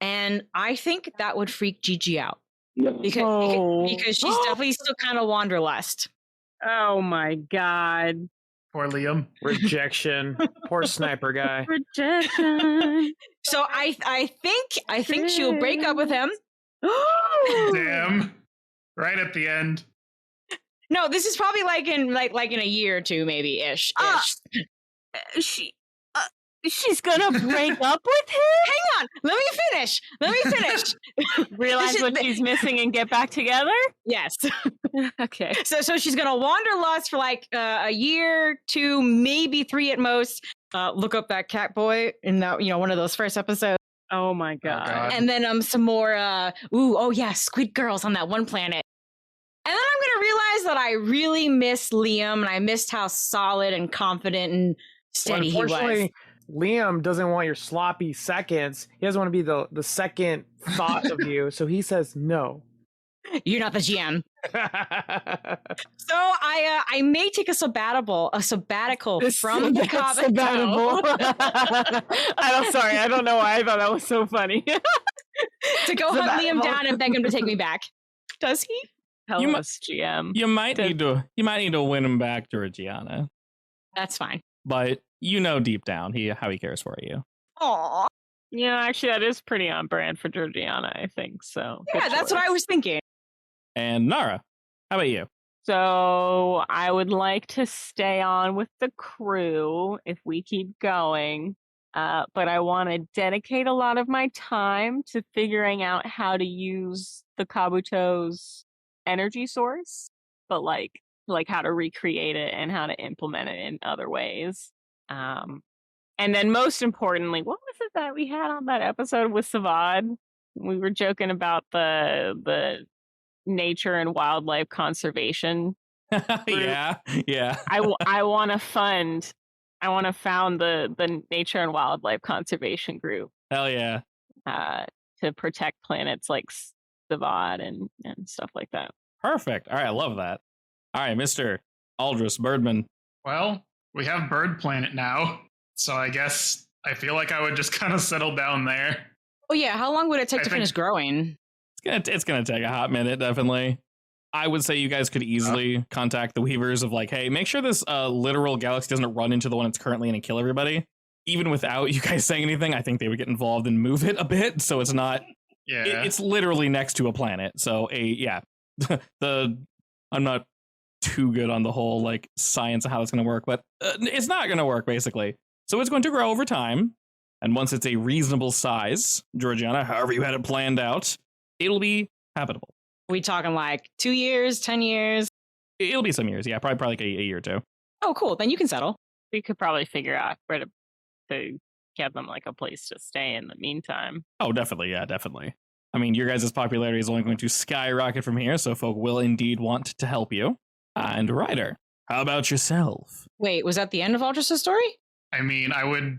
And I think that would freak Gigi out. Because she's definitely still kind of wanderlust. Oh my god. Poor Liam. Rejection. Poor sniper guy. Rejection. So I think she'll break up with him. Damn. Right at the end. No, this is probably like in a year or two, maybe ish. She's gonna break up with him? Hang on, let me finish. Realize what she's missing and get back together? Yes. Okay. So she's gonna wanderlust for like a year, 2, maybe 3 at most. Look up that cat boy in that one of those first episodes. Oh my god. God. And then some more squid girls on that one planet. And then I'm gonna realize that I really miss Liam, and I missed how solid and confident and steady he was. Unfortunately, Liam doesn't want your sloppy seconds. He doesn't want to be the second thought of you, so he says no. You're not the GM. So I may take a sabbatical from the sabbatical. I'm sorry, I don't know why I thought that was so funny. to go hunt Liam down and beg him to take me back. Does he? Tell You us, GM. You might need to win him back, Georgiana. That's fine. But you know deep down how he cares for you. Aw. Yeah, actually, that is pretty on brand for Georgiana, I think. So Yeah, that's what I was thinking. And Nara, how about you? So I would like to stay on with the crew if we keep going. But I want to dedicate a lot of my time to figuring out how to use the Kabuto's energy source, but like how to recreate it and how to implement it in other ways. And then most importantly, what was it that we had on that episode with Savad? We were joking about the nature and wildlife conservation. Yeah. I want to found the nature and wildlife conservation group. Hell yeah. to protect planets like Stavad and stuff like that. Perfect. All right, I love that. All right, Mr. Aldous Birdman. Well, we have Bird Planet now, so I guess I feel like I would just kind of settle down there. Oh yeah, how long would it take to finish growing? It's gonna take a hot minute, definitely. I would say you guys could easily contact the Weavers of like, hey, make sure this literal galaxy doesn't run into the one it's currently in and kill everybody. Even without you guys saying anything, I think they would get involved and move it a bit, so it's not. Yeah, it's literally next to a planet, so I'm not too good on the whole like science of how it's going to work, but it's not going to work basically. So it's going to grow over time, and once it's a reasonable size, Georgiana, however you had it planned out, it'll be habitable. We talking like 2 years, 10 years? It'll be some years, yeah, probably like a year or two. Oh, cool. Then you can settle. We could probably figure out where to get them like a place to stay in the meantime. Oh, definitely, yeah, definitely. I mean, your guys' popularity is only going to skyrocket from here, so folk will indeed want to help you. And Ryder, how about yourself? Wait, was that the end of Aldous' story? I mean, I would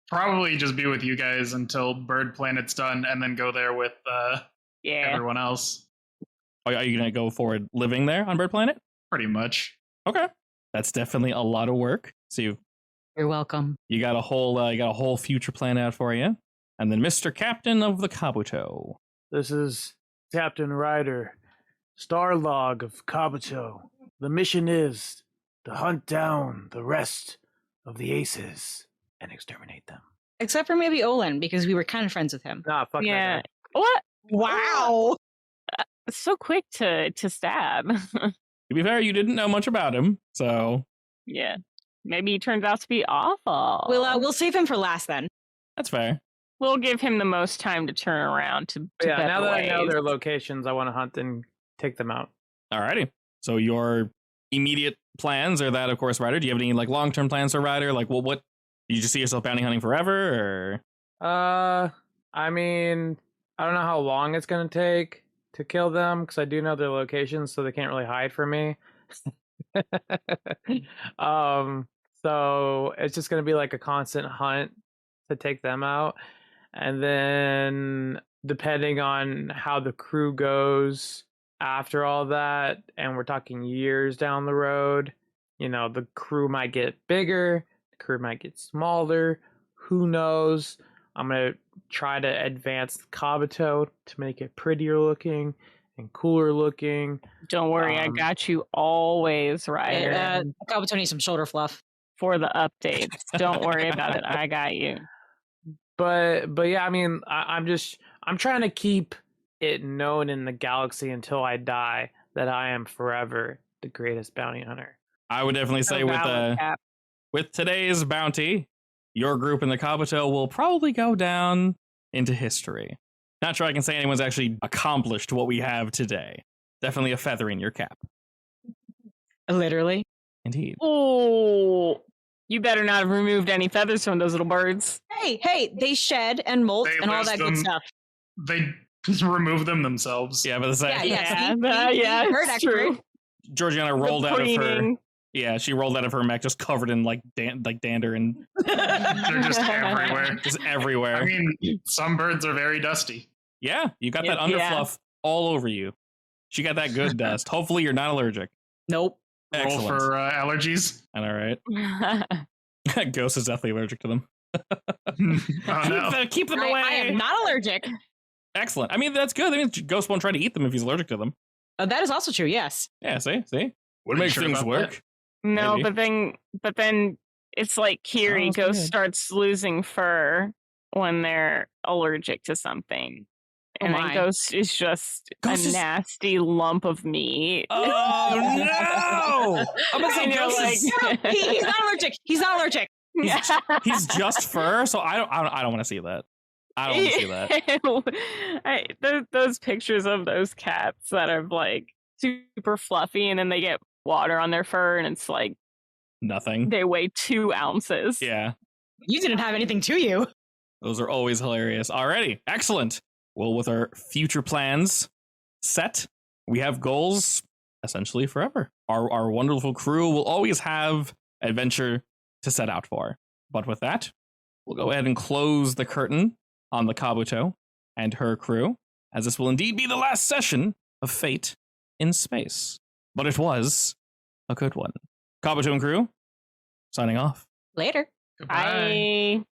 probably just be with you guys until Bird Planet's done, and then go there with everyone else. Are you going to go forward living there on Bird Planet? Pretty much. Okay, that's definitely a lot of work. So you're welcome. You got a whole future plan out for you. And then Mr. Captain of the Kabuto. This is Captain Ryder, Star Log of Kabuto. The mission is to hunt down the rest of the aces and exterminate them. Except for maybe Olin, because we were kind of friends with him. Nah, fuck yeah. that guy. What? Wow. So quick to stab. To be fair, you didn't know much about him, so yeah. Maybe he turns out to be awful. We'll save him for last then. That's fair. We'll give him the most time to turn around to Yeah, now that ways. I know their locations, I want to hunt and take them out. Alrighty. So your immediate plans are that, of course, Ryder. Do you have any like long-term plans for Ryder? Like, well, what do you just see yourself bounty hunting forever? Or I mean, I don't know how long it's gonna take to kill them because I do know their locations, so they can't really hide from me. So it's just gonna be like a constant hunt to take them out, and then depending on how the crew goes after all that, and we're talking years down the road, the crew might get bigger, the crew might get smaller, who knows. I'm gonna try to advance the Kabuto to make it prettier looking and cooler looking. Don't worry, I got you always, Ryder. Kabuto needs some shoulder fluff for the updates. Don't worry about it. I got you. But yeah, I mean, I'm trying to keep it known in the galaxy until I die that I am forever the greatest bounty hunter. I would definitely say with today's bounty, your group in the Kabuto will probably go down into history. Not sure I can say anyone's actually accomplished what we have today. Definitely a feather in your cap. Literally. Indeed. Oh, you better not have removed any feathers from those little birds. Hey, they shed and molt and all that good stuff. They just remove them themselves. Yeah, but the same. Yeah, it's true. Georgiana rolled out of her. Yeah, she rolled out of her mech just covered in like dander and they're just everywhere. Just everywhere. I mean, some birds are very dusty. Yeah, you got that underfluff all over you. She got that good dust. Hopefully you're not allergic. Nope. Excellent. Roll for allergies. I know, right? Ghost is definitely allergic to them. Keep them away. I am not allergic. Excellent. I mean, that's good. That means Ghost won't try to eat them if he's allergic to them. That is also true, yes. Yeah, see? What makes things work? That? No, maybe. but then it's like Kiri Ghost starts losing fur when they're allergic to something. And then Ghost is just a nasty lump of meat. Oh no! I'm gonna say Ghost he's not allergic. He's not allergic. He's just fur, so I don't want to see that. I don't want to see that. Those pictures of those cats that are like super fluffy, and then they get water on their fur, and it's like nothing. They weigh 2 ounces. Yeah. You didn't have anything to you. Those are always hilarious. Alrighty, excellent. Well, with our future plans set, we have goals essentially forever. Our wonderful crew will always have adventure to set out for. But with that, we'll go ahead and close the curtain on the Kabuto and her crew, as this will indeed be the last session of Fate in Space. But it was a good one. Kabuto and crew, signing off. Later. Goodbye. Bye.